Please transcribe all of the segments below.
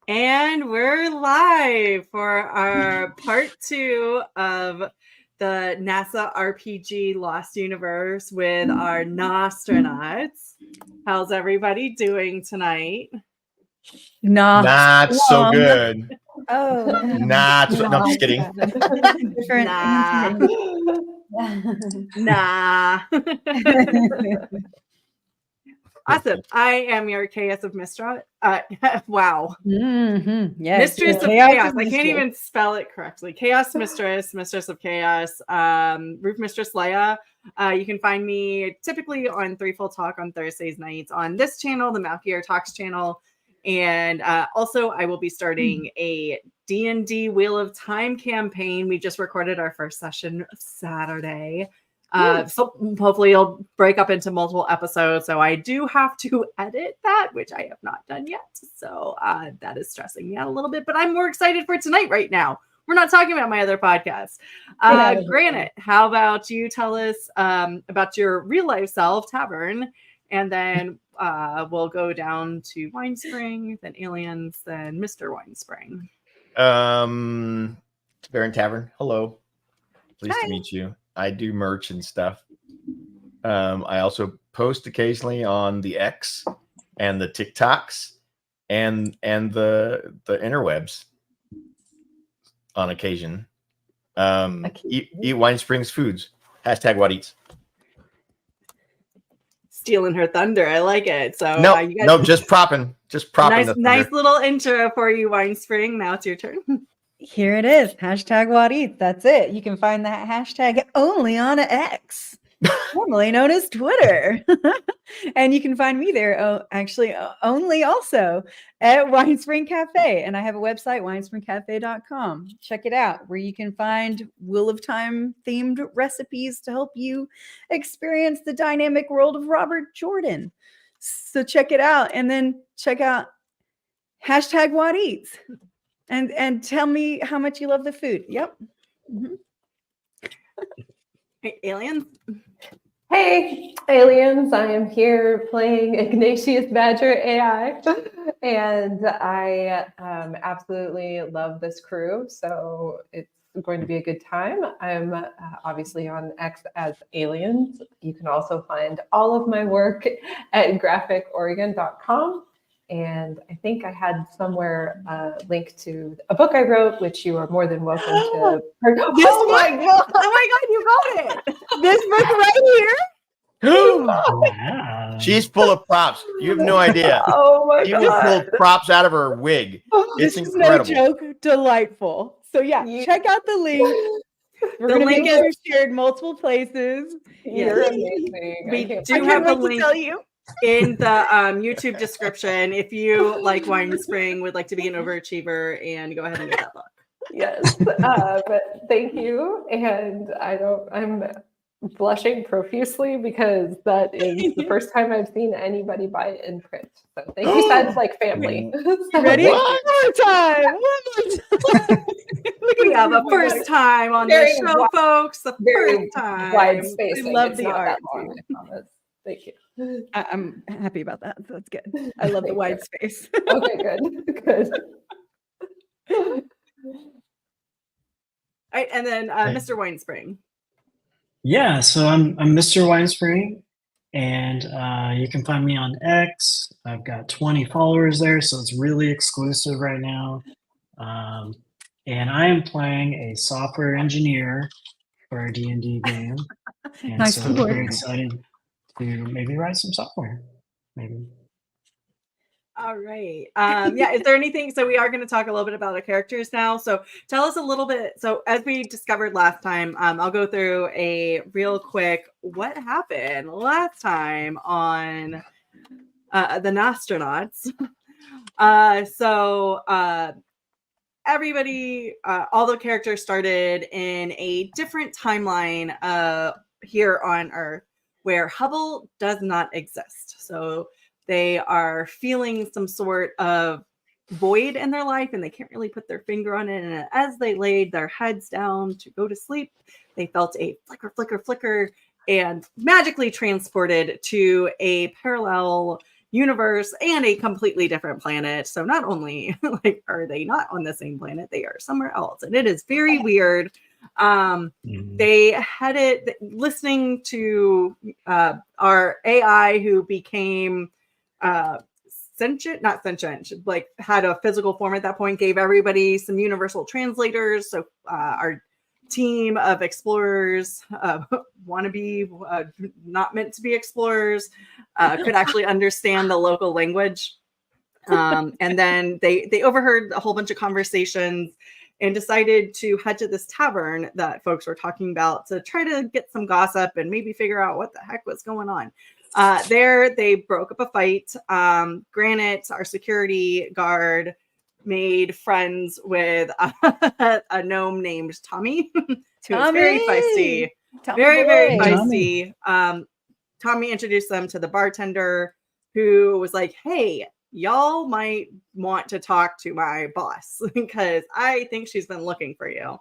And we're live for our part 2 of the NASA RPG Lost Universe with our Nah-Stronauts. How's everybody doing tonight? Not so good. Oh, Not so, no, I'm just kidding. different. Nah. Awesome. I am your Chaos of Mistress. Wow. Yes. Mistress of Chaos. I can't even spell it correctly. Chaos Mistress, Mistress of Chaos, Roof Mistress Leia. You can find me typically on ThreeFold Talk on Thursdays nights on this channel, the Malkier Talks channel. And also I will be starting a D&D Wheel of Time campaign. We just recorded our first session Saturday. So hopefully it'll break up into multiple episodes. So I do have to edit that, which I have not done yet. So that is stressing me out a little bit, but I'm more excited for tonight right now. We're not talking about my other podcast. Granite, how about you tell us about your real life self, Tavern, and then we'll go down to Winespring, then Aliens, then Mr. Winespring. Baron Tavern. Hello. Pleased to meet you. I do merch and stuff. I also post occasionally on the X and the TikToks and the interwebs on occasion. Eat Winesprings foods. # what eats. Stealing her thunder. I like it. So no, just propping. Nice little intro for you, Winespring. Now it's your turn. Here it is. # what eats. That's it. You can find that hashtag only on X, formerly known as Twitter. And you can find me there. Only also at Winespring Cafe. And I have a website, winespringcafe.com. Check it out, where you can find Wheel of Time themed recipes to help you experience the dynamic world of Robert Jordan. So check it out, and then check out # what eats. And tell me how much you love the food. Yep. Mm-hmm. Hey, Aliens. Hey, Aliens. I am here playing Ignatius Badger AI. And I absolutely love this crew. So it's going to be a good time. I'm obviously on X as Aliens. You can also find all of my work at graphicoregon.com. And I think I had somewhere a link to a book I wrote, which you are more than welcome to. Oh my God, you got it! This book right here. Wow. She's full of props. You have no idea. Oh my God. She pulled props out of her wig. It's incredible. This is no joke. Delightful. So check out the link. We're going to make sure it's shared multiple places. You're amazing. We do have the link. Tell you. In the YouTube description, if you like Winespring, would like to be an overachiever, and go ahead and get that book. Yes, but thank you. And I'm blushing profusely because that is the first time I've seen anybody buy it in print. So thank you. That's like family. Ready? One more time. We have a first time on the show, folks. The first time. Wide space. We love the art. Long, I promise. Thank you. I'm happy about that. So that's good. I love the wide space. Okay, good. All right, and then Mr. Winespring. Yeah, so I'm Mr. Winespring, and you can find me on X. I've got 20 followers there, so it's really exclusive right now. And I am playing a software engineer for a D&D game. And nice so I'm very excited to maybe write some software, maybe. All right. Is there anything? So we are going to talk a little bit about our characters now. So tell us a little bit. So as we discovered last time, I'll go through a real quick what happened last time on the Nah-Stronauts. Everybody, all the characters started in a different timeline here on Earth where Hubble does not exist. So they are feeling some sort of void in their life and they can't really put their finger on it. And as they laid their heads down to go to sleep, they felt a flicker, and magically transported to a parallel universe and a completely different planet. So not only like are they not on the same planet, they are somewhere else, and it is very weird. They had it listening to our AI who became sentient, not sentient, like had a physical form at that point, gave everybody some universal translators. So our team of explorers, wannabe, not meant to be explorers, could actually understand the local language. And then they overheard a whole bunch of conversations and decided to head to this tavern that folks were talking about to try to get some gossip and maybe figure out what the heck was going on. There, they broke up a fight. Granite, our security guard, made friends with a gnome named Tommy, who was very feisty. Very feisty. Tommy introduced them to the bartender, who was like, hey, y'all might want to talk to my boss because I think she's been looking for you.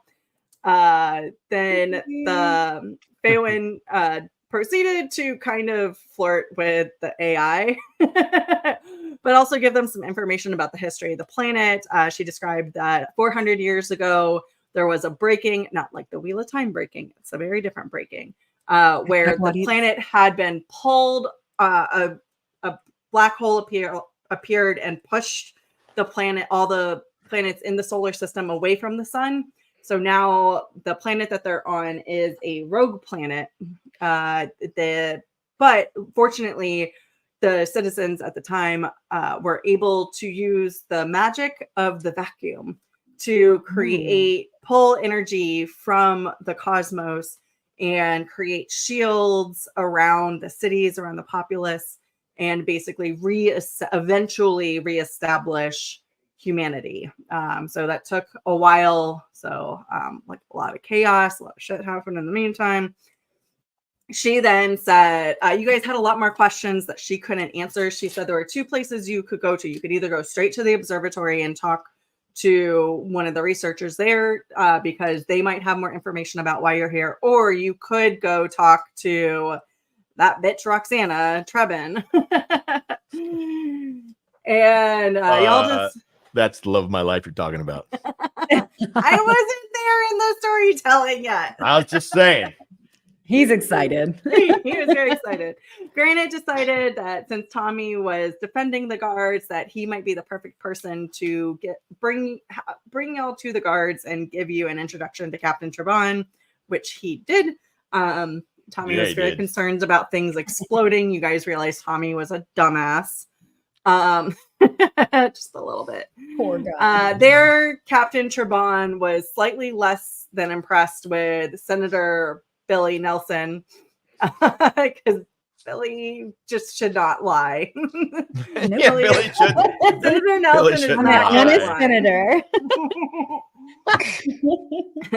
Then the Faywin proceeded to kind of flirt with the AI, but also give them some information about the history of the planet. She described that 400 years ago, there was a breaking, not like the Wheel of Time breaking, it's a very different breaking, where the planet had been pulled, a black hole appeared and pushed the planet, all the planets in the solar system away from the sun. So now the planet that they're on is a rogue planet. But fortunately, the citizens at the time were able to use the magic of the vacuum to pull energy from the cosmos and create shields around the cities, around the populace, and basically eventually reestablish humanity. So that took a while. So like a lot of chaos, a lot of shit happened in the meantime. She then said, you guys had a lot more questions that she couldn't answer. She said there were two places you could go to. You could either go straight to the observatory and talk to one of the researchers there because they might have more information about why you're here, or you could go talk to that bitch Roxana Trebin. And y'all just... That's the love of my life you're talking about. I wasn't there in the storytelling yet. I was just saying. He's excited. He was very excited. Granite decided that since Tommy was defending the guards, that he might be the perfect person to bring y'all to the guards and give you an introduction to Captain Trebon, which he did. Tommy was very concerned about things exploding. You guys realized Tommy was a dumbass. Just a little bit. Poor guy. Their Captain Trebon was slightly less than impressed with Senator Billy Nelson, because Billy just should not lie. Billy should. Senator Nelson is not honest senator.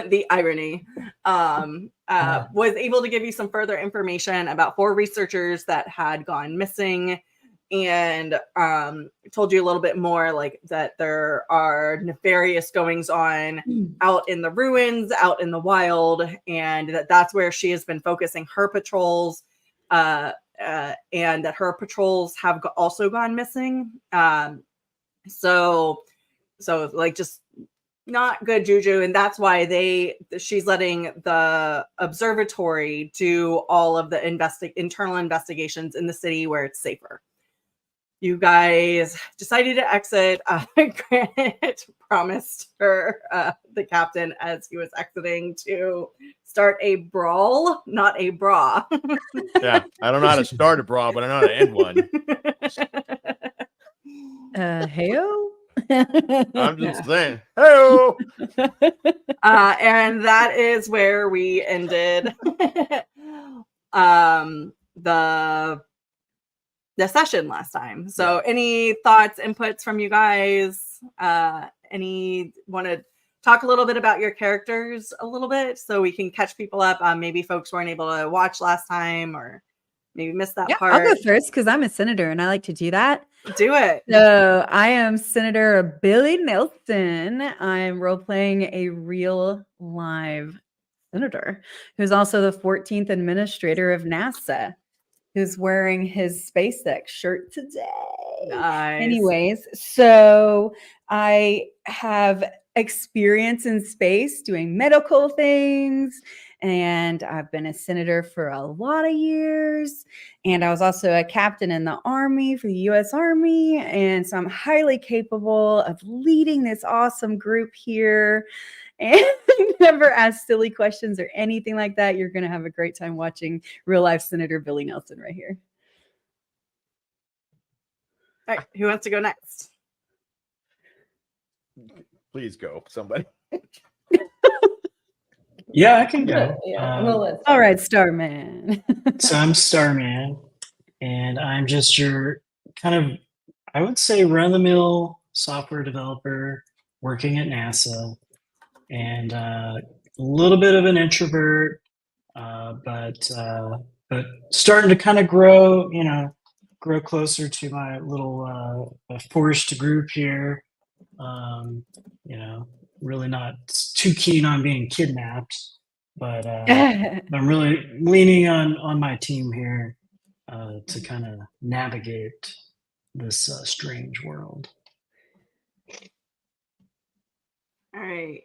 The irony. Was able to give you some further information about 4 researchers that had gone missing, and told you a little bit more, like that there are nefarious goings on out in the ruins, out in the wild, and that's where she has been focusing her patrols, and that her patrols have also gone missing. So like just not good juju, and that's why she's letting the observatory do all of the internal investigations in the city where it's safer. You guys decided to exit. Granite promised her, the captain, as he was exiting, to start a brawl, not a bra. Yeah, I don't know how to start a brawl, but I know how to end one. Heyo? I'm just saying. Heyo! And that is where we ended the session last time. So any thoughts, inputs from you guys? Any want to talk a little bit about your characters a little bit so we can catch people up? Maybe folks weren't able to watch last time or maybe missed that part. I'll go first because I'm a senator and I like to do that. Do it. So I am Senator Billy Nelson. I'm role-playing a real live senator who's also the 14th administrator of NASA. who's wearing his SpaceX shirt today. Nice. Anyways, so I have experience in space doing medical things, and I've been a senator for a lot of years, and I was also a captain in the Army for the U.S. Army, and so I'm highly capable of leading this awesome group here. And never ask silly questions or anything like that. You're going to have a great time watching real life Senator Billy Nelson right here. All right, who wants to go next? Please go, somebody. Yeah, I can go. Yeah, I'm gonna let All right, Starman. So I'm Starman, and I'm just your kind of, I would say, run-of-the-mill software developer working at NASA, and a little bit of an introvert, but starting to kind of grow, grow closer to my little forced group here. Really not too keen on being kidnapped, but I'm really leaning on my team here to kind of navigate this strange world. All right.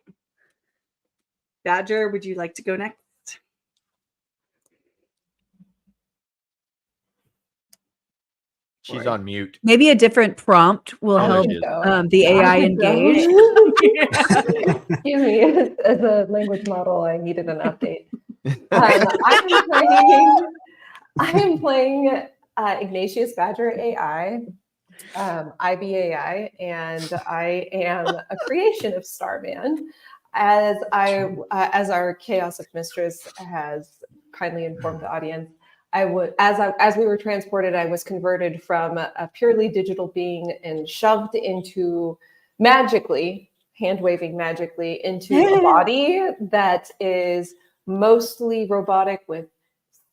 Badger, would you like to go next? She's on mute. Maybe a different prompt will help she is. the AI engage. Excuse me, as a language model, I needed an update. I am playing Ignatius Badger AI, IBAI, and I am a creation of Starman. As our Chaos of Mistress has kindly informed the audience, as we were transported, I was converted from a purely digital being and shoved into hand-waving magically into a body that is mostly robotic with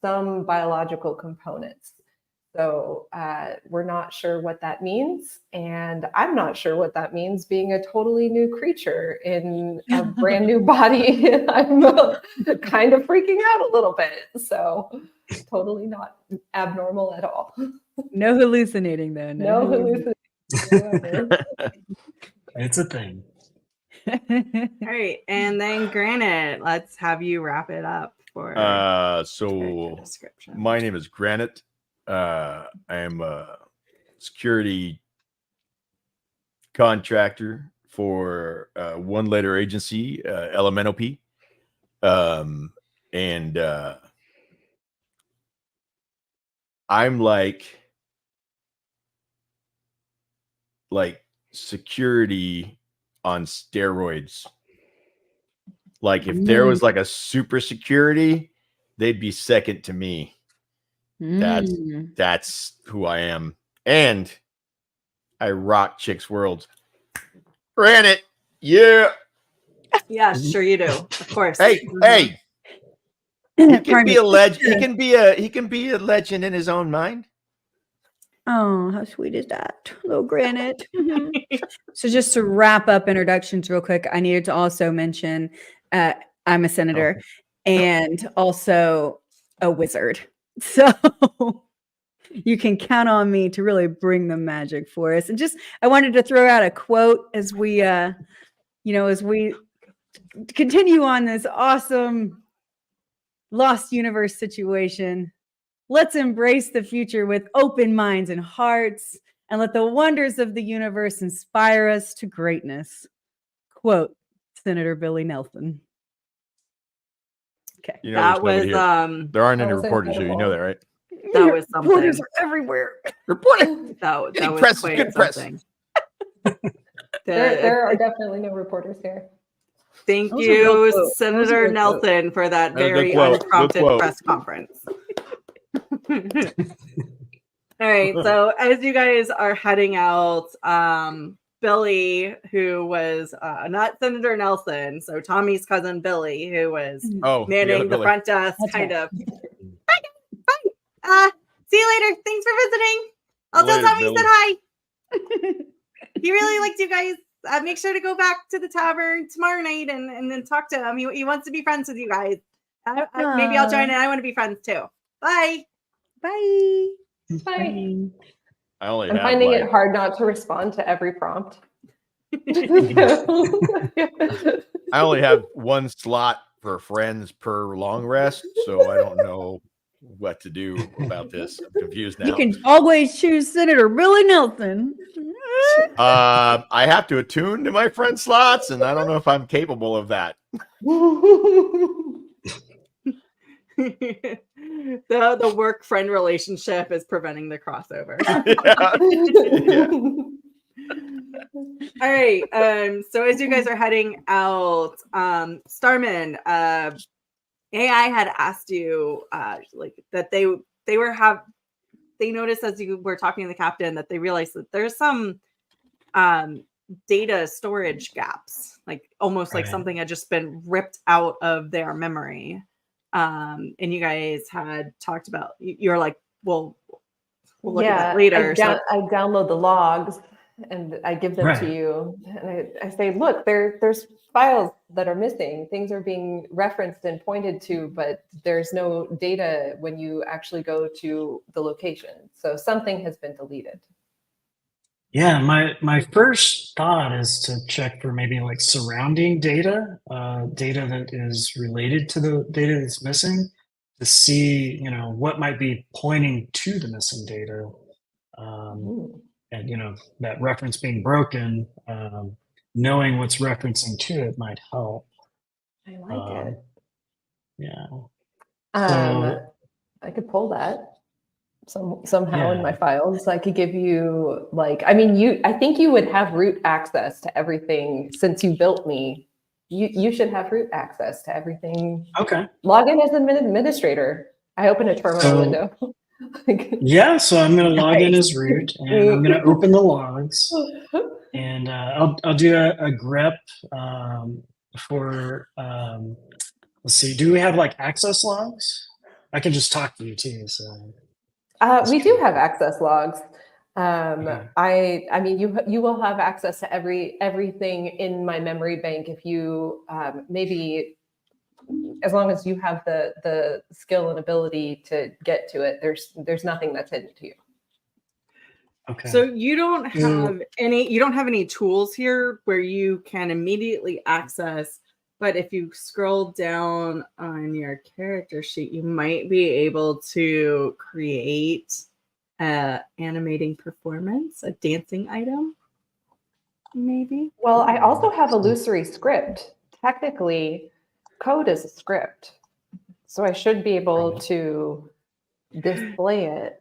some biological components. So we're not sure what that means. And I'm not sure what that means being a totally new creature in a brand new body. I'm kind of freaking out a little bit. So totally not abnormal at all. No hallucinating though. No hallucination. It's a thing. All right. And then Granite, let's have you wrap it up for so description. my name is Granite. I am a security contractor for one letter agency, LMNOP. And I'm like security on steroids. Like if there was like a super security, they'd be second to me. That's who I am. And I rock chicks worlds. Granite. Yeah. Yeah, sure you do. Of course. Hey. He can be a legend. He can be a legend in his own mind. Oh, how sweet is that? Little Granite. So just to wrap up introductions real quick, I needed to also mention I'm a senator and also a wizard. So you can count on me to really bring the magic for us. And just, I wanted to throw out a quote as we, as we continue on this awesome lost universe situation. Let's embrace the future with open minds and hearts and let the wonders of the universe inspire us to greatness. Quote, Senator Billy Nelson. Okay. That was there aren't any reporters here. You know that, right? That was something. Reporters are everywhere. Reporting. That was press, quite good something. There are definitely no reporters here. Thank you, Senator Nelson, for that very unprompted press conference. All right, so as you guys are heading out, Billy, who was not Senator Nelson, so Tommy's cousin Billy, who was manning the front desk, kind of. Bye. See you later. Thanks for visiting. I'll tell Tommy you said hi. He really liked you guys. Make sure to go back to the tavern tomorrow night and then talk to him. He wants to be friends with you guys. Maybe I'll join in. I want to be friends too. Bye. Bye. Bye. I only I'm have finding like, it hard not to respond to every prompt. I only have one slot for friends per long rest, so I don't know what to do about this. I'm confused now. You can always choose Senator Billy Nelson. I have to attune to my friend slots, and I don't know if I'm capable of that. The work friend relationship is preventing the crossover. Yeah. All right. So as you guys are heading out, Starman, AI had asked you like that they noticed as you were talking to the captain that they realized that there's some data storage gaps, like almost like something had just been ripped out of their memory. And you guys had talked about, you're like, well, we'll look at that later. I download the logs and I give them to you. And I say, look, there's files that are missing. Things are being referenced and pointed to, but there's no data when you actually go to the location. So something has been deleted. Yeah, my first thought is to check for maybe like surrounding data, data that is related to the data that's missing, to see, you know, what might be pointing to the missing data. And, you know, that reference being broken, knowing what's referencing to it might help. I like it. Yeah. I could pull that somehow in my files. I could give you like, I mean, I think you would have root access to everything since you built me. You should have root access to everything. Okay. Log in as an administrator. I open a terminal window. Yeah, so I'm going to log in as root, and I'm going to open the logs, and I'll do a grep for. Let's see. Do we have like access logs? I can just talk to you too. So we do have access logs. Okay. I mean, you will have access to everything in my memory bank if you maybe. As long as you have the skill and ability to get to it, there's nothing that's hidden to you. Okay. So you don't have any tools here where you can immediately access, but if you scroll down on your character sheet, you might be able to create animating performance, a dancing item, maybe. Well, I also have illusory script. Technically, code is a script, so I should be able to display it.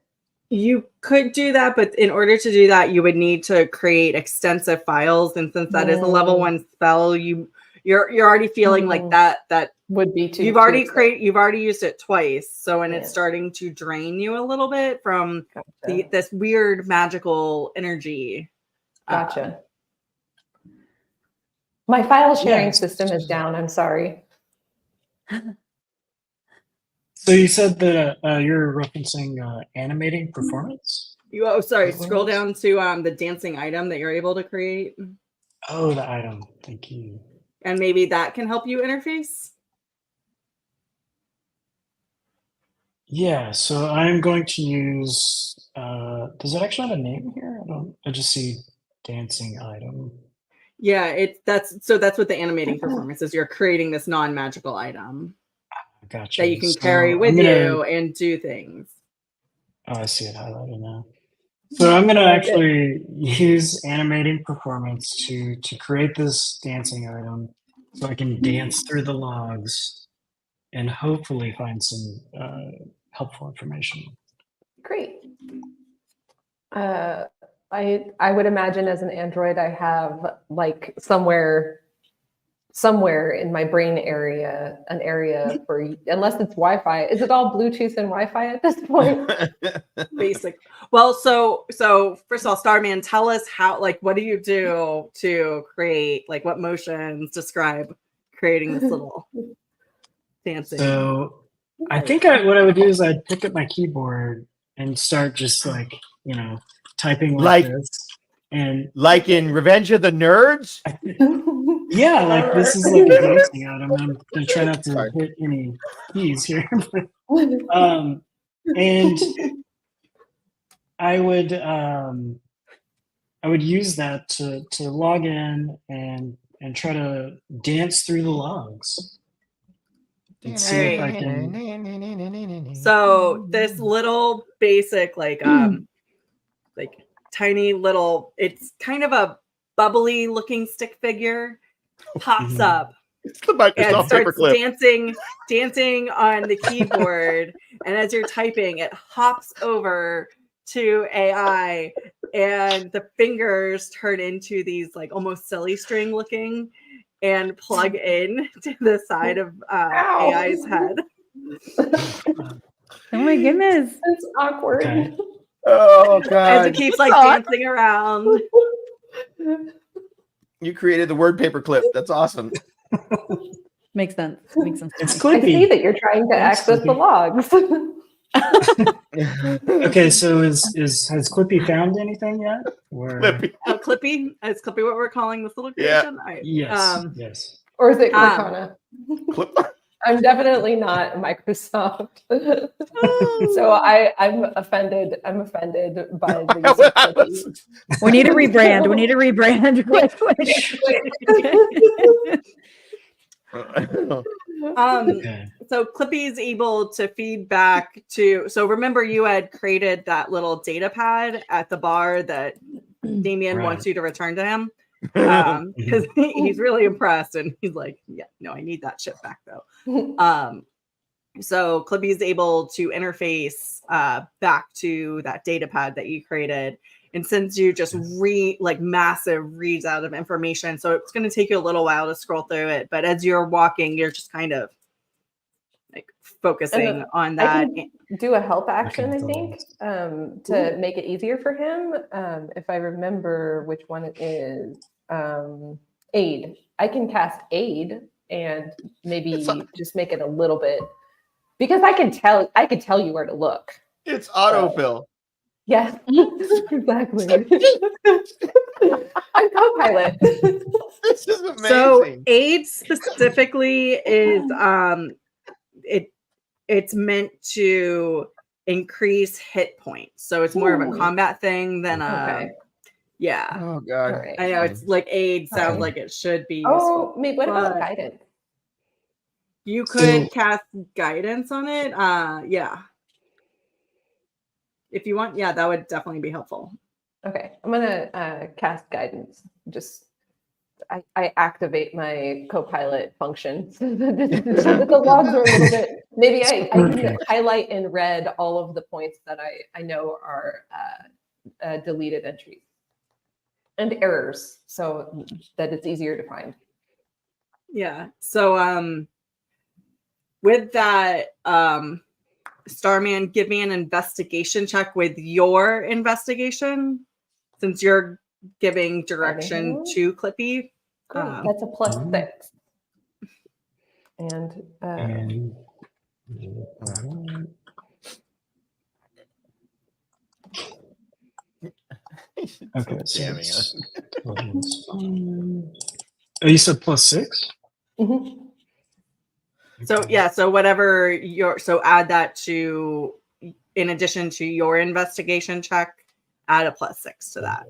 You could do that, but in order to do that, you would need to create extensive files, and since that is a level 1 spell, you're already feeling like that would be too. You've already used it twice, so and it's starting to drain you a little bit from this weird magical energy. Gotcha. My file sharing system is down. I'm sorry. So you said that you're referencing animating performance? Scroll down to the dancing item that you're able to create. Oh, the item. Thank you. And maybe that can help you interface? Yeah, so I'm going to use, does it actually have a name here? I just see dancing item. Yeah, that's what the animating performance is. You're creating this non-magical item. Gotcha. That you can carry with you and do things. Oh, I see it highlighted now. So I'm going to actually use animating performance to create this dancing item so I can dance through the logs and hopefully find some helpful information. Great. I would imagine as an android, I have like somewhere in my brain area, an area for, unless it's Wi-Fi. Is it all Bluetooth and Wi-Fi at this point? Basic. Well, so first of all, Starman, tell us how, like, what do you do to create, like, what motions describe creating this little dancing? So I think what I would do is I'd pick up my keyboard and start just like, typing like this. And like in Revenge of the Nerds? Yeah, like this is like a dancing item. I'm gonna try not to hit any keys here. And I would use that to log in and try to dance through the logs and see if I can. So this little basic, like tiny little, it's kind of a bubbly looking stick figure, pops up. It's the And Microsoft starts paperclip. dancing on the keyboard, and as you're typing, it hops over to AI, and the fingers turn into these like almost silly string looking, and plug in to the side of AI's head. Oh my goodness. It's awkward. Okay. Oh god! As it keeps like dancing around. You created the word paperclip. That's awesome. Makes sense. Makes sense. It's I see Clippy. that you're trying to Yes, access the logs. Okay, so has Clippy found anything yet? Or... Clippy. Oh, Clippy? Is Clippy what we're calling this little Yeah. creation? All right. Yes. Yes. Or is it Cortana? Clip. I'm definitely not Microsoft. So I'm offended. I'm offended by the use of Clippy. We need a rebrand. We need a rebrand. Quick. Okay. So Clippy is able to feed back to, so remember you had created that little data pad at the bar that Damien Right. wants you to return to him. Because he's really impressed and he's like, yeah, no, I need that shit back though. So Clippy is able to interface back to that data pad that you created and sends you just massive reads out of information. So it's going to take you a little while to scroll through it, but as you're walking, you're just kind of like focusing on that. I can do a help action, I think, to make it easier for him. If I remember which one it is, aid. I can cast aid and maybe just make it a little bit, because I could tell you where to look. It's autofill. Yes, exactly. I'm co-pilot. This is amazing. So aid specifically is it's meant to increase hit points. So it's more of a combat thing than Okay. yeah. Oh god. All right. I know it's like aid sounds Okay. like it should be Oh, useful. maybe what about but guidance? You could cast guidance on it. Yeah. If you want, that would definitely be helpful. Okay, I'm gonna cast guidance. Just I activate my co-pilot function so that the logs are a little bit. Maybe I can highlight in red all of the points that I know are deleted entries and errors, so that it's easier to find. Yeah. So with that, Starman, give me an investigation check with your investigation, since you're giving direction to Clippy. That's a +6. And okay, so Jamming it's- oh, you said +6? mhm. So whatever add that to, in addition to your investigation check, add a +6 to that.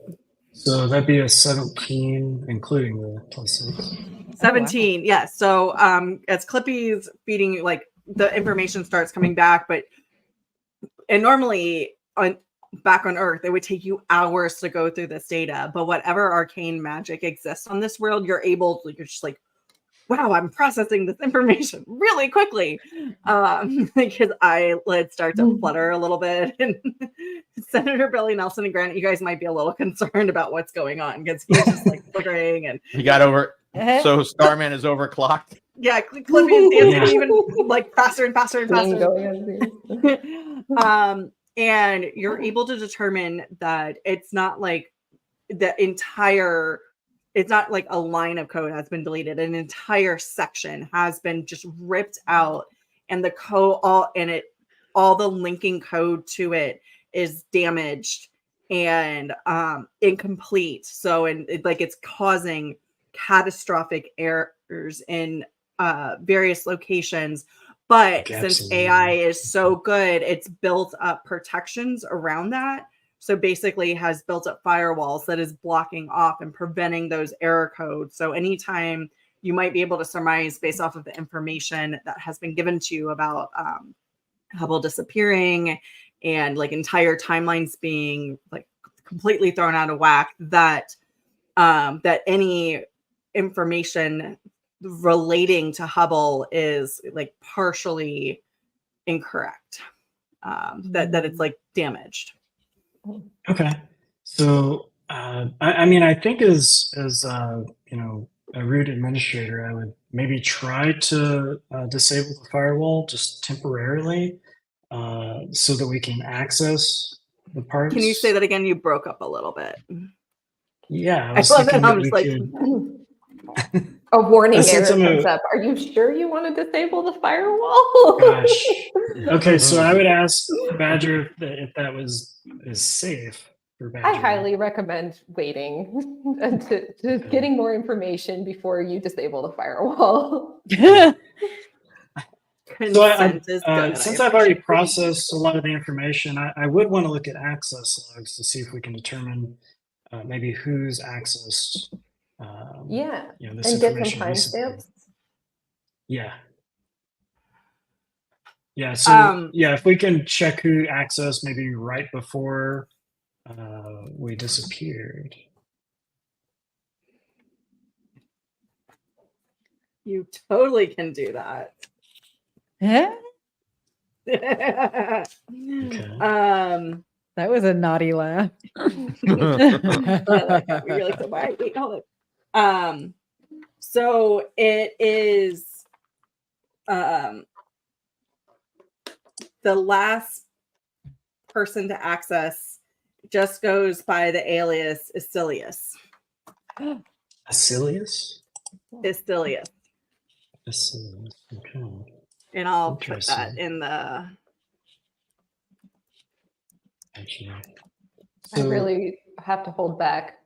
So that'd be a 17, including the +6. 17, wow. Yeah. So as Clippy's feeding you, like the information starts coming back, and normally back on Earth, it would take you hours to go through this data. But whatever arcane magic exists on this world, you're just like, wow, I'm processing this information really quickly. Because eyelids start to flutter a little bit. And Senator Billy Nelson and Grant, you guys might be a little concerned about what's going on, because he's just like flickering and he got over. So Starman is overclocked. Yeah, Clippy is dancing even like faster and faster and faster. And you're able to determine that it's not like it's not like a line of code has been deleted. An entire section has been just ripped out, and all the linking code to it is damaged and incomplete. So it's causing catastrophic errors in various locations, But Like, since absolutely. AI is so good, it's built up protections around that. So basically has built up firewalls that is blocking off and preventing those error codes. So anytime you might be able to surmise based off of the information that has been given to you about Hubble disappearing and like entire timelines being like completely thrown out of whack, that that any information relating to Hubble is like partially incorrect, that it's like damaged. Okay. So, I mean, I think as you know, a root administrator, I would maybe try to disable the firewall just temporarily, so that we can access the parts. Can you say that again? You broke up a little bit. Yeah, I I was love thinking that. that I'm we just like, could. A warning Since error I'm comes up. Are you sure you want to disable the firewall? Gosh. Okay, so I would ask Badger if that is safe for Badger. I highly recommend waiting and to getting more information before you disable the firewall. consent is good. Since I've already processed a lot of the information, I would want to look at access logs to see if we can determine maybe who's accessed. Yeah, you know, this and get some information recently. timestamps. Yeah. Yeah. So yeah, if we can check who accessed maybe right before we disappeared. You totally can do that. Yeah, Okay. that was a naughty laugh. You're like, wait, hold it. So it is the last person to access just goes by the alias Asilius. Asilius? Asilius. Asilius. Okay. And I'll put that in the. Actually. I really have to hold back.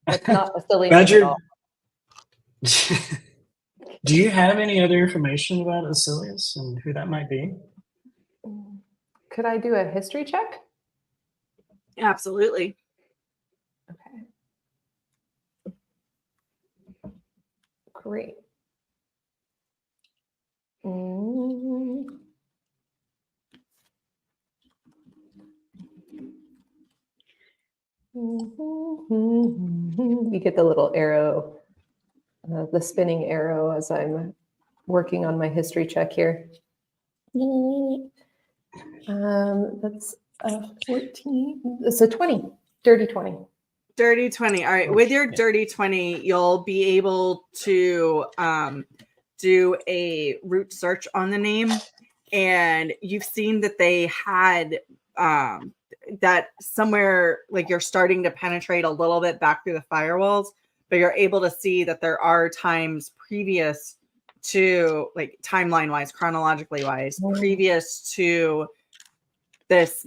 It's not a silly Badger, name at all. do you have any other information about Asilius and who that might be? Could I do a history check? Absolutely. Okay. Great. You get the little arrow, the spinning arrow as I'm working on my history check here. That's 14. It's a 20. Dirty 20. Dirty 20. All right. With your dirty 20, you'll be able to do a root search on the name. And you've seen that they had that somewhere, like you're starting to penetrate a little bit back through the firewalls, but you're able to see that there are times previous to, like timeline wise, chronologically wise, previous to this,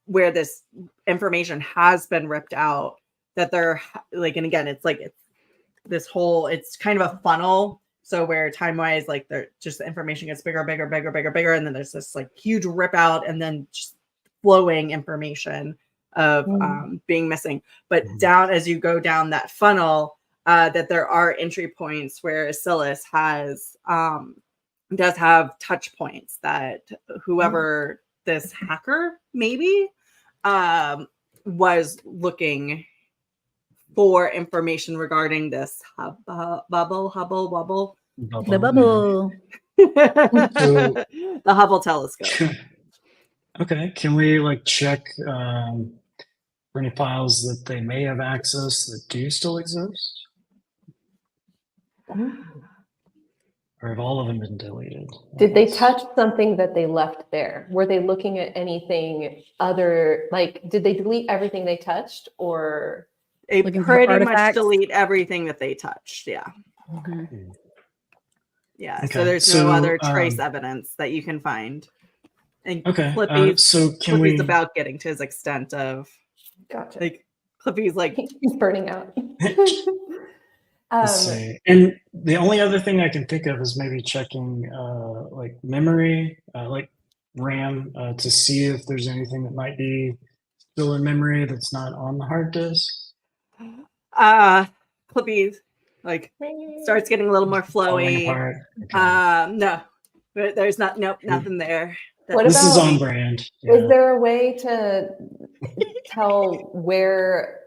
where this information has been ripped out, that they're like, and again, it's like, it's this whole, it's kind of a funnel. So where time wise, like they're just, the information gets bigger, bigger, bigger, bigger, bigger. And then there's this like huge rip out and then just flowing information of being missing. But down, as you go down that funnel, that there are entry points where Asilius has, does have touch points that whoever this hacker maybe was looking for information regarding this Hubble. The bubble. The Hubble telescope. Okay, can we like check for any files that they may have access that do still exist? Or have all of them been deleted? Did they touch something that they left there? Were they looking at anything other, like, did they delete everything they touched, or? They Looking for pretty much artifacts? delete everything that they touched. Yeah. Okay. Yeah. Okay, So there's so, no other trace evidence that you can find. And Okay, Clippy's, so can Clippy's we? about getting to his extent of, Gotcha. like, Clippy's like, He's burning out. Let's see. And the only other thing I can think of is maybe checking like memory, like RAM, to see if there's anything that might be still in memory that's not on the hard disk. Clippy like starts getting a little more Falling flowy. apart. Okay. No, there's nothing there. What This is about- on brand. Is there a way to tell where,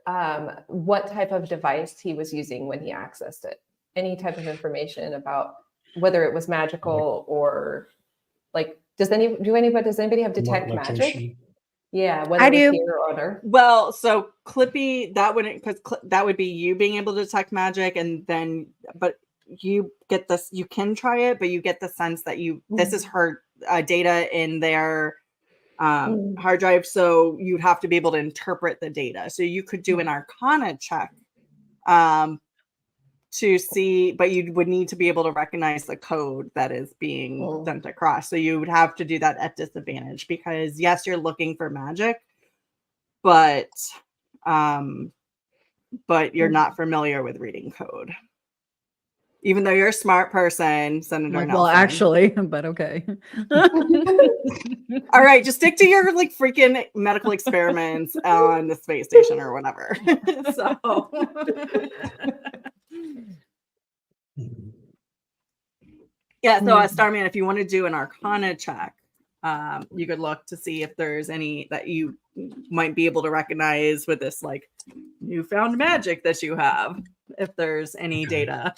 what type of device he was using when he accessed it? Any type of information about whether it was magical or like, does anybody have detect What magic? location? Yeah, whether I it was do. here or on Earth. Well, so Clippy, that wouldn't, because that would be you being able to detect magic, and then, but you get this, you can try it, but you get the sense that this is her data in their hard drive, so you'd have to be able to interpret the data. So you could do an Arcana check to see, but you would need to be able to recognize the code that is being sent across. So you would have to do that at disadvantage, because yes, you're looking for magic, but you're not familiar with reading code. Even though you're a smart person, Senator Nelson. Well, actually, but okay. All right, just stick to your like freaking medical experiments on the space station or whatever. So yeah, so Starman, if you want to do an Arcana check, you could look to see if there's any that you might be able to recognize with this like newfound magic that you have, if there's any data.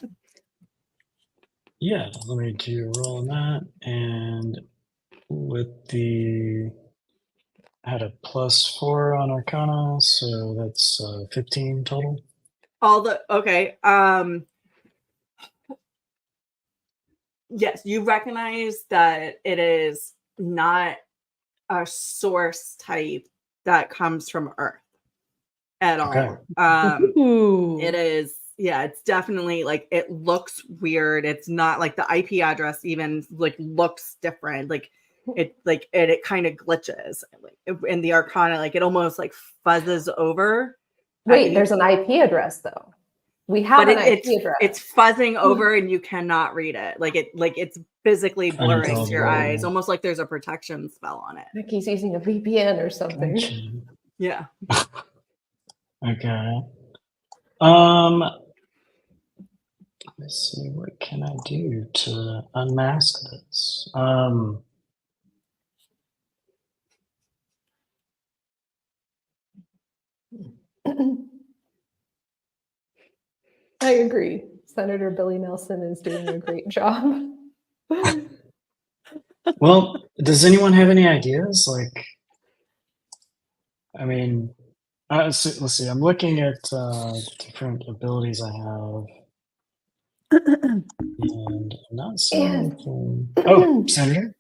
Yeah, let me do a roll on that. And with I had a +4 on Arcana, so that's 15 total. Okay. Yes, you recognize that it is not a source type that comes from Earth at all. Ooh. It is, yeah, it's definitely like, it looks weird. It's not like the IP address even like looks different. Like it kind of glitches. Like in the Arcana, like it almost like fuzzes over. Wait, there's an IP address though. We have an IP address. It's fuzzing over and you cannot read it. Like it's physically blurring to your eyes, almost like there's a protection spell on it. Like he's using a VPN or something. Gotcha. Yeah. Okay. Let's see, what can I do to unmask this? I agree. Senator Billy Nelson is doing a great job. Well, does anyone have any ideas? Like, I mean, let's see. I'm looking at different abilities I have. And I'm not seeing anything. Oh, Senator?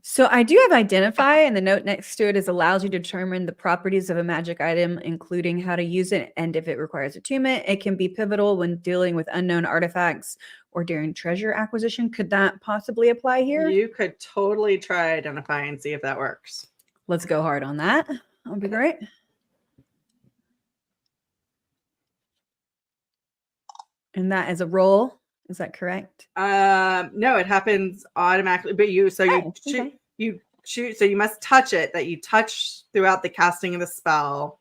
So I do have identify, and the note next to it is allows you to determine the properties of a magic item, including how to use it and if it requires attunement. It can be pivotal when dealing with unknown artifacts or during treasure acquisition. Could that possibly apply here? You could totally try identify and see if that works. Let's go hard on that. That'll be great. And that is a roll. Is that correct? No, it happens automatically. But you shoot. So you must touch it. That you touch throughout the casting of the spell.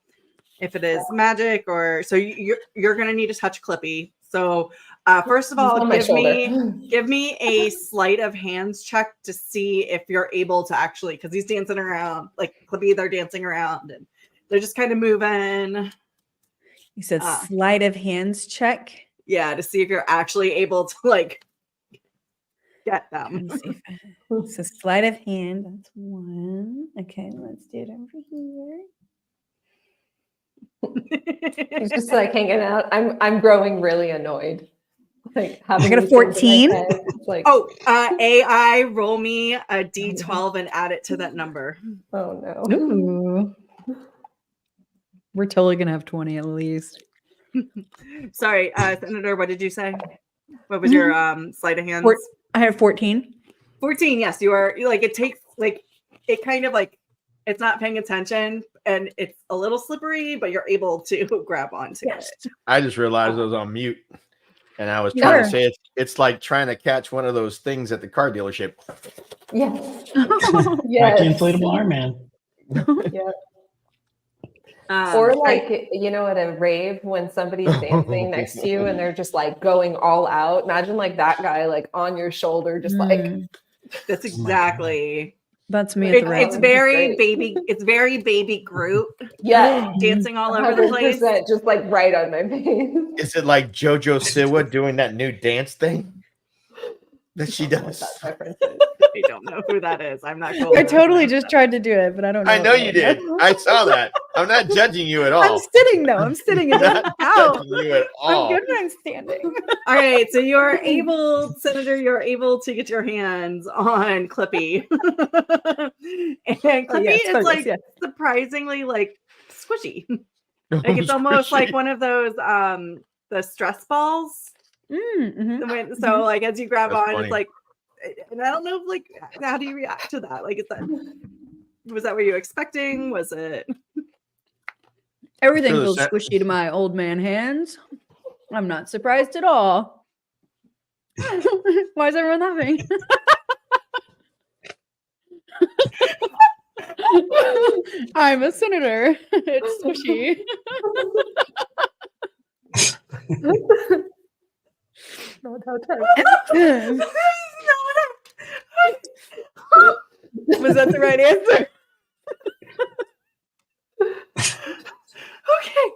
If it is magic, or so you're gonna need to touch Clippy. So first of all, give me a sleight of hands check to see if you're able to actually, because he's dancing around like Clippy. They're dancing around and they're just kind of moving. You said sleight of hands check. Yeah, to see if you're actually able to like get them. So sleight of hand, that's 1. Okay, let's do it over here. He's just like hanging out. I'm growing really annoyed. Like having I got a 14. It's like, AI, roll me a D12 and add it to that number. oh no. Ooh. We're totally gonna have 20 at least. Sorry, Senator, what did you say? What was your sleight of hands? I have 14. 14, yes, you are. Like it takes like it kind of like it's not paying attention and it's a little slippery, but you're able to grab onto it. I just realized I was on mute. And I was trying to Sure. say it's like trying to catch one of those things at the car dealership. Yes. Like Yes. the inflatable Iron Man. Yeah. Um, Or right. like, you know, at a rave when somebody's dancing next to you and they're just like going all out. Imagine like that guy like on your shoulder, just like Mm, That's Oh my God. exactly. that's me at the It's rave. very Great. baby. It's very baby Groot yeah, dancing all over the place. 100% just like right on my face. Is it like JoJo Siwa doing that new dance thing that she What that does? reference is. I don't know who that is. I'm not cool. I totally just tried to do it, but I don't know. I know it you really did. well. I saw that. I'm not judging you at all. I'm sitting though. I'm sitting. It I'm doesn't not count. judging you at I'm all. good when I'm standing. All right, so you're able, Senator, you're able to get your hands on Clippy. And Clippy Oh, yes, is focus, like yeah. surprisingly like squishy. Like it's almost like one of those the stress balls. So like as you grab That's on, funny. it's like, and I don't know like how do you react to that? Like was that what you were expecting? Was it Everything Sure, the feels set- squishy to my old man hands. I'm not surprised at all. Why is everyone laughing? I'm a senator. It's squishy. Not how tight. Was that the right answer? okay?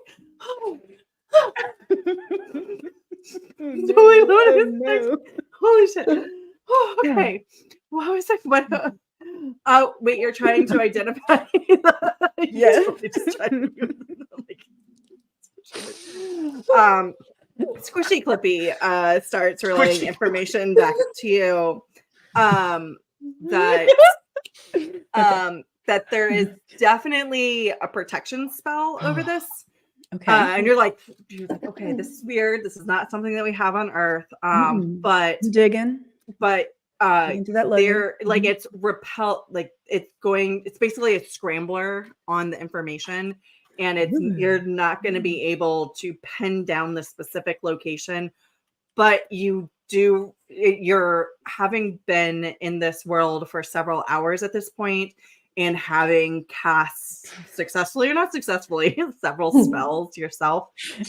No, Holy Lord, oh, it's no. Holy shit. Oh, okay. What was it? What? Oh, wait, you're trying to identify. Yes. Just trying to, Squishy Clippy starts relaying Squishy. information back to you that that there is definitely a protection spell over this. Okay. And you're like, okay, this is weird. This is not something that we have on Earth. But Digging. Into that logo. they're like it's like it's basically a scrambler on the information, and you're not going to be able to pin down the specific location, but you're having been in this world for several hours at this point and having cast successfully or not successfully several spells yourself,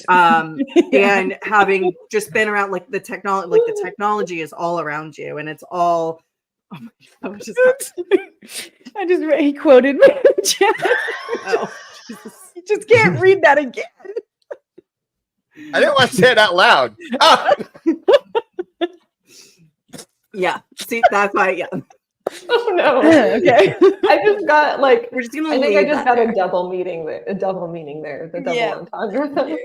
and having just been around the technology is all around you, and it's all I just he quoted me in the chat. oh Jesus. You just can't read that again. I didn't want to say it out loud. Ah! Yeah, see, that's why. Yeah, Oh no. Okay. I just got like we're just gonna. I think I leave just that got there. a double meaning there. The double Yeah. entendre.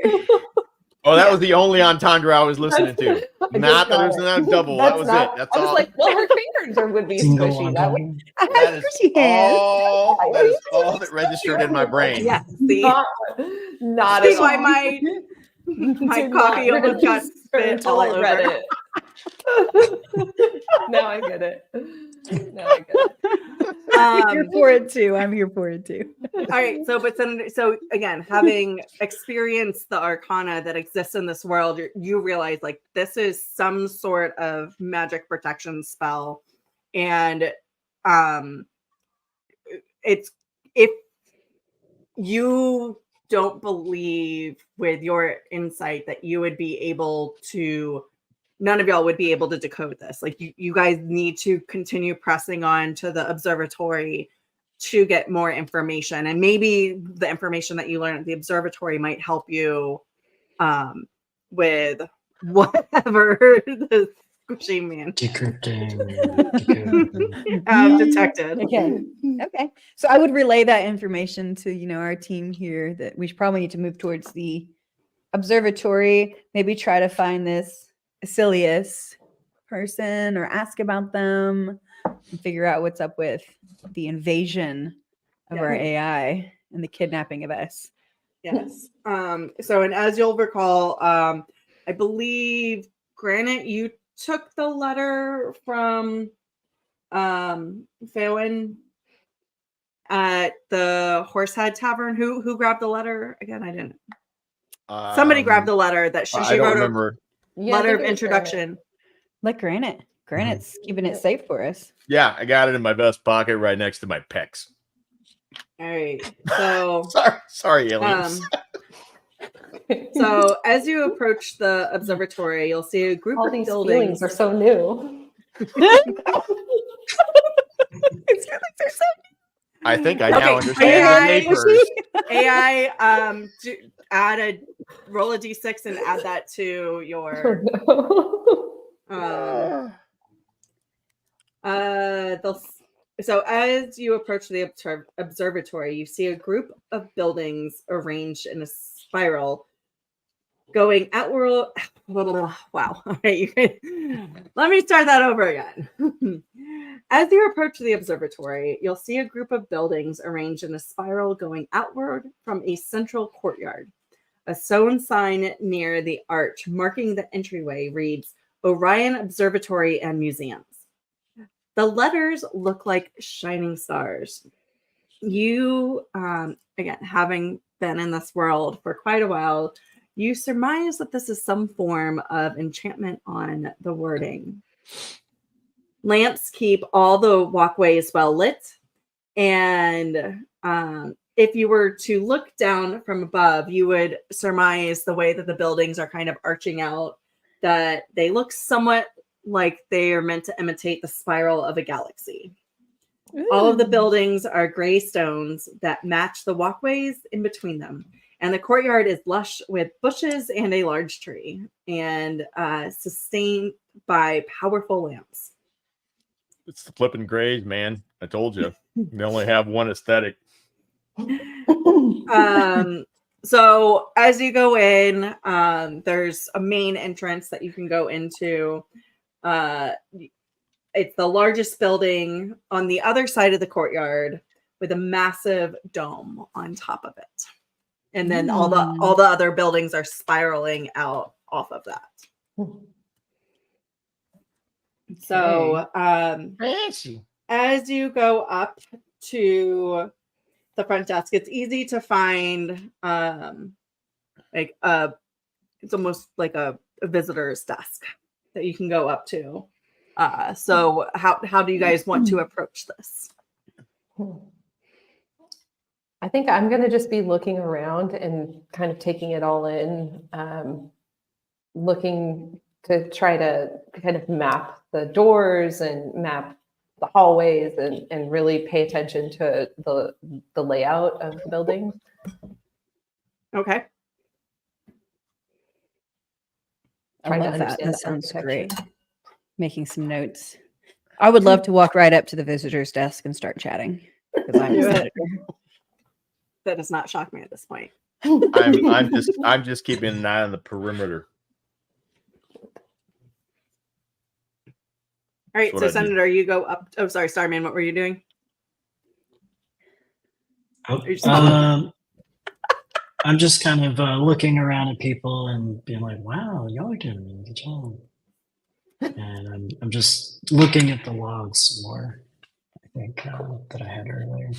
Oh, that was the only entendre I was listening to. I Not just that got there's it. not double. That's that was not- it. That's I was all. like, well, her fingers would be Single squishy. That would entendre. I that have is squishy hands. that is all that registered in my brain. Yeah, see, not see at why all. my Did coffee not almost got register spit until all I read over. it. Now I get it. Now I get it. I'm here for it too. I'm here for it too. All right, so again, having experienced the arcana that exists in this world, you realize like this is some sort of magic protection spell, and it's if you don't believe with your insight that you would be able to, none of y'all would be able to decode this. Like you guys need to continue pressing on to the observatory to get more information, and maybe the information that you learn at the observatory might help you with whatever the squishy man Decrypting. detected. Okay. So I would relay that information to, our team here that we should probably need to move towards the observatory, maybe try to find this Asilius person or ask about them and figure out what's up with the invasion of our AI and the kidnapping of us. Yes. So, and as you'll recall, I believe, Granite, you took the letter from Faowen at the Horsehead Tavern. Who grabbed the letter again? I didn't. Somebody grabbed the letter that she I don't wrote. remember. Yeah, I letter think of it was introduction. Like Granite. Granite's keeping it safe for us. Yeah, I got it in my vest pocket right next to my pecs. All right. So Sorry, aliens. so as you approach the observatory, you'll see a group All of these buildings. feelings are so new. I think I now Okay, understand AI, the papers. AI, roll a d6 and add that to your. So as you approach the observatory, you see a group of buildings arranged in a spiral going outward. Wow. All right, let me start that over again. As you approach the observatory, you'll see a group of buildings arranged in a spiral going outward from a central courtyard. A sewn sign near the arch marking the entryway reads Orion Observatory and Museums. The letters look like shining stars. You, again, having been in this world for quite a while, you surmise that this is some form of enchantment on the wording. Lamps keep all the walkways well lit, and if you were to look down from above, you would surmise the way that the buildings are kind of arching out, that they look somewhat like they are meant to imitate the spiral of a galaxy. Ooh. All of the buildings are gray stones that match the walkways in between them. And the courtyard is lush with bushes and a large tree, and sustained by powerful lamps. It's the flipping grays, man. I told you. They only have one aesthetic. So as you go in, there's a main entrance that you can go into. It's the largest building on the other side of the courtyard with a massive dome on top of it. And then all the other buildings are spiraling out off of that. So as you go up to the front desk, it's easy to find it's almost like a visitor's desk that you can go up to. So how do you guys want to approach this? I think I'm going to just be looking around and kind of taking it all in, looking to try to kind of map the doors and map the hallways and really pay attention to the layout of the building. Okay. I love that. That sounds great. Making some notes. I would love to walk right up to the visitor's desk and start chatting. Because I'm a editor. That does not shock me at this point. I'm just keeping an eye on the perimeter. All right, so Senator, you go up. Oh, sorry, Starman. What were you doing? I'm just kind of looking around at people and being like, "Wow, y'all are doing a good job." And I'm just looking at the logs some more. I think that I had earlier.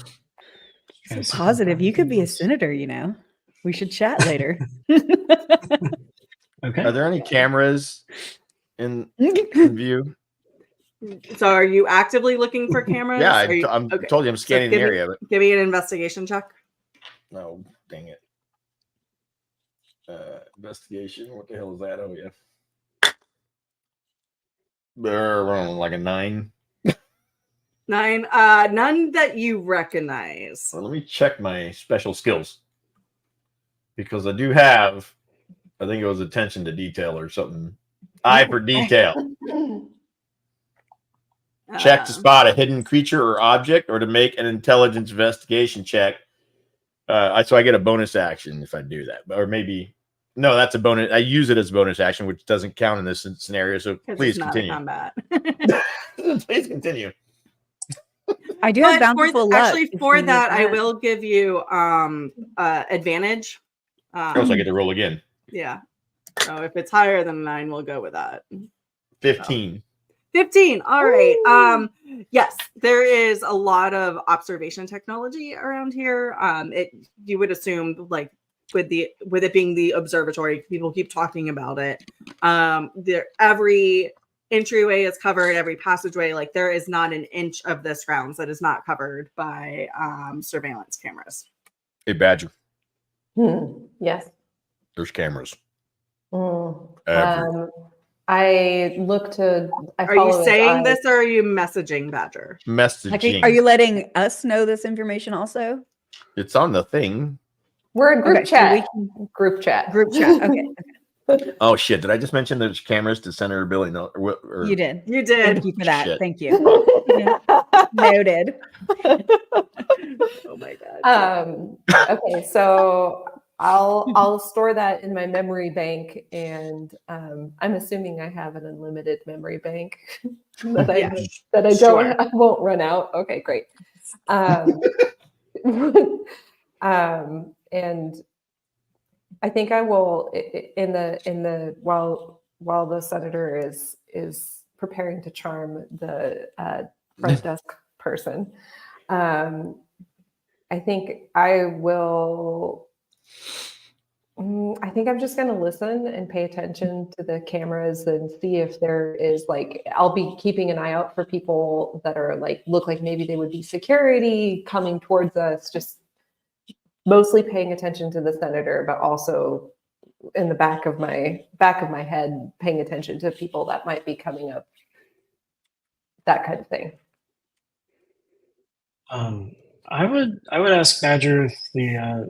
So positive. You could be a senator, you know. We should chat later. Okay. Are there any cameras in view? So are you actively looking for cameras? Yeah, I told you I'm scanning the area. But... Give me an investigation check. No, dang it. Investigation. What the hell is that? Oh, yeah. They're like a 9. 9. None that you recognize. Well, let me check my special skills. Because I do have, I think it was attention to detail or something. Eye for detail. Check to spot a hidden creature or object or to make an intelligence investigation check. So I get a bonus action if I do that. Or maybe, no, that's a bonus. I use it as a bonus action, which doesn't count in this scenario. So please continue. Combat. Please continue. I do have bountiful luck. Actually, for that, I will give you advantage. So I get to roll again. Yeah. So if it's higher than 9, we'll go with that. 15. 15. All right. Yes, there is a lot of observation technology around here. You would assume like with it being the observatory, people keep talking about it. Every entryway is covered, every passageway, like there is not an inch of this grounds that is not covered by surveillance cameras. Hey, Badger. Yes. There's cameras. I look to. Are you saying this, or are you messaging Badger? Messaging. Are you letting us know this information also? It's on the thing. We're in group chat. So Group chat. Group chat. Okay. Oh shit! Did I just mention there's cameras to Senator Billy? No, You did. You did. Thank you for that. Shit. Thank you. Noted. Oh my god. Okay, so I'll store that in my memory bank, and I'm assuming I have an unlimited memory bank that I won't run out. Okay, great. And I think I will in the while the senator is preparing to charm the front desk person. I think I will. I think I'm just going to listen and pay attention to the cameras and see if there is I'll be keeping an eye out for people that are look like maybe they would be security coming towards us, just mostly paying attention to the senator, but also in the back of my head, paying attention to people that might be coming up, that kind of thing. I would ask Badger if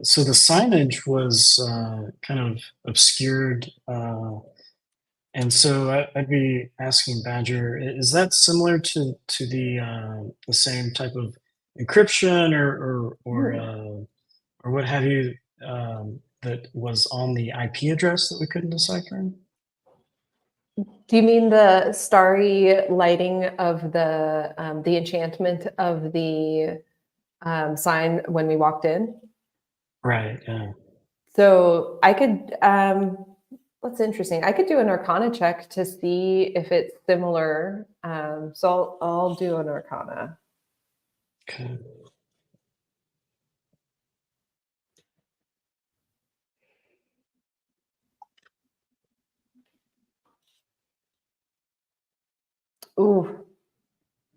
so the signage was kind of obscured, and so I'd be asking Badger, is that similar to the same type of encryption or what have you that was on the IP address that we couldn't decipher? Do you mean the starry lighting of the enchantment of the sign when we walked in? Right. Yeah. So I could. What's interesting? I could do an Arcana check to see if it's similar. So I'll do an Arcana. Okay. Ooh,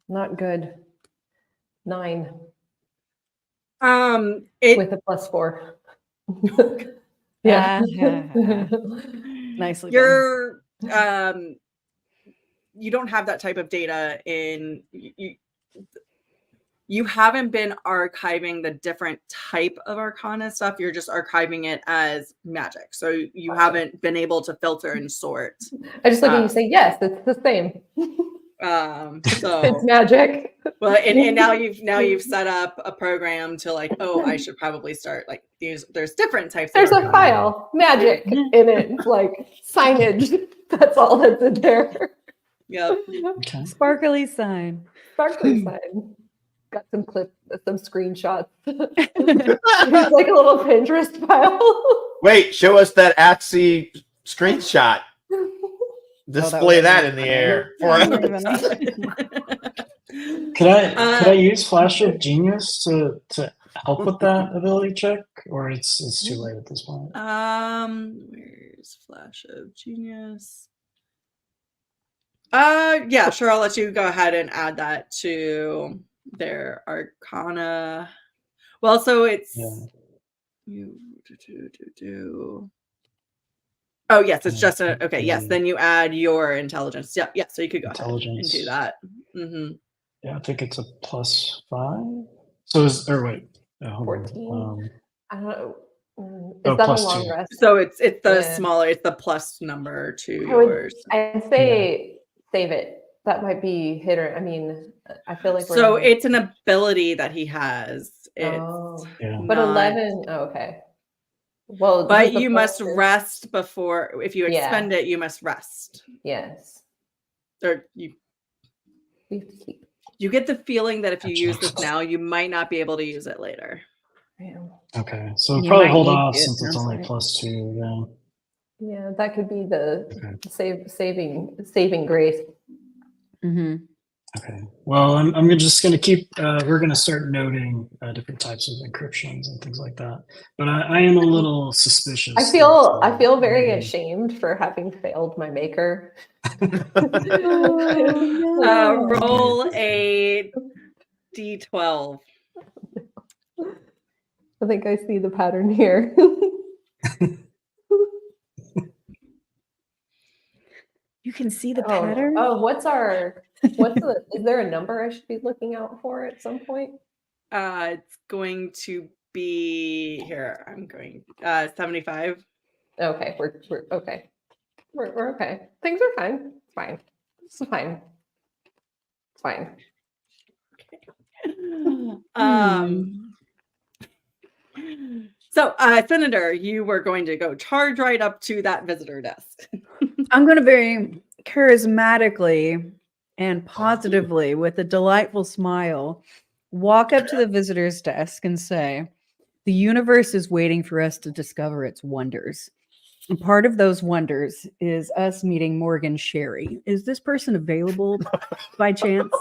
not good. 9. With a +4. Yeah. Nicely done. You're you don't have that type of data in you haven't been archiving the different type of Arcana stuff. You're just archiving it as magic. So you haven't been able to filter and sort. I just look at you and say, yes, it's the same. So it's magic. Well, and now you've set up a program to I should probably start there's different types. There's a file, magic in it, signage. That's all that's in there. Yep. Okay. Sparkly sign. Sparkly sign. Got some screenshots. It's like a little Pinterest file. Wait, show us that ATSI screenshot. Display that in the air for us. Could I use Flash of Genius to help with that ability check, or it's too late at this point? Where's Flash of Genius? Yeah, sure. I'll let you go ahead and add that to their Arcana. Well, so it's Oh yes, it's just okay. Yes, then you add your intelligence. Yeah. So you could go ahead and do that. Mm-hmm. Yeah, I think it's a +5. So wait, hold 14. on. I don't know. Is that a long +2. rest? So it's the smaller. It's the plus number to yours. I'd say save it. That might be hit or. I mean, I feel like. So it's an ability that he has. But 11. Oh, okay. Well, but you must rest before. If you expend it, you must rest. Yes. Or you have to keep. You get the feeling that if you use this now, you might not be able to use it later. Yeah. Okay, so we'll probably hold off since it's only +2. Yeah. Yeah, that could be the saving grace. Mm-hmm. Okay. Well, I'm just going to keep. We're going to start noting different types of encryptions and things like that. But I am a little suspicious. I feel very ashamed for having failed my maker. Oh, no. Roll a d12. I think I see the pattern here. You can see the pattern. Is there a number I should be looking out for at some point? It's going to be here. I'm going 75. Okay, we're okay. We're okay. Things are fine. It's fine. It's fine. It's fine. So, Senator, you were going to go charge right up to that visitor desk. I'm going to very charismatically and positively, with a delightful smile, walk up to the visitor's desk and say, the universe is waiting for us to discover its wonders. And part of those wonders is us meeting Morgan Sherry. Is this person available by chance?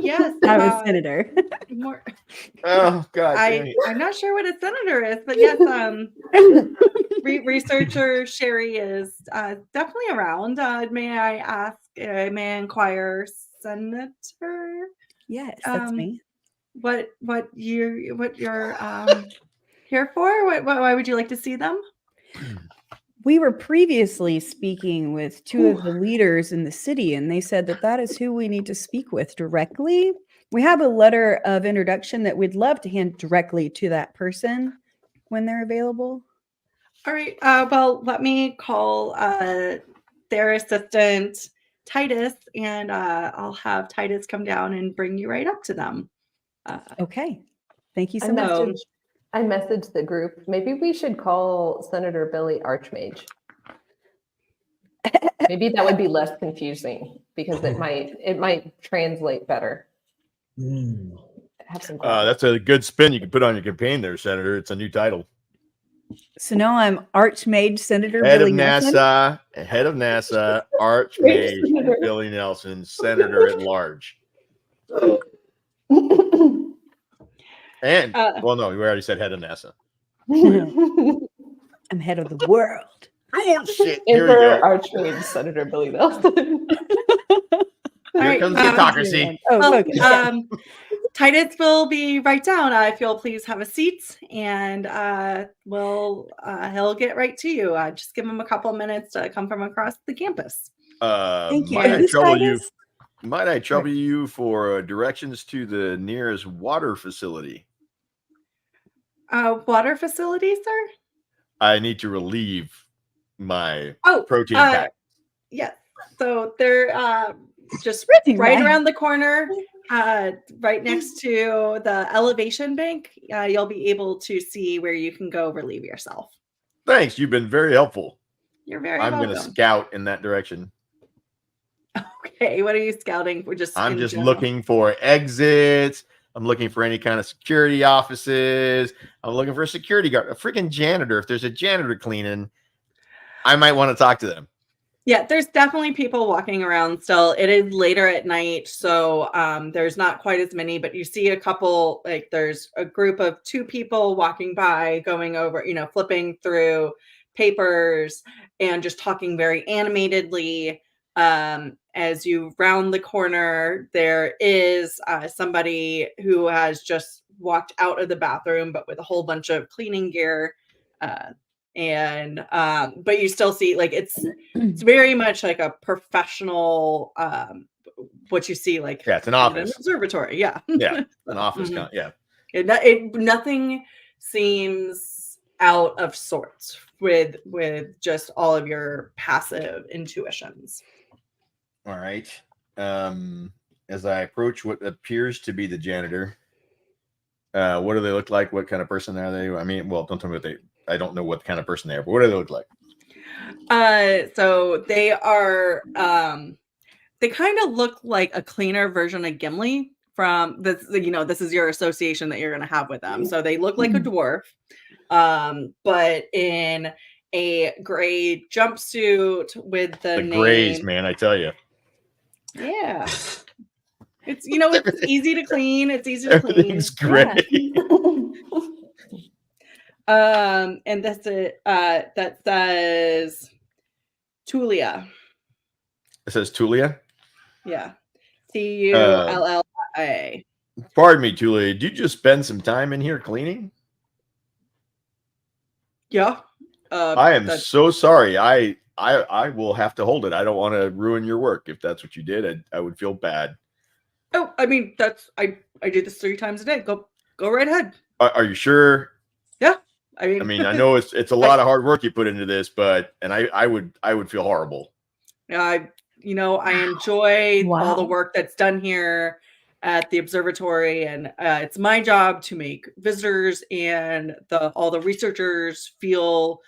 Yes, I was senator. Oh God! I'm not sure what a senator is, but yes, researcher Sherry is definitely around. May I ask? May I inquire, Senator? Yes, that's me. What you're here for? Why would you like to see them? We were previously speaking with two of the leaders in the city, and they said that is who we need to speak with directly. We have a letter of introduction that we'd love to hand directly to that person when they're available. All right. Well, let me call their assistant, Titus, and I'll have Titus come down and bring you right up to them. Okay. Thank you so much. I messaged the group. Maybe we should call Senator Billy Archmage. Maybe that would be less confusing because it might translate better. Have some that's a good spin you can put on your campaign there, Senator. It's a new title. So now I'm Archmage Senator Head Billy of Nelson. NASA, Archmage Billy Nelson, Senator at Large. And well, no, you already said head of NASA. I'm head of the world. I am shit. Emperor Archmage Senator Billy Nelson. Here comes the autocracy. Titus will be right down. If you'll please have a seat, and he'll get right to you. Just give him a couple minutes to come from across the campus. Thank you. Might I trouble you for directions to the nearest water facility? Water facility, sir? I need to relieve my protein pack. Yes. So they're just right around the corner, right next to the elevation bank. You'll be able to see where you can go relieve yourself. Thanks. You've been very helpful. You're very welcome. I'm going to scout in that direction. Okay. What are you scouting for? I'm just looking for exits. I'm looking for any kind of security offices. I'm looking for a security guard, a freaking janitor. If there's a janitor cleaning, I might want to talk to them. Yeah, there's definitely people walking around still. It is later at night, so there's not quite as many, but you see a couple, like there's a group of 2 people walking by, going over, flipping through papers and just talking very animatedly. As you round the corner, there is somebody who has just walked out of the bathroom, but with a whole bunch of cleaning gear. But you still see it's very much like a professional, what you see, it's an office, an observatory. Yeah. Yeah. An office. Yeah. Nothing seems out of sorts with just all of your passive intuitions. All right. As I approach what appears to be the janitor, what do they look like? What kind of person are they? I mean, well, don't tell me I don't know what kind of person they are, but what do they look like? So they are, they kind of look like a cleaner version of Gimli from this, this is your association that you're going to have with them. So they look like a dwarf, but in a gray jumpsuit with the name. Grays, man, I tell you. Yeah. It's, it's easy to clean. It's easy to clean. Everything's gray. Yeah. And that's it. That says Tulia. It says Tulia? Yeah. Tulla. Pardon me, Tulia. Did you just spend some time in here cleaning? Yeah. I am so sorry. I will have to hold it. I don't want to ruin your work. If that's what you did, I would feel bad. Oh, I mean, I do this 3 times a day. Go right ahead. Are you sure? Yeah. I mean, I know it's a lot of hard work you put into this, but I would feel horrible. I enjoy all the work that's done here at the observatory, and it's my job to make visitors and all the researchers feel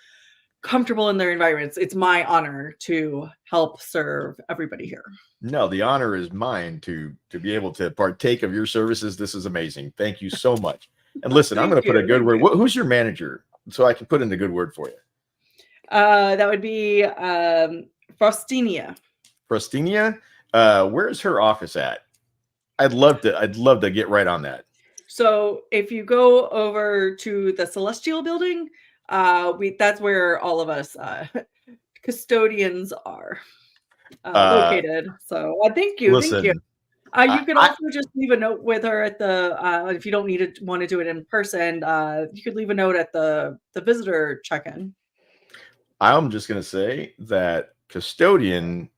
comfortable in their environments. It's my honor to help serve everybody here. No, the honor is mine to be able to partake of your services. This is amazing. Thank you so much. And listen, I'm going to put a good word. Who's your manager? So I can put in a good word for you. That would be Frostinia. Frostinia? Where's her office at? I'd love to get right on that. So if you go over to the Celestial building, that's where all of us custodians are located. So thank you. Listen, thank you. You could also just leave a note with her at the if you don't want to do it in person, you could leave a note at the visitor check-in. I'm just gonna say that custodian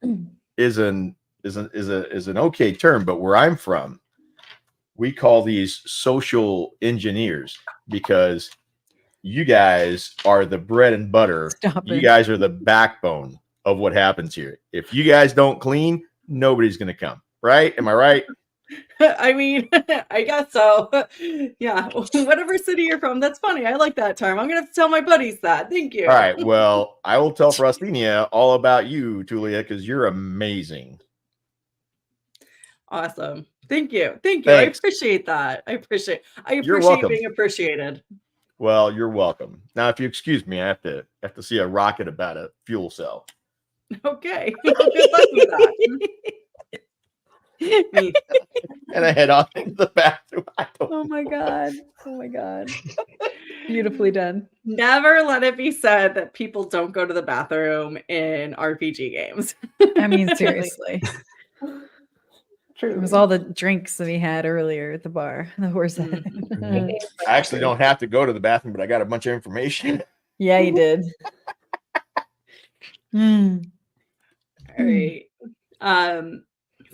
is an okay term, but where I'm from, we call these social engineers because you guys are the bread and butter. You guys are the backbone of what happens here. If you guys don't clean, nobody's going to come. Right? Am I right? I mean, I guess so. Yeah. Whatever city you're from, that's funny. I like that term. I'm going to have to tell my buddies that. Thank you. All right. Well, I will tell Frostinia all about you, Tulia, because you're amazing. Awesome. Thank you. Thanks. I appreciate that. I appreciate being appreciated. Well, you're welcome. Now, if you excuse me, I have to see a rocket about a fuel cell. Okay. Good luck with that. And I head on into the bathroom. Oh my god. Beautifully done. Never let it be said that people don't go to the bathroom in RPG games. I mean, seriously. True. It was all the drinks that we had earlier at the bar. The horse head. I actually don't have to go to the bathroom, but I got a bunch of information. Yeah, you did. All right.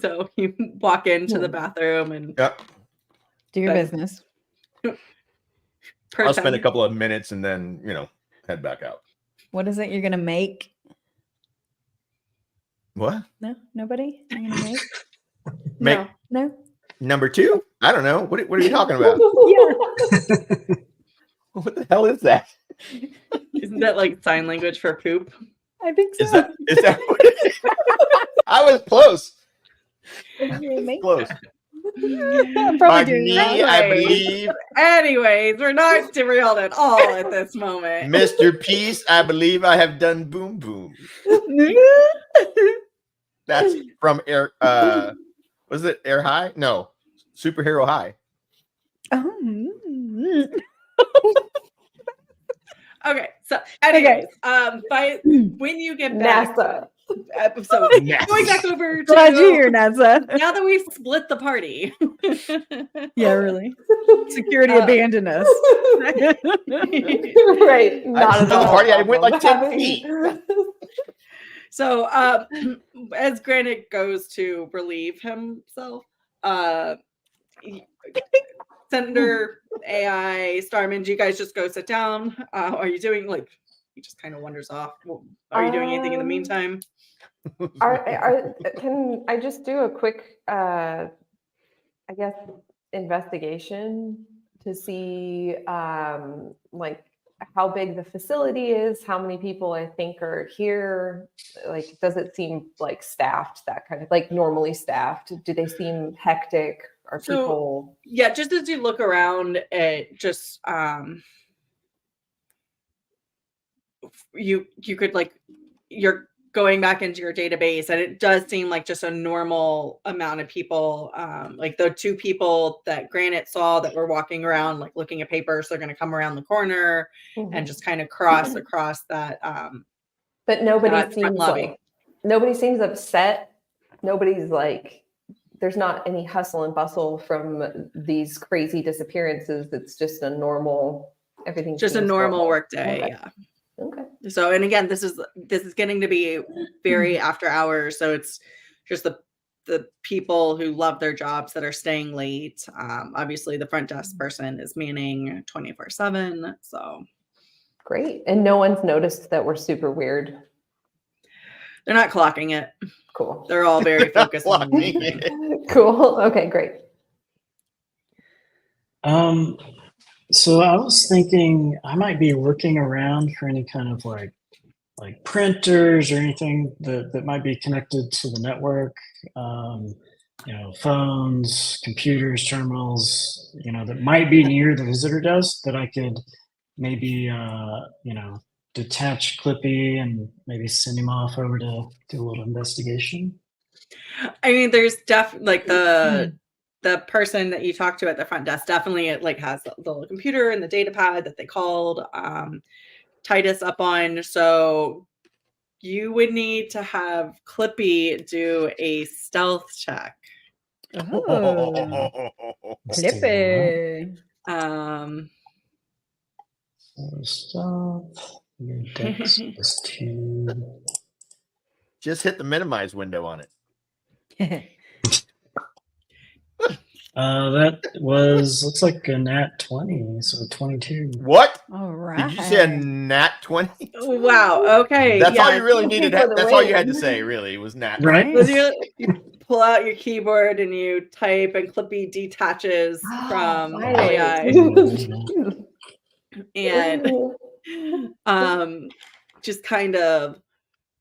So you walk into the bathroom and do your business. I'll spend a couple of minutes and then, head back out. What is it you're going to make? What? No, nobody? You're going to make? No. Number 2? I don't know. What are you talking about? Yeah. What the hell is that? Isn't that like sign language for poop? I think so. Is that what it is? I was close. Close. I'm probably doing that. I believe. Anyways, we're not derailed at all at this moment. Mr. Peace, I believe I have done boom boom. That's from Air. Was it Air High? No, Superhero High. Oh. Okay, so anyways, by when you get back, NASA. So going back over to Glad you're here, NASA. Now that we've split the party. Yeah, really. Security abandoned us. Right. Not at all. Party. I went like 10 feet. So as Granite goes to relieve himself, Senator AI Starman, do you guys just go sit down? Are you doing he just kind of wanders off? Are you doing anything in the meantime? Can I just do a quick, I guess, investigation to see how big the facility is, how many people I think are here? Does it seem staffed, that kind of normally staffed? Do they seem hectic? Are So- people? Yeah, just as you look around, it just you could like you're going back into your database, and it does seem like just a normal amount of people. Like the two people that Granite saw that were walking around like looking at papers, they're going to come around the corner and just kind of cross across that. But nobody that front seems lobby. like nobody seems upset. Nobody's like, there's not any hustle and bustle from these crazy disappearances. It's just a normal, everything. Just a seems normal normal. work day. Okay. Yeah. Okay. So, and again, this is getting to be very after hours. So it's just the people who love their jobs that are staying late. Obviously the front desk person is manning 24/7. So Great. And no one's noticed that we're super weird. they're not clocking it. Cool. They're all very focused on Clocking me. it. Cool. Okay, great. So I was thinking I might be looking around for any kind of like printers or anything that might be connected to the network. Phones, computers, terminals, that might be near the visitor desk that I could maybe detach Clippy and maybe send him off over to do a little investigation. I mean, there's like the person that you talked to at the front desk definitely like has the little computer and the data pad that they called Titus up on. So you would need to have Clippy do a stealth check. Oh, Let's do that. Clippy. So stuff. Your dex is 2. Just hit the minimize window on it. That looks like a nat 20, so 22. What? All right. Did you say a nat 20? Wow. Okay. That's yeah. all you really needed. For the That's all you had win. to say, really, was nat. Right? So you pull out your keyboard and you type, and Clippy detaches from Finally. AI and just kind of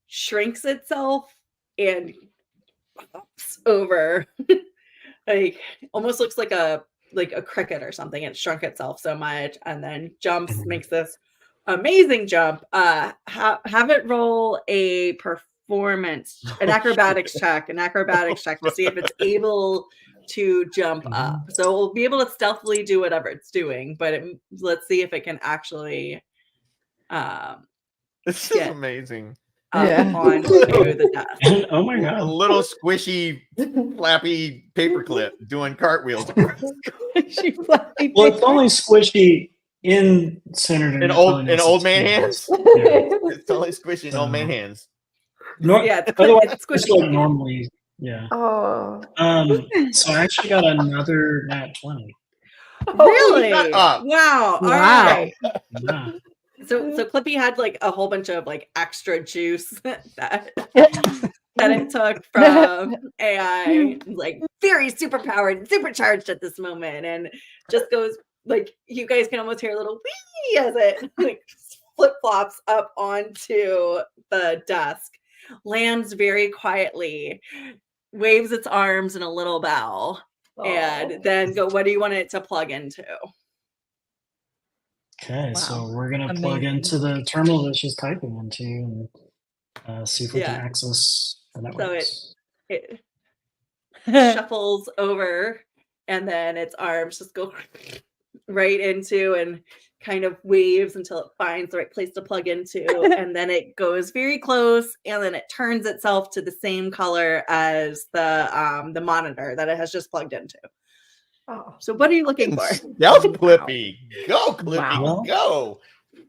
shrinks itself and hops over, like almost looks like a cricket or something. It shrunk itself so much, and then jumps, makes this amazing jump. Have it roll a performance, an acrobatics check to see if it's able to jump up. So we'll be able to stealthily do whatever it's doing, but let's see if it can actually This is Yeah. amazing. up Yeah. onto the desk. Oh my A god. little squishy, flappy paperclip doing cartwheels. She flappy Well, it's only squishy in centered In old man hands. Yeah. It's only squishy in old man hands. Yeah, it's Otherwise, it's it's squishy. like normally. Yeah. Oh. So I actually got another nat 20. Really? shut up. Wow. All Wow. right. Yeah. So Clippy had like a whole bunch of like extra juice that it took from AI, like very super powered, supercharged at this moment, and just goes like you guys can almost hear a little wee as it like flip flops up onto the desk, lands very quietly, waves its arms in a little bow, and then go. What do you want it to plug into? Okay, so Wow. we're gonna plug Amazing. into the terminal that she's typing into and see if we can Yeah. access the networks. It shuffles over, and then its arms just go right into and kind of waves until it finds the right place to plug into, and then it goes very close, and then it turns itself to the same color as the monitor that it has just plugged into. Oh. So what are you looking for? Stealth Clippy. Go, Clippy. Wow. Go.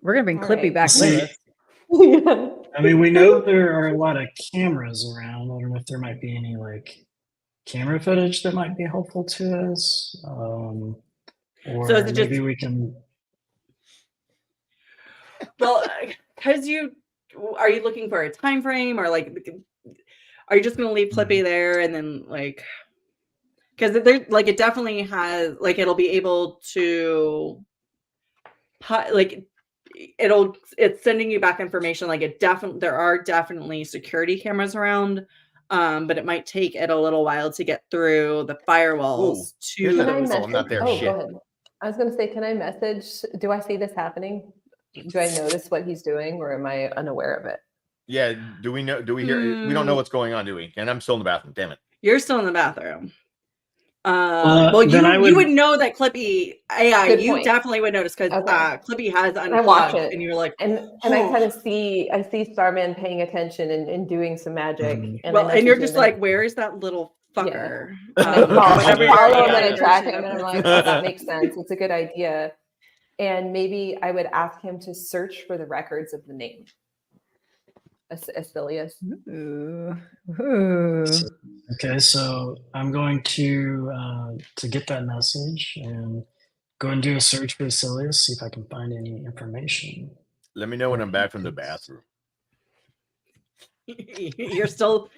We're gonna bring All Clippy right. back See, with us. I mean, we know there are a lot of cameras around. I don't know if there might be any like camera footage that might be helpful to us, or So is it just- maybe we can. Well, because are you looking for a time frame, or like are you just going to leave Clippy there and then like because there like it definitely has like it'll be able to like it's sending you back information, like there are definitely security cameras around, but it might take it a little while to get through the firewalls here's to another- those. I'm not there. Oh, Shit. go ahead. I was going to say, can I message? Do I see this happening? Do I notice what he's doing, or am I unaware of it? Yeah. Do we know? Do we hear? We don't know what's going on, do we? And I'm still in the bathroom. Damn it. You're still in the bathroom. Well, You then would know that Clippy AI. Good You point. definitely would notice because Okay. Clippy has watch unplugged, it. and you're like, And I kind of see Starman paying attention and doing some magic. Mhm. And well, I and you're message just him like, where is that little fucker? and I follow, Whatever I your follow him AI and I track version him, and of I'm it. like, oh, that makes sense. It's a good idea. And maybe I would ask him to search for the records of the name. Asilius. Ooh. Ooh. Okay, so I'm going to get that message and go and do a search for Asilius, see if I can find any information. Let me know when I'm back from the bathroom. You're still.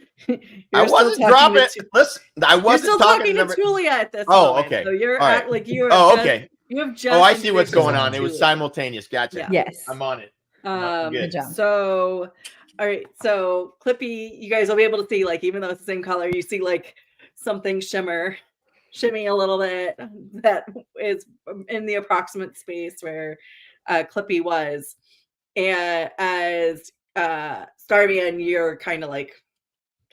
I wasn't dropping. Listen, I You're wasn't still talking to Julia at this moment. okay. So you're All right. like you are. Oh, just, okay. You have just. Oh, I see what's introduced going yourself on. to It was Julia. simultaneous. Gotcha. Yeah. Yes. I'm on it. Good Good job. So, all right. So, Clippy, you guys will be able to see, like, even though it's the same color, you see like something shimmy a little bit that is in the approximate space where Clippy was. And as Starman, you're kind of like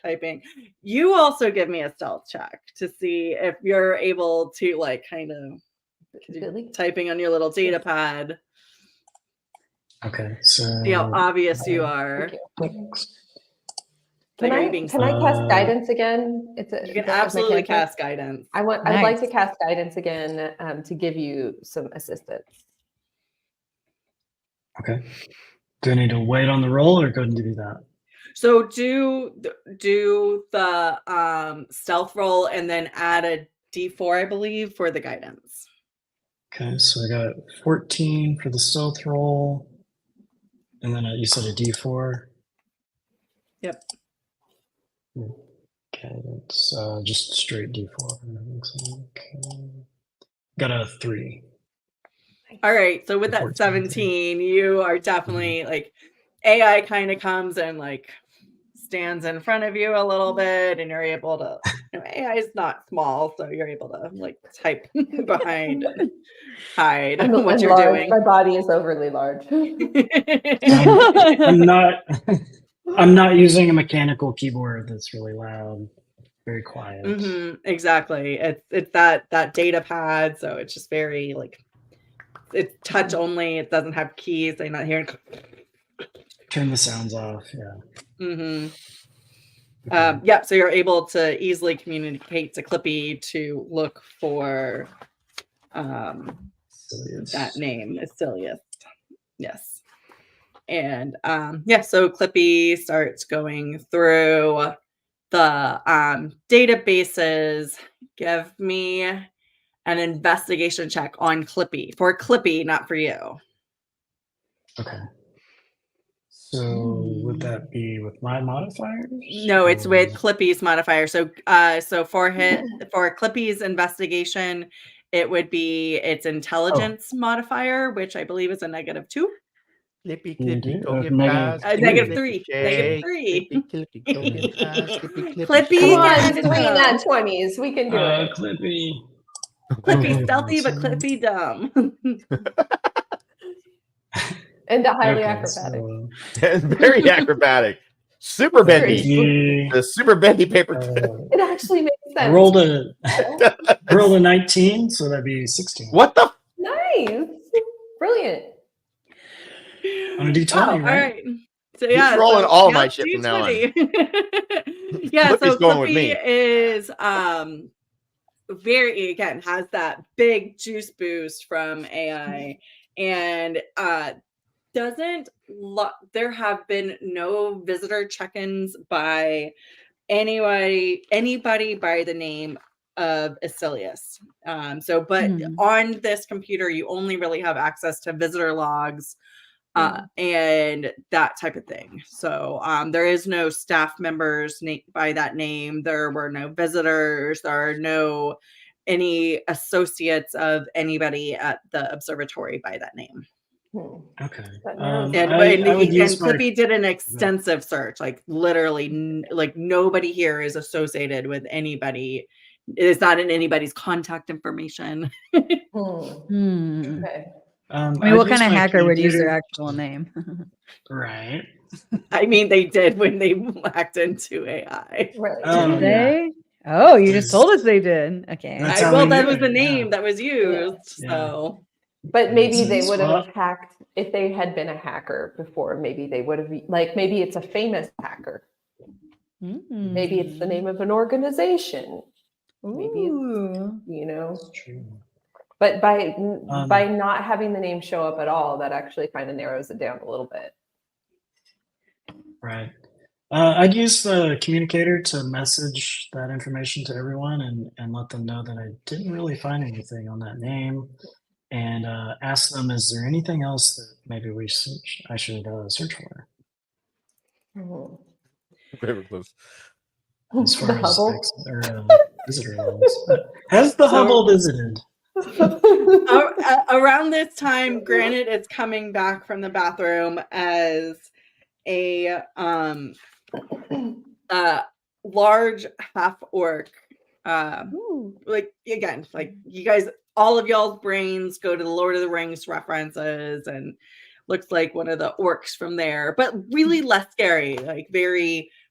typing. You also give me a stealth check to see if you're able to like kind of Really? typing on your little data pad. Okay, so See how obvious you are. Thank you. Like, Can are you I being cast guidance again? You can absolutely cast guidance. I'd like Nice. to cast guidance again to give you some assistance. okay. Do I need to wait on the roll or go ahead and do that? So do the stealth roll and then add a D4, I believe, for the guidance. Okay, so I got 14 for the stealth roll, and then you said a D4. Yep. Okay, it's just straight D4. It looks like. Got a 3. All right. So with that 14, 17, you are definitely like AI kind of comes and like stands in front of you a little bit, and you're able to. AI is not small, so you're able to like type behind and hide what you're large. doing. My body is overly large. I'm not using a mechanical keyboard that's really loud, very quiet. Exactly. It's that data pad, so it's just very like it's touch only. It doesn't have keys. They're not hearing. Turn the sounds off. Yeah. Yep. So you're able to easily communicate to Clippy to look for that name, Asilius. Yes. And so Clippy starts going through the databases. Give me an investigation check on Clippy, for Clippy, not for you. Okay. So would that be with my modifiers? No, it's with Clippy's modifier. So for Clippy's investigation, it would be its intelligence modifier, which I believe is a -2. Clippy, Clippy, go get negative past. -3. Clippy, -3. Clippy, go get past. Clippy, Clippy, Come on, get it swinging up. that 20s. We can do it. Clippy. Clippy stealthy, but Clippy dumb. And highly Okay, acrobatic. Very acrobatic. Super bendy. Clippy. The super bendy paper. It actually makes sense. I rolled a 19, so that'd be 16. What the? Nice. Brilliant. On a D20, All right? right. So yeah, He's rolling so, all my shit from now on. D20. Yeah, so Clippy's going with me. Clippy is very, again, has that big juice boost from AI, and there have been no visitor check-ins by anybody by the name of Asilius. But on this computer, you only really have access to visitor logs and that type of thing. So there is no staff members by that name. There were no visitors. There are no any associates of anybody at the observatory by that name. Okay. And Clippy did an extensive search. Like literally, like nobody here is associated with anybody. It's not in anybody's contact information. Okay. I mean, what kind of hacker would use their actual name? Right. I mean, they did when they hacked into AI. Right. Did they? Oh, you just told us they did. Okay. That was the name that was used. Yeah. So, but maybe they would have hacked if they had been a hacker before. Maybe they would have maybe it's a famous hacker. Maybe it's the name of an organization. Maybe it's, true. But by not having the name show up at all, that actually kind of narrows it down a little bit. Right. I'd use the communicator to message that information to everyone and let them know that I didn't really find anything on that name, and ask them, is there anything else that maybe I should search for? Paper clips. As far as visitor logs. Has the Hubble visited? Around this time, Granite is coming back from the bathroom as a large half orc. Like again, like you guys, all of y'all's brains go to the Lord of the Rings references, and looks like one of the orcs from there, but really less scary. Like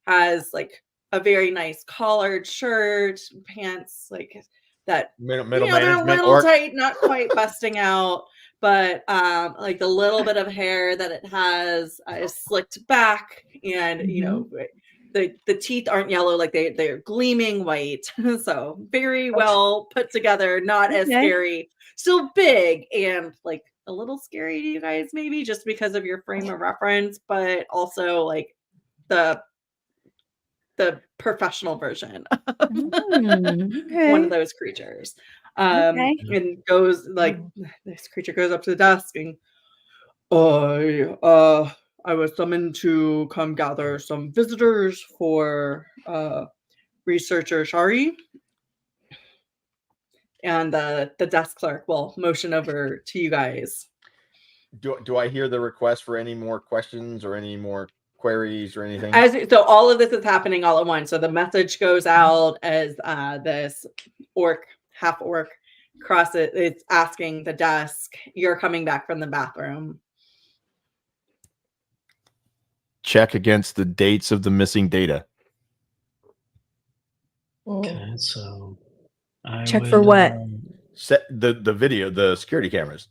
has like a very nice collared shirt, pants, like that middle they're management a little orc. tight, not quite busting out, but like the little bit of hair that it has is slicked back, and the teeth aren't yellow, like they're gleaming white. So very well put together, not as scary, still big and like a little scary to you guys maybe just because of your frame of reference, but also like the professional version of one of those creatures. And goes like, this creature goes up to the desk and I was summoned to come gather some visitors for researcher Shari. And the desk clerk will motion over to you guys. Do I hear the request for any more questions or any more queries or anything? So all of this is happening all at once. So the message goes out as this half orc crosses. It's asking the desk, "You're coming back from the bathroom." Check against the dates of the missing data. Okay, so check for what? Set the video, the security cameras.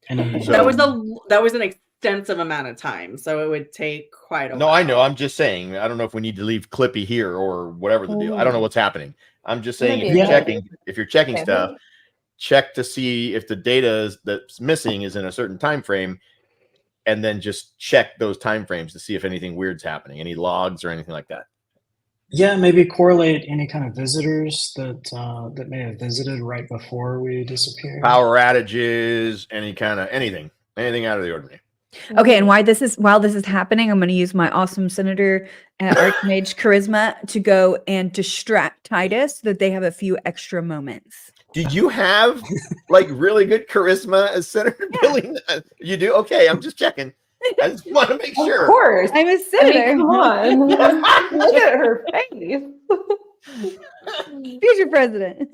That was an extensive amount of time, so it would take quite a while. No, I know. I'm just saying. I don't know if we need to leave Clippy here or whatever the deal. I don't know what's happening. I'm just saying if you're checking stuff, check to see if the data that's missing is in a certain time frame, and then just check those time frames to see if anything weird's happening, any logs or anything like that. Yeah, maybe correlate any kind of visitors that may have visited right before we disappeared. Power outages, anything out of the ordinary. Okay, and while this is happening, I'm going to use my awesome Senator Archmage charisma to go and distract Titus so that they have a few extra moments. Did you have like really good charisma as Senator Billy? You do? Okay, I'm just checking. I just want to make sure. Of course. I'm a senator. I mean, come on. Look at her face. Future president.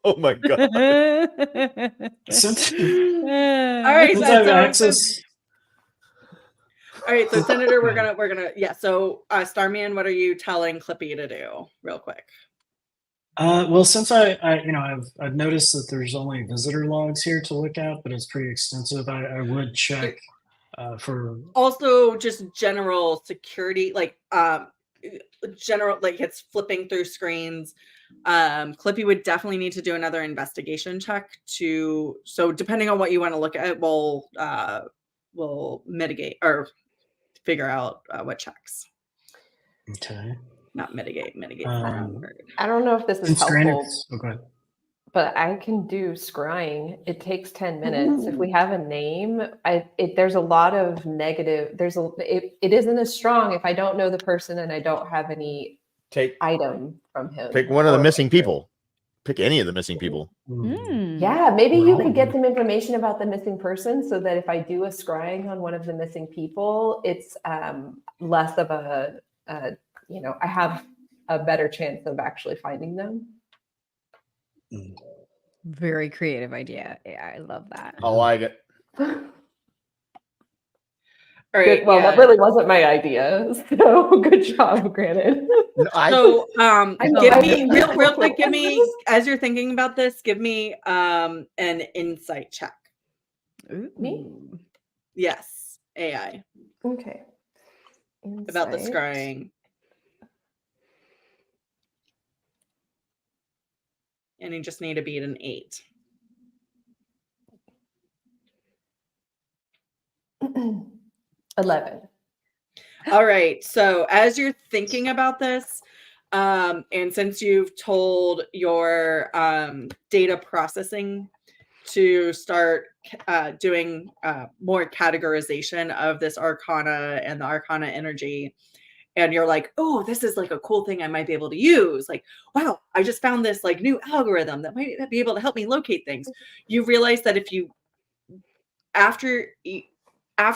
Oh my god. All right, so Senator, we're gonna So Starman, what are you telling Clippy to do real quick? Well, since I've noticed that there's only visitor logs here to look at, but it's pretty extensive. I would check for also just general security, like it's flipping through screens. Clippy would definitely need to do another investigation check so depending on what you want to look at, we'll mitigate or figure out what checks. Okay. Not mitigate. I don't know if this is helpful, okay. but I can do scrying. It takes 10 minutes. If we have a name, there's a lot of negative. It isn't as strong if I don't know the person and I don't have any item from him. Pick one of the missing people. pick any of the missing people. Yeah, maybe you Wow. could get some information about the missing person so that if I do a scrying on one of the missing people, it's less of a, I have a better chance of actually finding them. Very creative idea. Yeah, I love that. I like it. All right. Well, yeah. that really wasn't my idea. So good job, granted. No, So give me I- real quick, give me, as you're thinking about this, give me an insight check. Me? Yes, AI. Okay. About the Insight. scrying. And you just need to beat an 8. 11. All right. So as you're thinking about this, and since you've told your data processing to start doing more categorization of this arcana and the arcana energy, and you're like, oh, this is like a cool thing I might be able to use. Like, wow, I just found this like new algorithm that might be able to help me locate things. You realize that if you, after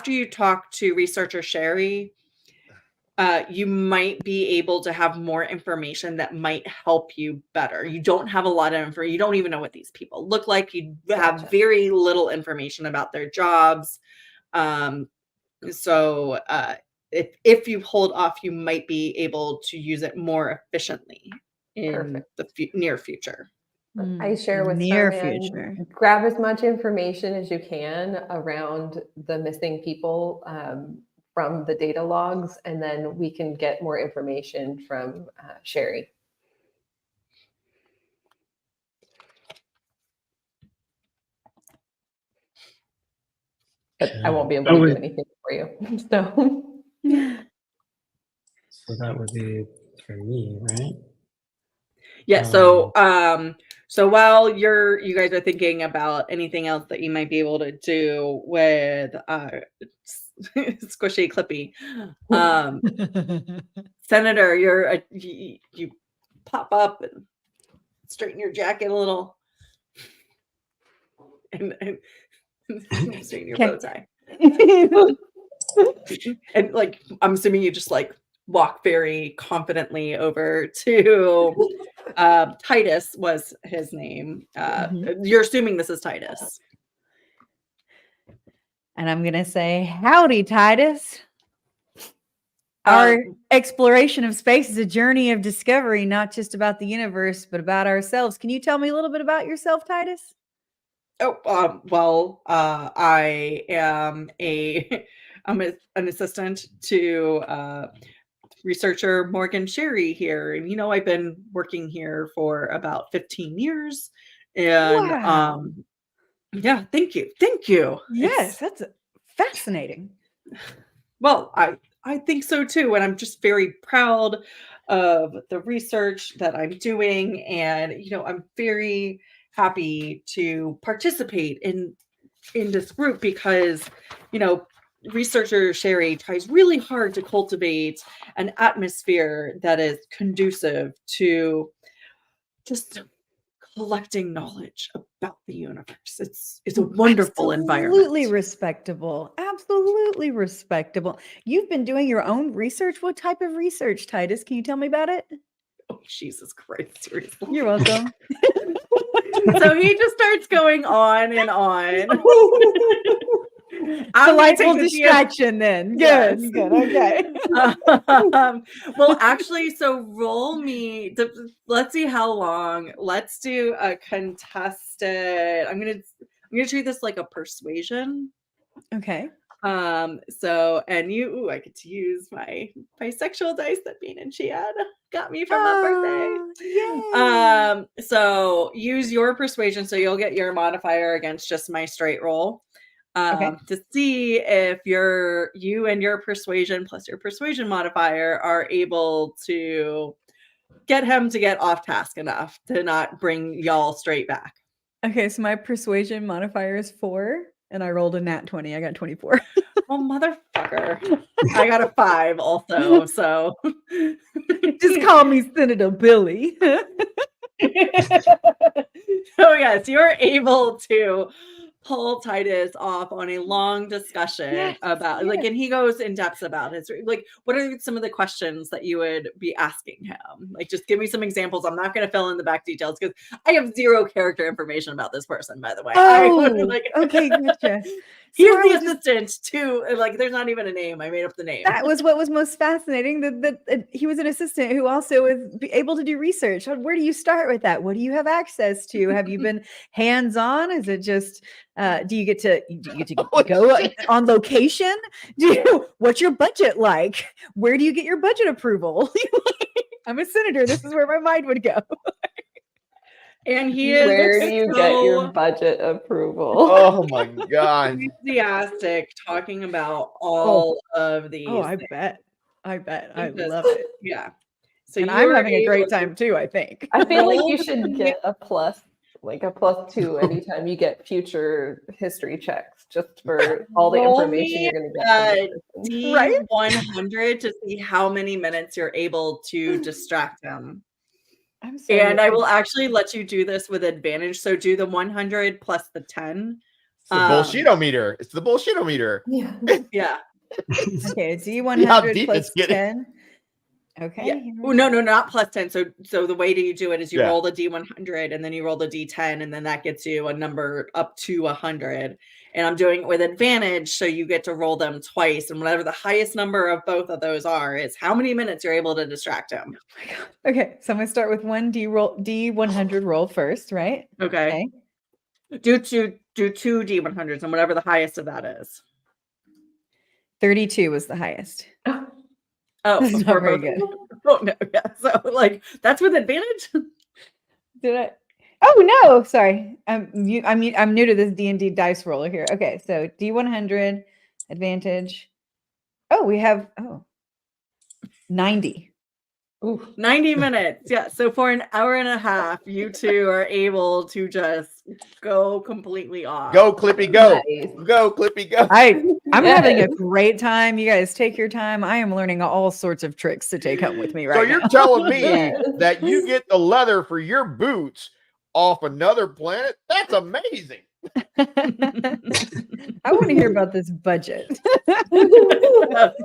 you talk to researcher Sherry, you might be able to have more information that might help you better. You don't have a lot of information. You don't even know what these people look like. You have Gotcha. very little information about their jobs. So if you hold off, you might be able to use it more efficiently in the near future. I share with near Starman, future. grab as much information as you can around the missing people from the data logs, and then we can get more information from Sherry. But I won't be able to do anything for you. So that would be for me, right? Yeah. So while you guys are thinking about anything else that you might be able to do with Squishy Clippy, Senator, you pop up and straighten your jacket a little, and straighten your bow tie, and like I'm assuming you just like walk very confidently over to Titus was his name. You're assuming this is Titus. And I'm going to say, howdy, Titus. Our exploration of space is a journey of discovery, not just about the universe, but about ourselves. Can you tell me a little bit about yourself, Titus? Oh, I am I'm an assistant to researcher Morgan Sherry here. And, I've been working here for about 15 years. And wow. Yeah, thank you. Thank you. Yes, that's fascinating. Well, I think so too. And I'm just very proud of the research that I'm doing. And, I'm very happy to participate in this group because, researcher Sherry tries really hard to cultivate an atmosphere that is conducive to just collecting knowledge about the universe. It's a wonderful environment. Absolutely respectable. Absolutely respectable. You've been doing your own research. What type of research, Titus? Can you tell me about it? Oh, Jesus Christ. Seriously. You're welcome. So he just starts going on and on. Delightful distraction then. Good. Yes. Good. Okay. Well, actually, so roll me. Let's see how long. Let's do a contested. I'm gonna treat this like a persuasion. Okay. So, and I get to use my bisexual dice that Bean and Chiad got me for my birthday. Yay. So use your persuasion, so you'll get your modifier against just my straight roll. To see if you and your persuasion plus your persuasion modifier are able to get him to get off task enough to not bring y'all straight back. Okay, so my persuasion modifier is 4, and I rolled a nat 20. I got 24. Well, motherfucker. I got a 5 also, so just call me Senator Billy. So yes, you're able to pull Titus off on a long discussion about like, and he goes in depth about his like, what are some of the questions that you would be asking him? Like, just give me some examples. I'm not going to fill in the back details because I have zero character information about this person, by the way. Okay, gotcha. He's the assistant too. Like, there's not even a name. I made up the name. That was what was most fascinating. That he was an assistant who also was able to do research. Where do you start with that? What do you have access to? Have you been hands-on? Is it just do you get to go on location? What's your budget like? Where do you get your budget approval? I'm a senator. This is where my mind would go. And he is where do you get your budget approval? Oh my god. Enthusiastic talking about all of these. Oh, I bet. I love it. Yeah. So and I'm having a great time too, I think. I feel like you should get a +2 anytime you get future history checks, just for all the information you're going to get. Right? 100 to see how many minutes you're able to distract him. And I will actually let you do this with advantage. So do the 100 plus the 10. It's the bullshitometer. It's the bullshitometer. Yeah. Yeah. Okay, D100 plus 10. Okay. Yeah. No, not plus 10. So the way that you do it is you roll the D100 and then you roll the D10 and then that gets you a number up to 100. And I'm doing it with advantage, so you get to roll them twice. And whatever the highest number of both of those are is how many minutes you're able to distract him. Oh my God. Okay, so I'm gonna start with one D100 roll first, right? Okay. Do two D100s and whatever the highest of that is. 32 was the highest. Oh, this is not very good. Oh no, yeah. So like that's with advantage. Did I? Oh no, sorry. I'm new to this D&D dice roller here. Okay, so D100 advantage. Oh, we have 90. Ooh, 90 minutes. Yeah. So for an hour and a half, you two are able to just go completely off. Go, Clippy, go. Nice. Go, Clippy, go. I'm having a great time. You guys take your time. I am learning all sorts of tricks to take home with me right now. So you're telling me that you get the leather for your boots off another planet? That's amazing. I want to hear about this budget.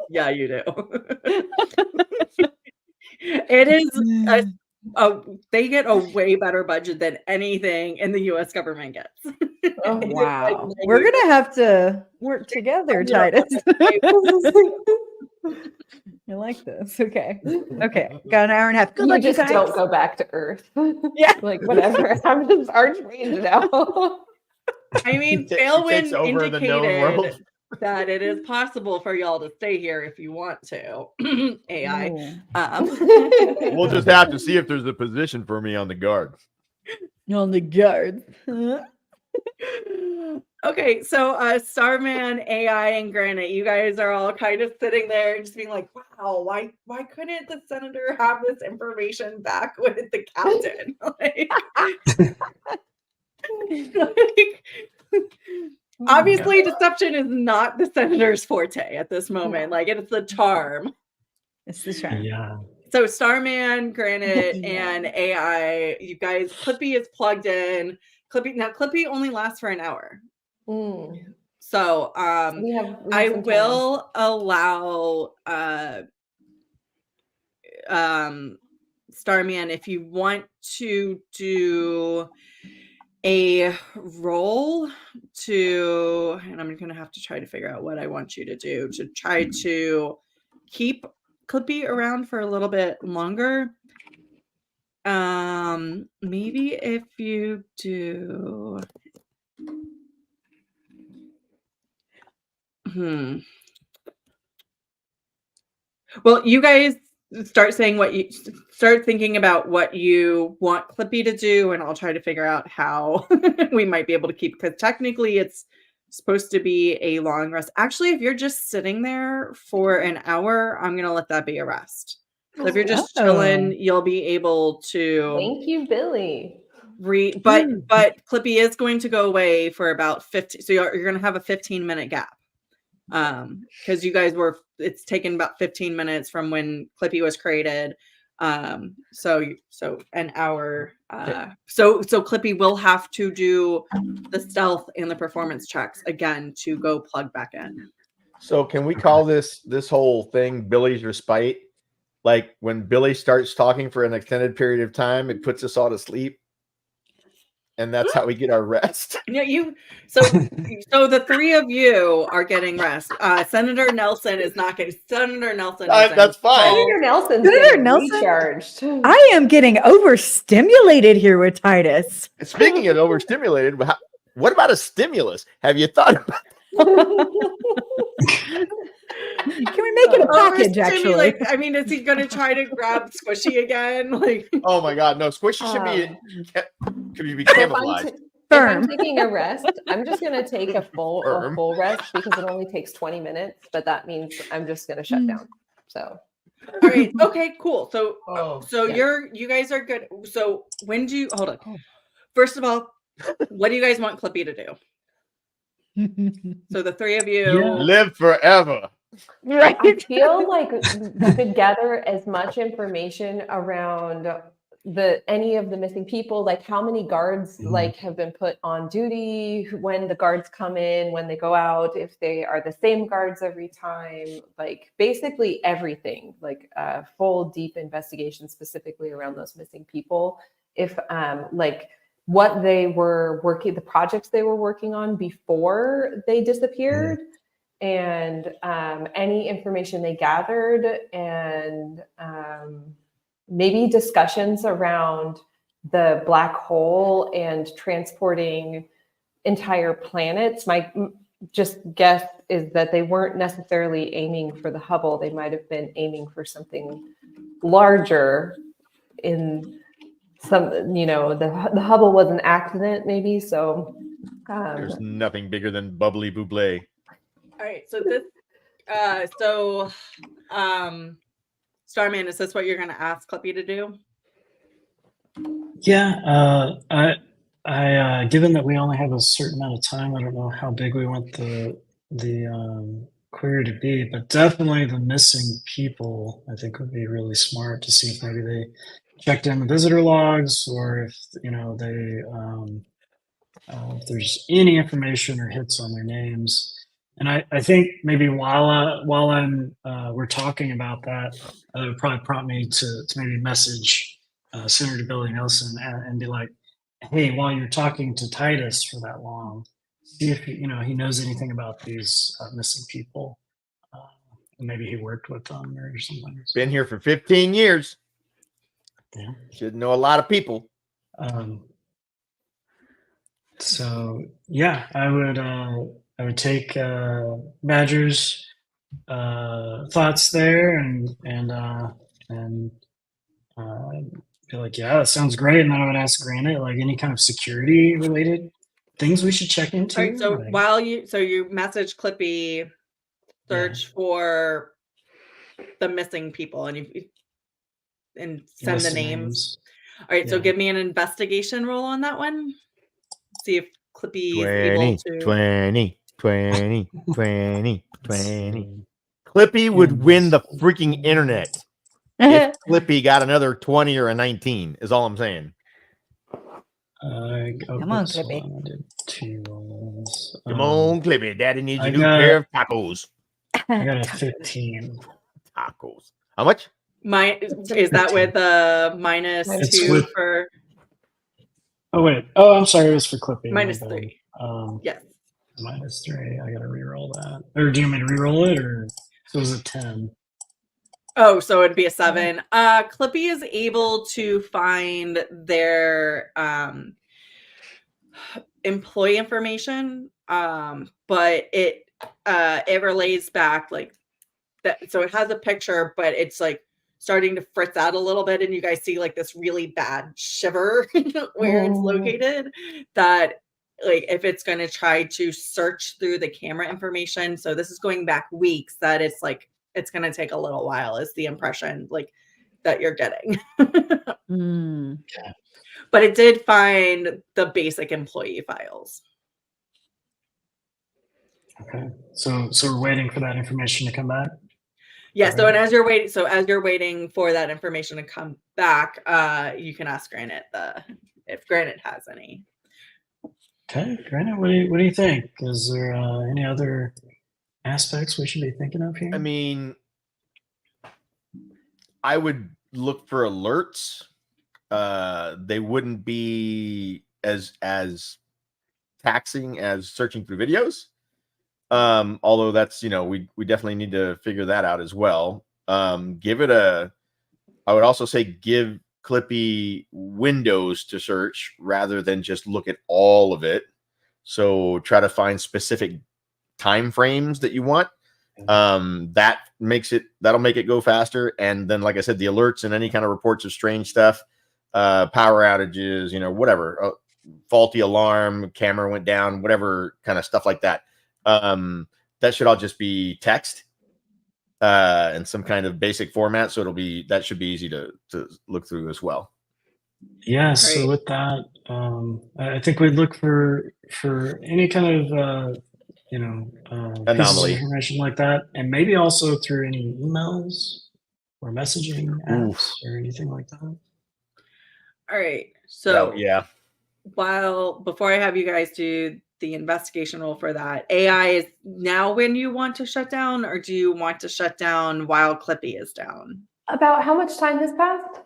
Yeah, you do. It is they get a way better budget than anything in the US government gets. Oh wow. We're gonna have to work together, Titus. I like this. Okay. Got an hour and a half. You just don't go back to Earth. Yeah. Like whatever. I'm just archmage now. I mean, Tailwind indicated that it is possible for y'all to stay here if you want to. AI. We'll just have to see if there's a position for me on the guard. On the guard. Okay, so Starman, AI, and Granite, you guys are all kind of sitting there and just being like, wow, why couldn't the senator have this information back with the captain? Obviously, deception is not the senator's forte at this moment. Like, it's the charm. It's the charm. Yeah. So Starman, Granite, and AI, you guys, Clippy is plugged in. Clippy only lasts for an hour. So I will allow Starman, if you want to do a roll to, and I'm going to have to try to figure out what I want you to do to try to keep Clippy around for a little bit longer. Maybe if you do well, you guys start thinking about what you want Clippy to do, and I'll try to figure out how we might be able to keep, because technically it's supposed to be a long rest. Actually, if you're just sitting there for an hour, I'm gonna let that be a rest. So if you're just chilling, you'll be able to. Thank you, Billy. But Clippy is going to go away for about 15. So you're going to have a 15-minute gap. Because you guys it's taken about 15 minutes from when Clippy was created So an hour. So Clippy will have to do the stealth and the performance checks again to go plug back in. So can we call this whole thing Billy's respite? Like when Billy starts talking for an extended period of time, it puts us all to sleep. And that's how we get our rest. So the three of you are getting rest. Senator Nelson is not getting. Senator Nelson. That's fine. Senator Nelson's Senator getting Nelson? recharged. I am getting overstimulated here with Titus. Speaking of overstimulated, what about a stimulus? Have you thought about Can we make it a package, actually? I mean, is he going to try to grab Squishy again? Like, oh my God, no! Squishy should be camouflaged. If I'm taking a rest, I'm just going to take a full rest because it only takes 20 minutes. But that means I'm just going to shut down. So, all right, okay, cool. So you guys are good. So when do you hold on? First of all, what do you guys want Clippy to do? So the three of you live forever. Right. I feel like we could gather as much information around any of the missing people, like how many guards like have been put on duty, when the guards come in, when they go out, if they are the same guards every time, like basically everything, like a full deep investigation specifically around those missing people. If like what they were working, the projects they were working on before they disappeared, and any information they gathered, and maybe discussions around the black hole and transporting entire planets. My just guess is that they weren't necessarily aiming for the Hubble. They might have been aiming for something larger in some, the Hubble was an accident maybe. So there's nothing bigger than bubbly buble. All right. So this, Starman, is this what you're going to ask Clippy to do? Yeah. I given that we only have a certain amount of time, I don't know how big we want the query to be, but definitely the missing people, I think would be really smart to see if maybe they checked in the visitor logs, or if they if there's any information or hits on their names. And I think maybe while we're talking about that, it would probably prompt me to maybe message Senator Billy Nelson and be like, hey, while you're talking to Titus for that long, see if he knows anything about these missing people. Maybe he worked with them or something. Been here for 15 years. Yeah. Should know a lot of people. So yeah, I would take Badger's thoughts there and be like, yeah, that sounds great. And then I would ask Granite, like, any kind of security related things we should check into. All right, so like, you message Clippy, search for the missing people, and send the names. All right, so give me an investigation roll on that one. See if Clippy is able to 20. Clippy would win the freaking internet if Clippy got another 20 or a 19, is all I'm saying. Come on, Clippy. Come on, Clippy. Daddy needs a new pair of tacos. I got a 15. Tacos. How much? Is that with minus it's 2 with, for? Oh wait. Oh, I'm sorry. It was for Clippy. Minus 3. Yes. Minus 3. I gotta re-roll that. Or do you want me to re-roll it, or so it was a 10? Oh, so it'd be a 7. Clippy is able to find their employee information, but it relays back like that. So it has a picture, but it's like starting to fritz out a little bit, and you guys see like this really bad shiver where it's located. That like if it's going to try to search through the camera information, so this is going back weeks, that it's like it's going to take a little while, is the impression like that you're getting. Yeah. But it did find the basic employee files. Okay. So we're waiting for that information to come back? Yeah. So, and as you're waiting for that information to come back, you can ask Granite if Granite has any. Okay, Granite, what do you think? Is there any other aspects we should be thinking of here? I mean, I would look for alerts. They wouldn't be as taxing as searching through videos. Although that's, we definitely need to figure that out as well. I would also say give Clippy windows to search rather than just look at all of it. So try to find specific time frames that you want. That'll make it go faster. And then, like I said, the alerts and any kind of reports of strange stuff, power outages, whatever, faulty alarm, camera went down, whatever kind of stuff like that. That should all just be text in some kind of basic format. So that should be easy to look through as well. Yeah. So with that, I think we'd look for any kind of, anomaly information like that, and maybe also through any emails or messaging apps or anything like that. All right. So yeah. Before I have you guys do the investigation roll for that, AI is now when you want to shut down, or do you want to shut down while Clippy is down? About how much time has passed?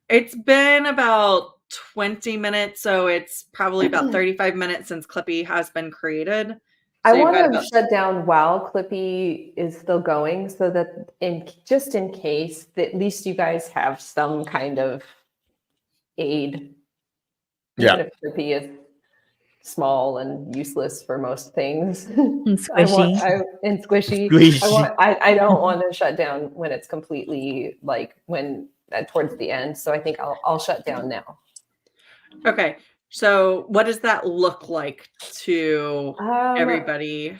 It's been about 20 minutes, so it's probably about 35 minutes since Clippy has been created. So I want to shut down while Clippy is still going, so that in case, that at least you guys have some kind of aid. Yeah. Even if Clippy is small and useless for most things. And squishy. Squishy. I don't want to shut down when it's completely towards the end. So I think I'll shut down now. Okay. So what does that look like to everybody?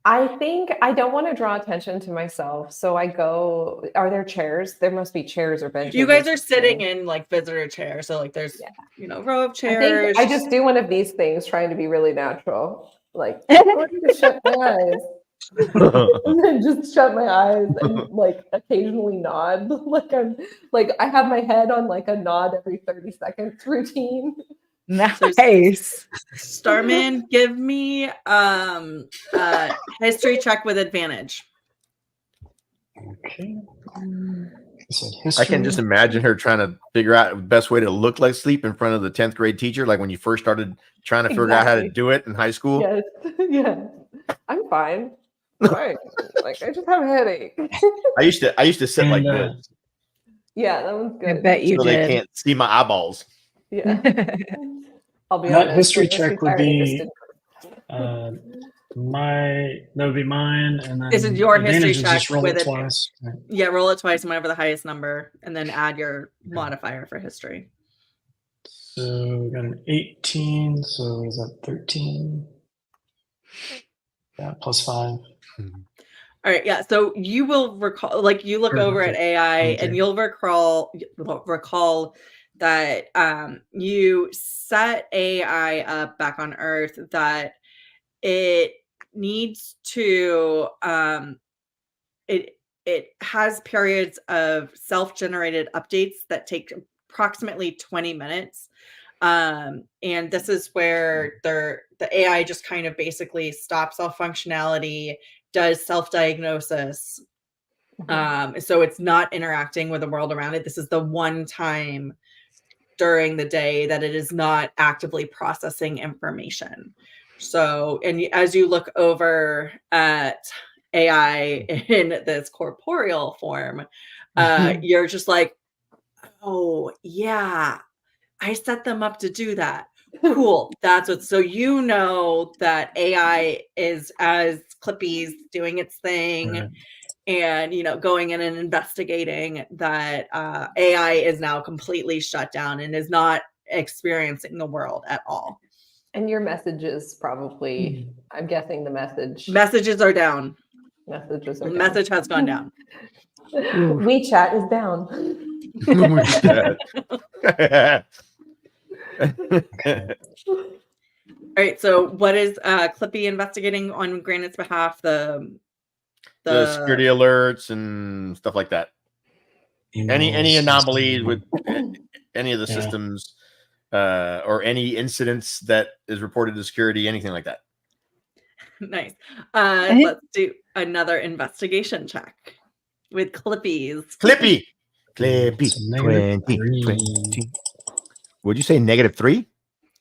I think I don't want to draw attention to myself. So I go, are there chairs? There must be chairs or benches. You guys are sitting in visitor chairs. So there's, row of chairs. I just do one of these things trying to be really natural. Like, I want to shut my eyes. And then just shut my eyes and occasionally nod. I have my head on a nod every 30 seconds routine. Nice. Starman, give me history check with advantage. Okay. I can just imagine her trying to figure out the best way to look like sleep in front of the 10th grade teacher, like when you first started trying to figure out how to do it in high school. Yes. Yeah. I'm fine. Right. I just have a headache. I used to sit like this. Yeah, that one's good. I bet you so did. They can't see my eyeballs. Yeah. I'll be that honest. History check would be that would be mine, and then this is your history check just roll with it it twice. Yeah, roll it twice and whatever the highest number, and then add your modifier for history. So we got an 18, so is that 13? Yeah, plus 5. All right, yeah. So you will recall, you look over at AI, and you'll recall that you set AI up back on Earth that it needs to it has periods of self-generated updates that take approximately 20 minutes. And this is where the AI just kind of basically stops all functionality, does self-diagnosis. So it's not interacting with the world around it. This is the one time during the day that it is not actively processing information. So, and as you look over at AI in this corporeal form, you're just like, oh yeah, I set them up to do that. Cool. That's what, so you know that AI is, as Clippy's doing its thing, and going in and investigating, that AI is now completely shut down and is not experiencing the world at all. And your messages probably, I'm guessing the messages are down. Messages are down. Message has gone down. WeChat is down. All right. So what is Clippy investigating on Granite's behalf? the security alerts and stuff like that. Any anomalies with any of the systems, or any incidents that is reported to security, anything like that. Nice. Let's do another investigation check with Clippies. Clippy. So negative 20. Would you say -3?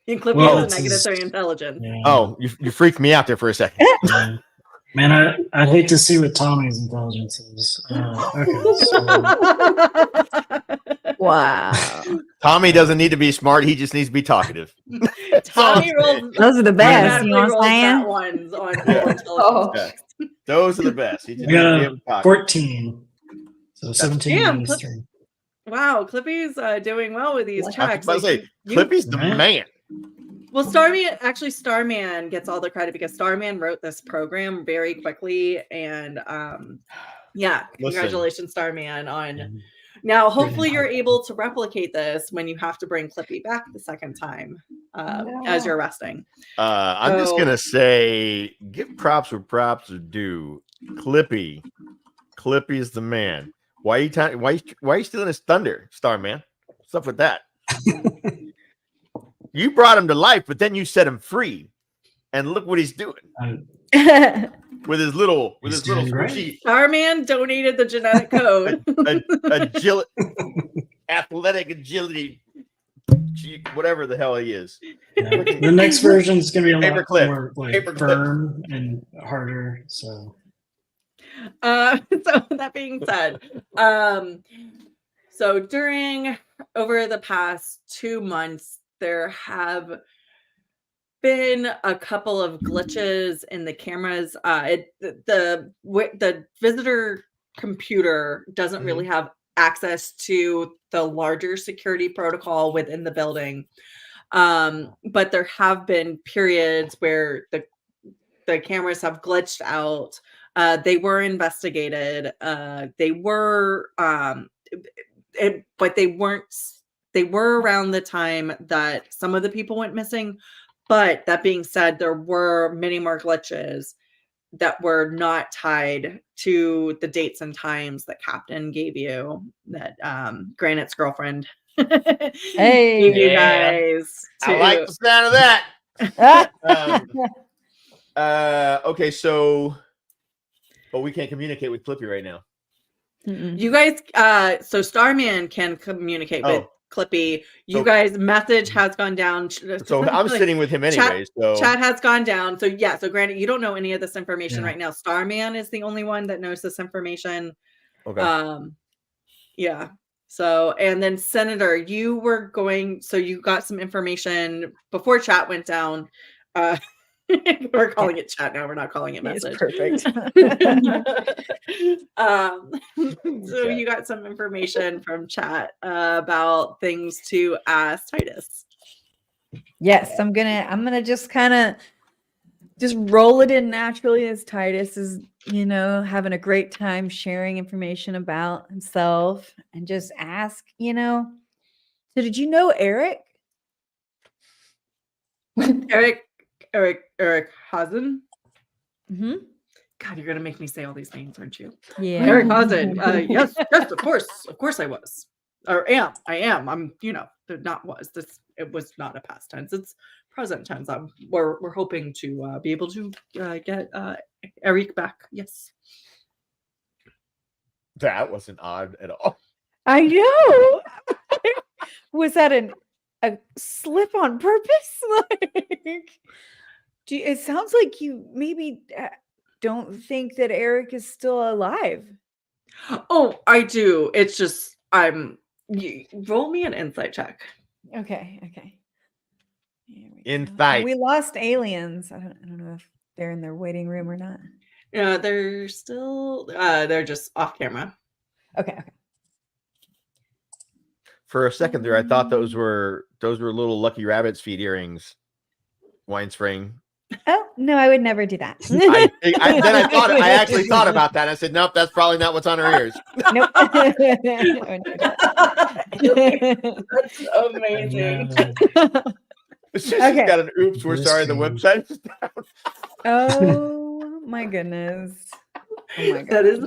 And Clippy Well, has a -3 intelligence. Yeah. Oh, you freaked me out there for a second. Yeah. Man, I'd hate to see what Tommy's intelligence is. Okay, so Wow. Tommy doesn't need to be smart. He just needs to be talkative. Tommy rolls. Those are the best. You know what I'm saying? Ones on all Yeah. intelligence Oh. checks. Those are the best. He just we got needs to be a able to talk. 14. So 17 Damn, minus Clip- 3. Wow, Clippy's doing well with these I was checks. about to say, you- Clippy's the man. Well, Starman gets all the credit because Starman wrote this program very quickly, and yeah, congratulations, Starman, on. Now, hopefully, you're able to replicate this when you have to bring Clippy back the second time as you're resting. I'm just gonna say, give props where props are due. Clippy is the man. Why you stealing his thunder, Starman? What's up with that? You brought him to life, but then you set him free, and look what he's doing with his little squishy Starman donated the genetic code. athletic agility, whatever the hell he is. Yeah. The next version is going to be a lot Paperclip. more like Paperclip. firm and harder. So So that being said, so over the past 2 months, there have been a couple of glitches in the cameras. The visitor computer doesn't really have access to the larger security protocol within the building, but there have been periods where the cameras have glitched out. They were investigated. But they weren't. They were around the time that some of the people went missing. But that being said, there were many more glitches that were not tied to the dates and times that Captain gave you, that Granite's girlfriend Hey. gave you guys. I like the sound of that. Okay, so, but we can't communicate with Clippy right now. You guys, so Starman can communicate with Clippy. You So- guys, message has gone down. So I'm sitting with him anyway. Chat has gone down. So yeah, so granted, you don't know any of this information right now. Starman is the only one that knows this information. Okay. Yeah. So, and then Senator, you got some information before chat went down. We're calling it chat now. We're not calling it message. It's perfect. So you got some information from chat about things to ask Titus. Yes, I'm gonna just kind of just roll it in naturally as Titus is, having a great time sharing information about himself, and just ask, so did you know Eric? Eric Hazen. Mm-hmm. God, you're gonna make me say all these names, aren't you? Yeah. Eric Hazen. Yes, of course I was. Or am. I am. I'm, not was. It was not a past tense. It's present tense. We're hoping to be able to get Eric back. Yes. That wasn't odd at all. I know. Was that a slip on purpose? It sounds like you maybe don't think that Eric is still alive. Oh, I do. It's just roll me an insight check. Okay. Here we go. Insight. We lost aliens. I don't know if they're in their waiting room or not. Yeah, they're still they're just off camera. Okay. For a second there, I thought those were little Lucky Rabbit's feet earrings. Winespring. Oh no, I would never do that. I actually thought about that. I said, nope, that's probably not what's on her ears. Nope. I would never do that. That's amazing. She's just Okay. got an oops, we're sorry, the website is down. Oh my goodness. Oh my god. That is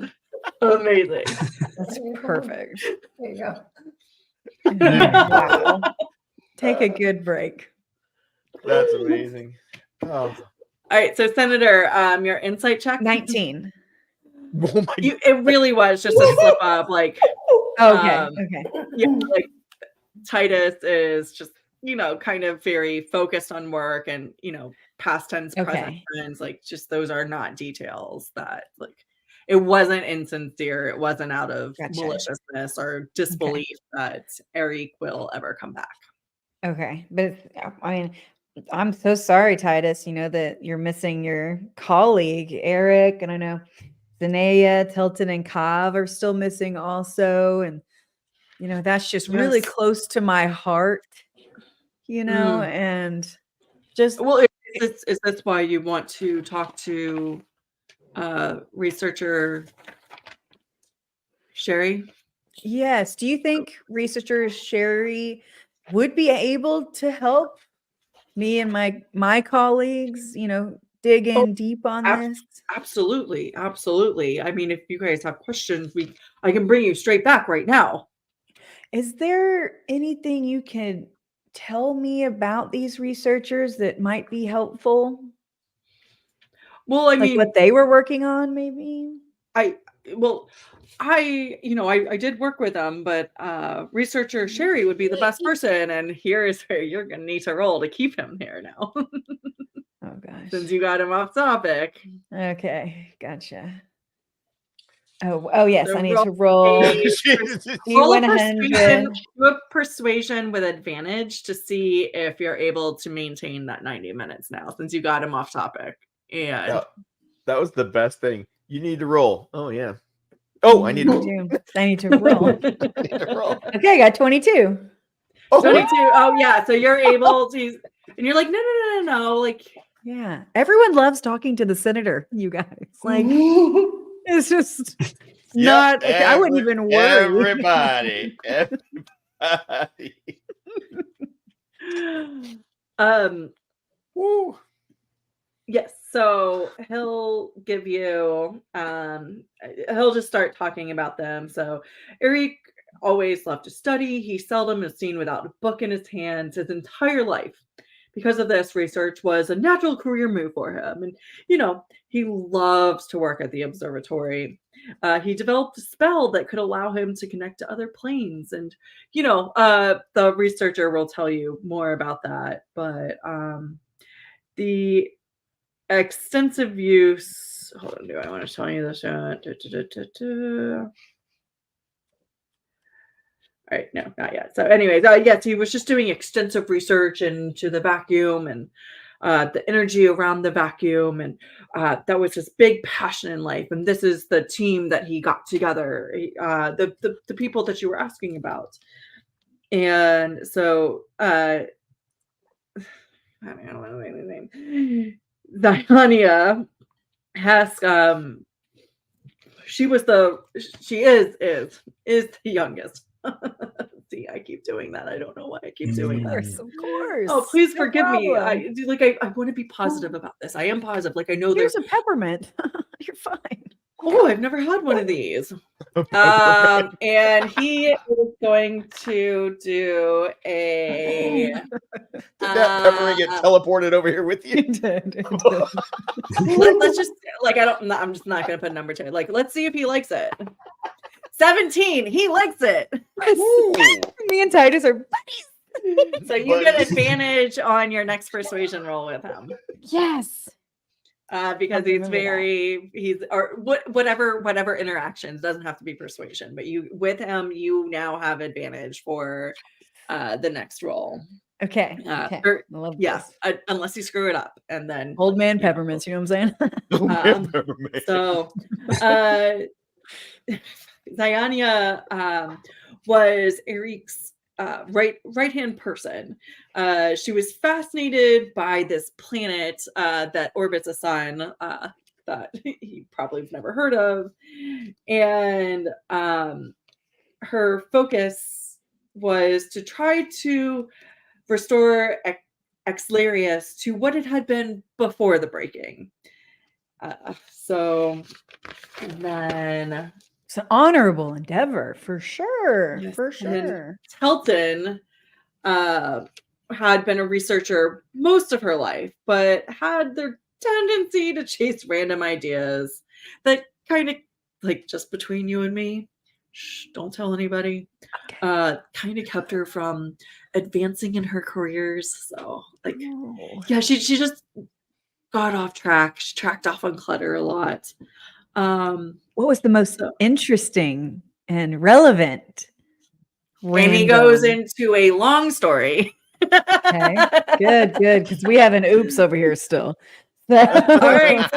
amazing. That's perfect. There you go. Wow. Take a good break. That's amazing. Oh, All right, so Senator, your insight check. 19. oh my It really was just a slip up. Like, Okay. Um, Okay. yeah, like Titus is just, kind of very focused on work and, past tense, present Okay. tense. Like, just those are not details that, like, it wasn't insincere. It wasn't out of Gotcha. maliciousness or disbelief that Eric will ever come back. Okay. But I mean, I'm so sorry, Titus, that you're missing your colleague, Eric. And I know Zanaya, Tilton, and Kav are still missing also. And, that's just really Yes. close to my heart, and just. Well, is this why you want to talk to researcher Sherry? Yes. Do you think researcher Sherry would be able to help me and my colleagues, dig in deep on this? Absolutely. I mean, if you guys have questions, I can bring you straight back right now. Is there anything you can tell me about these researchers that might be helpful? Well, I Like mean, what they were working on, maybe? I did work with them, but researcher Sherry would be the best person, and here is where you're gonna need to roll to keep him here now. Oh gosh. Since you got him off topic. Okay, gotcha. Oh yes, So I need to roll. Roll a D100. persuasion with advantage to see if you're able to maintain that 90 minutes now, since you got him off topic. And that was the best thing. You need to roll. Oh yeah. Oh, I need to roll. I need to roll. I need to roll. Okay, I got 22. Oh, 22. Oh yeah, so you're able to, and you're like, no, like, yeah. Everyone loves talking to the senator, you guys. Like, it's just not. I wouldn't even worry. Everybody. Woo. Yes, so he'll give you, he'll just start talking about them. So Eric always loved to study. He seldom is seen without a book in his hands his entire life. Because of this, research was a natural career move for him. And, he loves to work at the observatory. He developed a spell that could allow him to connect to other planes. And, the researcher will tell you more about that. But the extensive use, hold on, do I want to tell you this? All right, no, not yet. So anyways, yes, he was just doing extensive research into the vacuum and the energy around the vacuum. And that was his big passion in life. And this is the team that he got together, the people that you were asking about. And so, I don't know his name. Diania has, she is the youngest. See, I keep doing that. I don't know why I keep doing that. Of course. Oh, please No forgive me. problem. I want to be positive about this. I am positive. Like, I know Here's there's a peppermint. You're fine. Oh, I've never had one of these. And he is going to do a. Did that peppermint get teleported over here with you? Let's just I'm just not going to put a number to it. Like, let's see if he likes it. 17. He likes it. Me and Titus are buddies. So you get advantage on your next persuasion roll with him. Yes. Because whatever interactions, doesn't have to be persuasion, but with him you now have advantage for the next roll. Okay. I love this. Unless you screw it up, and then old man peppermints. You know what I'm saying? So Ziania was Eric's right hand person. She was fascinated by this planet that orbits a sun that he probably have never heard of, and her focus was to try to restore Exlarius to what it had been before the breaking. So and then It's an honorable endeavor for sure. Yes, For and then sure. Telton had been a researcher most of her life, but had the tendency to chase random ideas that kind of, like, just between you and me, shh, don't tell anybody, kind of kept her from advancing in her careers. So, like, yeah, she just got off track. She tracked off on clutter a lot. What was the most interesting and relevant? Amy goes into a long story. Okay, good, because we have an oops over here still. All right,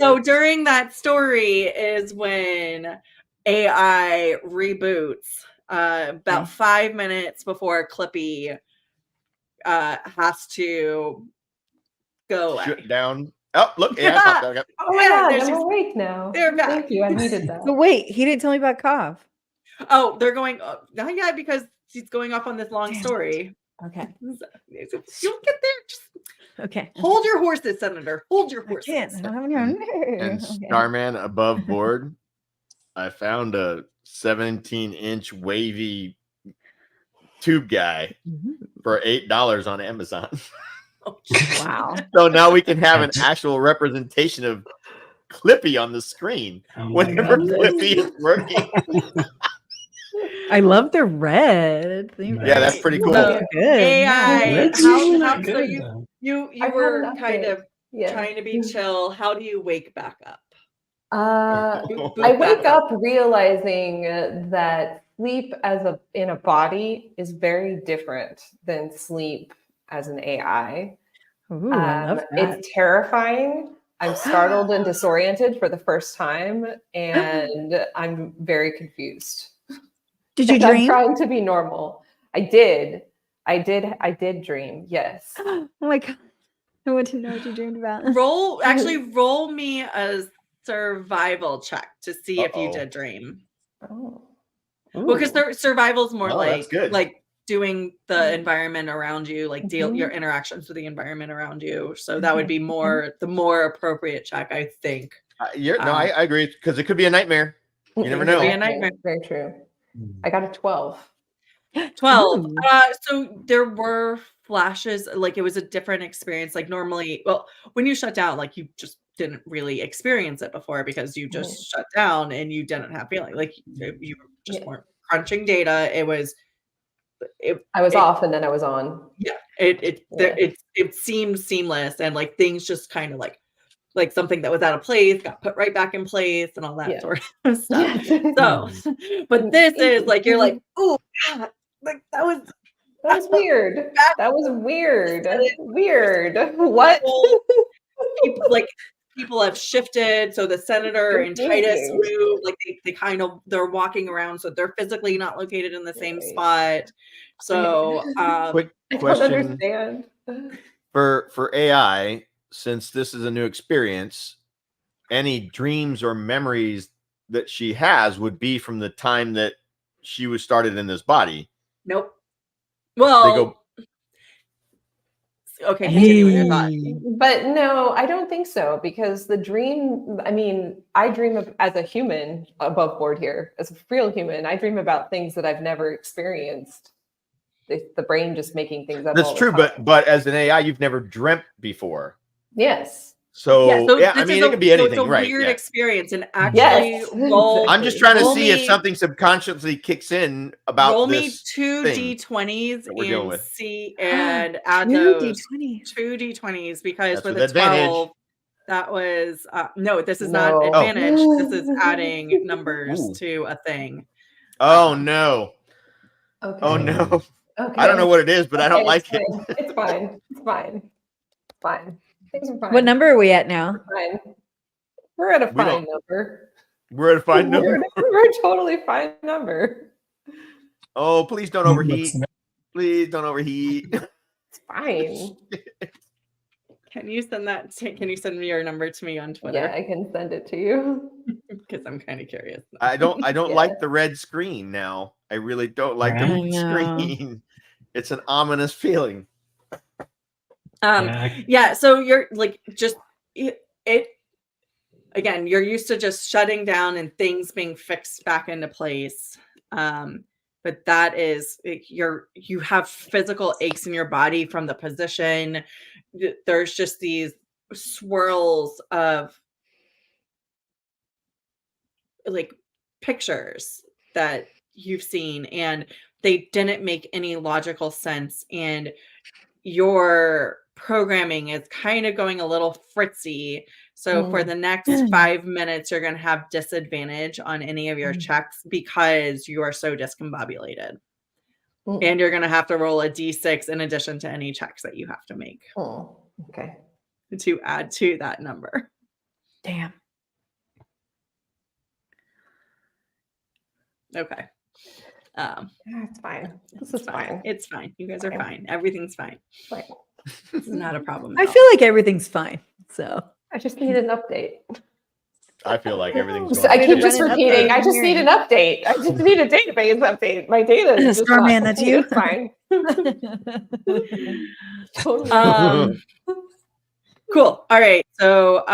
so during that story is when AI reboots about 5 minutes before Clippy has to go away. Shut down. Oh, look, AI popped out. Oh my God, I'm awake now. They're back. Thank you. I needed that. But wait, he didn't tell me about Kov. Oh, they're going not yet because he's going off on this long story. Okay. You'll get there. Just Okay. hold your horses, Senator. Hold your horses. I can't. I don't have any. And Starman above board, I found a 17-inch wavy tube guy for $8 on Amazon. Wow. So now we can have an actual representation of Clippy on the screen whenever Clippy is working. I love the red. Yeah, that's pretty cool. Good. AI. So you I've were had an kind update. of trying to be chill. How do you wake back up? I wake up realizing that sleep in a body is very different than sleep as an AI. Ooh, I love that. It's terrifying. I'm startled and disoriented for the first time, and I'm very confused. Did you I'm dream? trying to be normal. I did dream. Yes. Oh my God. I want to know what you dreamed about. Roll me a survival check to see if you did dream. Oh. Well, because survival is more like doing the environment around you, like your interactions with the environment around you. So that would be the more appropriate check, I think. I agree, because it could be a nightmare. You never know. It could be a nightmare. Very true. I got a 12. 12. So there were flashes, like it was a different experience. Like normally, well, when you shut down, like you just didn't really experience it before because you just shut down and you didn't have feeling. Like you just weren't crunching data. I was off and then I was on. Yeah. It seemed seamless, and like things just kind of like something that was out of place got put right back in place and all that sort of stuff. So, but this is like, you're like, oh, like that was weird. That was weird. Weird. What? People have shifted. So the senator and Titus move, like they're walking around, so they're physically not located in the same spot. So quick question. I don't understand. For AI, since this is a new experience, any dreams or memories that she has would be from the time that she was started in this body. Nope. Well, okay, continue with your thought. But no, I don't think so, because the dream, I dream as a human above board here, as a real human. I dream about things that I've never experienced. The brain just making things up. That's true, but as an AI, you've never dreamt before. Yes. So it could be anything, it's a right? Weird experience, and actually, I'm just trying to see if something subconsciously kicks in about roll this. Me 2 D20s and see and add two those D20s. 2 D20s, because That's with with a 12, that was no. This is not advantage. This is adding numbers to a thing. Oh no! Okay. Oh no! Okay. I don't know what it is, but I don't like it. It's fine. It's fine. It's fine. Things are fine. What number are we at now? Fine. We're at a fine number. We're at a fine number. We're a totally fine number. Oh, please don't overheat. Please don't overheat. It's fine. Can you send me your number to me on Twitter? Yeah, I can send it to you. Because I'm kind of curious. I don't like the red screen now. I really don't like the red screen. It's an ominous feeling. So you're like, just it again, you're used to just shutting down and things being fixed back into place. But that is you have physical aches in your body from the position. There's just these swirls of like pictures that you've seen, and they didn't make any logical sense. And your programming is kind of going a little fritzy. So for the next 5 minutes, you're going to have disadvantage on any of your checks because you are so discombobulated. And you're going to have to roll a d6 in addition to any checks that you have to make. Okay. To add to that number. Damn. Okay. It's fine. This is fine. It's fine. You guys are fine. Everything's fine. Fine. This is not a problem. I feel like everything's fine. So I just need an update. I feel like everything's So I going keep to just run an repeating. update. I just need an update. I just need a database update. My data is just Starman, not that's you? It's fine. Cool. All right. So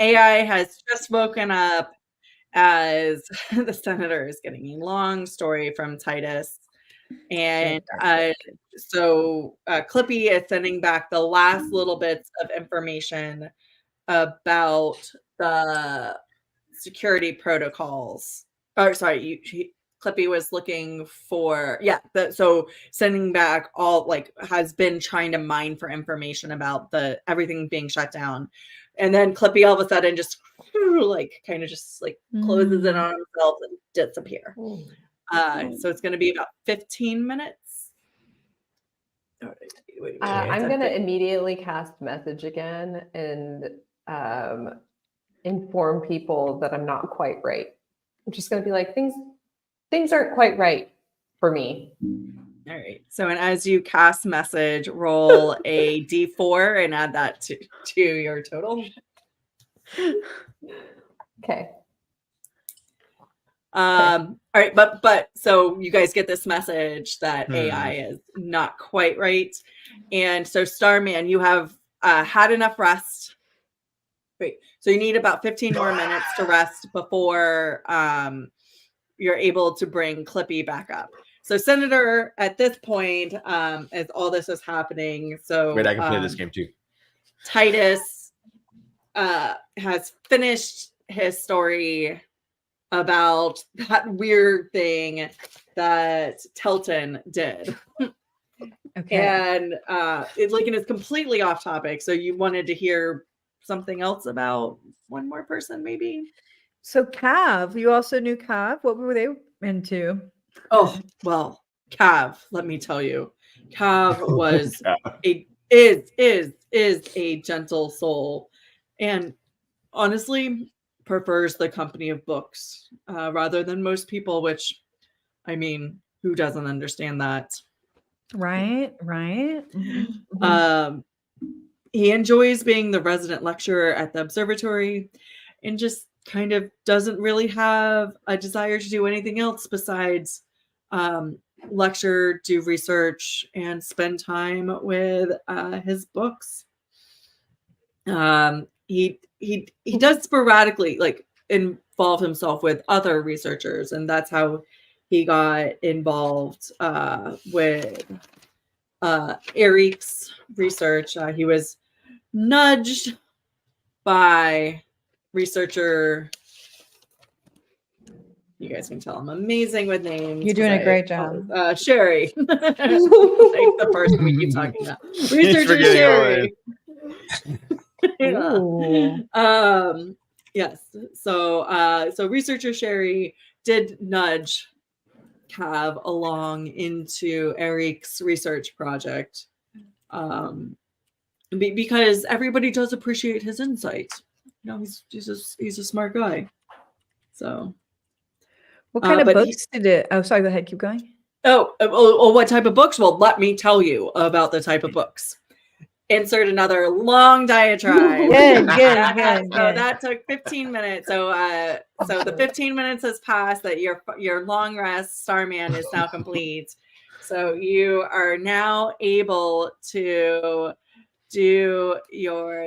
AI has just woken up as the senator is getting a long story from Titus. And so Clippy is sending back the last little bits of information about the security protocols. Or sorry, Clippy was looking for, so sending back all, like, has been trying to mine for information about everything being shut down. And then Clippy all of a sudden just kind of just closes in on himself and disappear. So it's going to be about 15 minutes. I'm going to immediately cast message again and inform people that I'm not quite right. I'm just going to be like, things aren't quite right for me. All right. So, and as you cast message, roll a d4 and add that to your total. Okay. All right, but so you guys get this message that AI is not quite right. And so Starman, you have had enough rest. Wait, so you need about 15 more minutes to rest before you're able to bring Clippy back up. So Senator, at this point, as all this is happening, so wait, I can play this game too. Titus has finished his story about that weird thing that Telton did. okay. And it's completely off topic. So you wanted to hear something else about one more person, maybe? So Cav, you also knew Cav. What were they into? Oh, well, Cav, let me tell you. Cav was is a gentle soul, and honestly prefers the company of books rather than most people, which, I mean, who doesn't understand that? Right. Mm-hmm. He enjoys being the resident lecturer at the observatory and just kind of doesn't really have a desire to do anything else besides lecture, do research, and spend time with his books. He does sporadically involve himself with other researchers, and that's how he got involved with Eric's research. He was nudged by researcher. You guys can tell I'm amazing with names. You're doing a great job. Sherry. Like the person we keep talking about. Researcher Sherry. Yes. So researcher Sherry did nudge Cav along into Eric's research project. Because everybody does appreciate his insight. You know, he's a smart guy. So what kind of books did it? Oh, sorry, go ahead, keep going. Oh, what type of books? Well, let me tell you about the type of books. Insert another long diatribe. Good. So that took 15 minutes. So the 15 minutes has passed. That your long rest, Starman, is now complete. So you are now able to do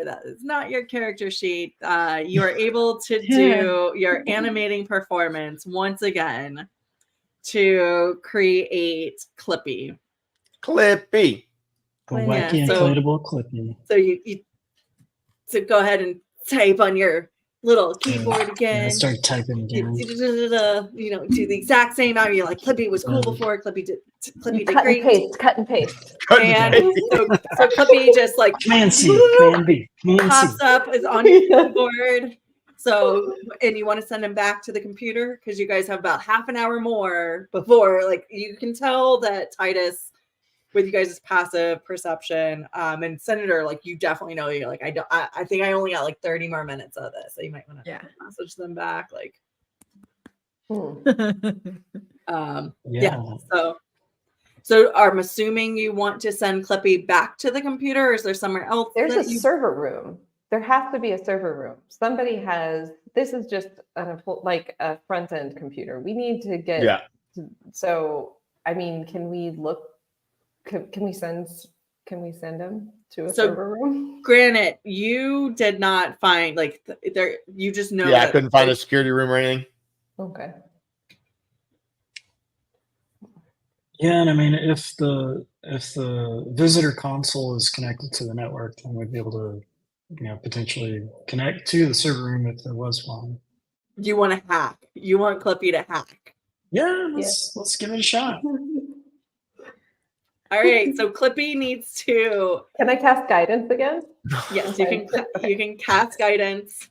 that is not your character sheet. You are able to do your animating performance once again to create Clippy. The wacky so- inflatable Clippy. So you go ahead and type on your little keyboard again. Start typing again. Do the exact same now. You're like, Clippy was cool before. Clippy did cut great. cut and paste. And so Clippy just like Command C, Command B, Command C. pops up, is on your keyboard. So, and you want to send him back to the computer because you guys have about half an hour more before, like, you can tell that Titus, with you guys' passive perception, and Senator, like, you definitely know, you're like, I think I only got like 30 more minutes of this, so you might want to message them back, like, So I'm assuming you want to send Clippy back to the computer, or is there somewhere else? There's a server room. There has to be a server room. Somebody has. This is just like a front end computer. We need to get. Yeah. So I mean, can we look? Can we send him to a server room? Granted, you did not find there. You just know. Yeah, I couldn't find a security room or anything. Okay. Yeah, and I mean, if the visitor console is connected to the network, then we'd be able to, potentially connect to the server room if there was one. You want to hack? You want Clippy to hack? Yeah, let's give it a shot. All right, so Clippy needs to. Can I cast guidance again? Yes, you can cast guidance.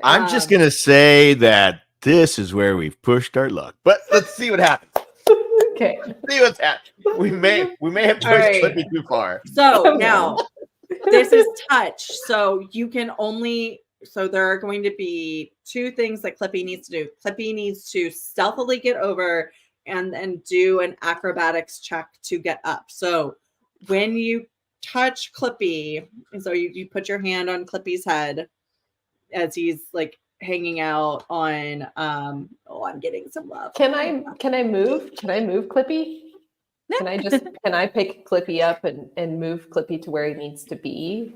I'm just gonna say that this is where we've pushed our luck, but let's see what happens. Okay. See what's happening. We may have pushed Clippy too far. So now this is touch. So you can only. So there are going to be two things that Clippy needs to do. Clippy needs to stealthily get over and do an acrobatics check to get up. So when you touch Clippy, so you put your hand on Clippy's head as he's like hanging out on I'm getting some love. Can I move Clippy? Can I pick Clippy up and move Clippy to where he needs to be?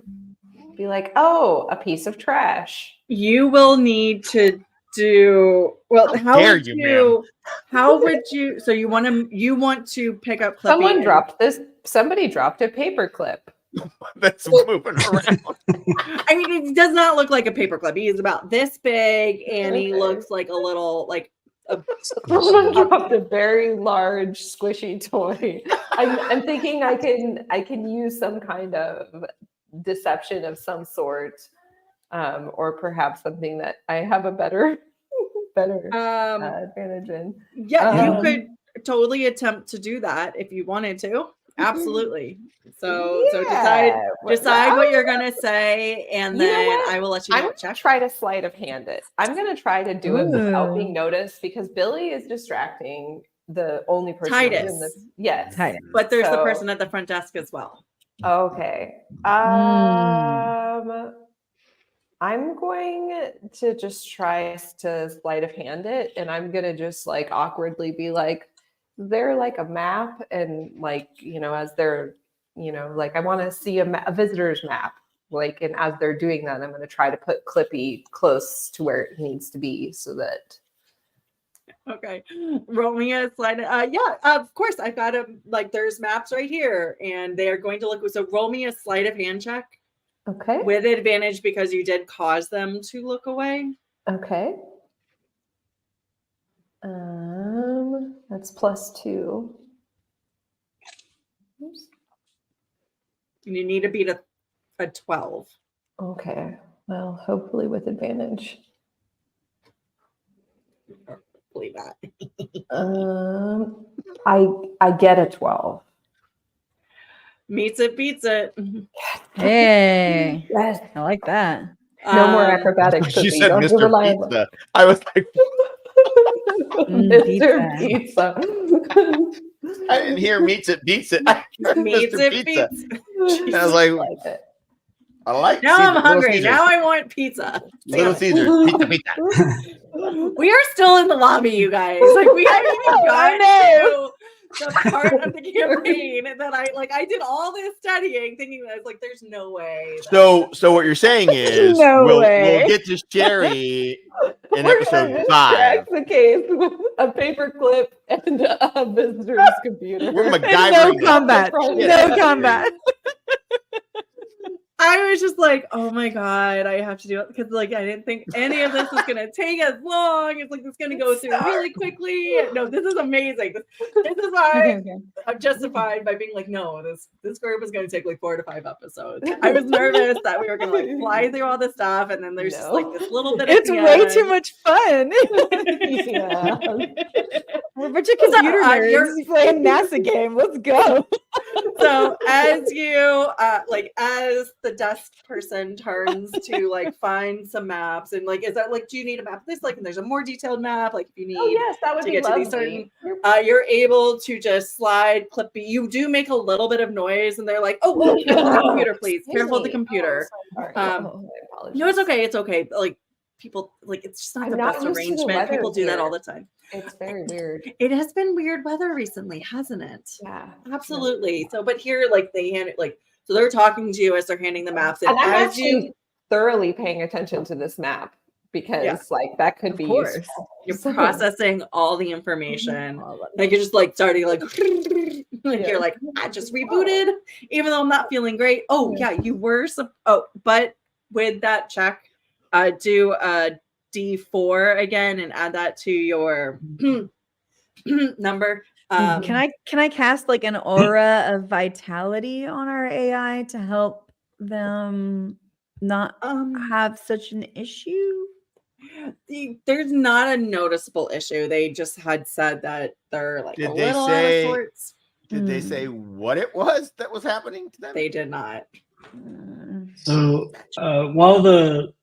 Be like, oh, a piece of trash. You will need to do well. How would you? So you want to pick up Clippy? Somebody dropped a paper clip. That's moving around. I mean, it does not look like a paperclip. He is about this big, and he looks like a little Someone dropped a very large squishy toy. I'm thinking I can use some kind of deception of some sort, or perhaps something that I have a better advantage in. Yeah, you could totally attempt to do that if you wanted to. Absolutely. So decide what you're gonna say, and then I will let you know. I'm gonna try to sleight of hand it. I'm gonna try to do it without being noticed because Billy is distracting the only person Titus. in this. Yes, Titus. But there's the person at the front desk as well. Okay. I'm going to just try to sleight of hand it, and I'm gonna just like awkwardly be like, is there like a map? And like, as they're, like I want to see a visitor's map. Like, and as they're doing that, I'm going to try to put Clippy close to where it needs to be so that. Okay. Roll me a slide. Yeah, of course. I've got there's maps right here, and they are going to look. So roll me a sleight of hand check. Okay. With advantage because you did cause them to look away. Okay. That's +2. Oops. You need to beat a 12. Okay. Well, hopefully with advantage. Believe that. I get a 12. Meets it, beats it. Hey, Yes. I like that. No more acrobatics. She Clippy. said Don't Mr. rely on Pizza. I was like, Mr. Pizza. I didn't hear meets it, beats it. I heard Meets Mr. it, Pizza. beats. And I was like, it. I like. Now I'm Little hungry. Caesars. Now I want pizza. Little Caesars. Pizza, pizza. We are still in the lobby, you guys. Like we haven't even gotten to the part of the campaign that I did all this studying, thinking that I was like, there's no way. So what you're saying is No we'll way. get to Sherry in We're episode gonna 5. distract the case with a paper clip and a visitor's computer. We're And MacGyvering no combat. the shit No out of combat. I was just like, oh my God, I have to do it because I didn't think any of this was gonna take as long. It's like it's gonna go through really quickly. No, this is amazing. This is why I'm justified by being like, no, this group is gonna take like 4 to 5 episodes. I was nervous that we were gonna fly through all this stuff, and then there's just like this little bit. It's way too much fun. Yeah. We're a bunch of computer nerds playing NASA game. Let's go. So as you as the desk person turns to find some maps and is that do you need a map of this and there's a more detailed map if you need yes, that would to be get lovely. to these certain you're able to just slide clip. You do make a little bit of noise and they're like, oh careful with the computer, please. Careful with the computer. No, it's okay. People it's just not I'm the not best used to the arrangement. weather People do that here. all the time. It's very weird. It has been weird weather recently, hasn't it? Yeah, absolutely. So, but here, they hand it so they're talking to you as they're handing the maps, and I'm as actually thoroughly paying attention to this map because that could be useful. You're processing all the information. You're just starting you're like, I just rebooted, even though I'm not feeling great. Oh yeah, you were. But with that check, do a D4 again and add that to your number. Can I cast an aura of vitality on our AI to help them not have such an issue? There's not a noticeable issue. They just had said that they're a little out of sorts. Did they say what it was that was happening to them? They did not. So while the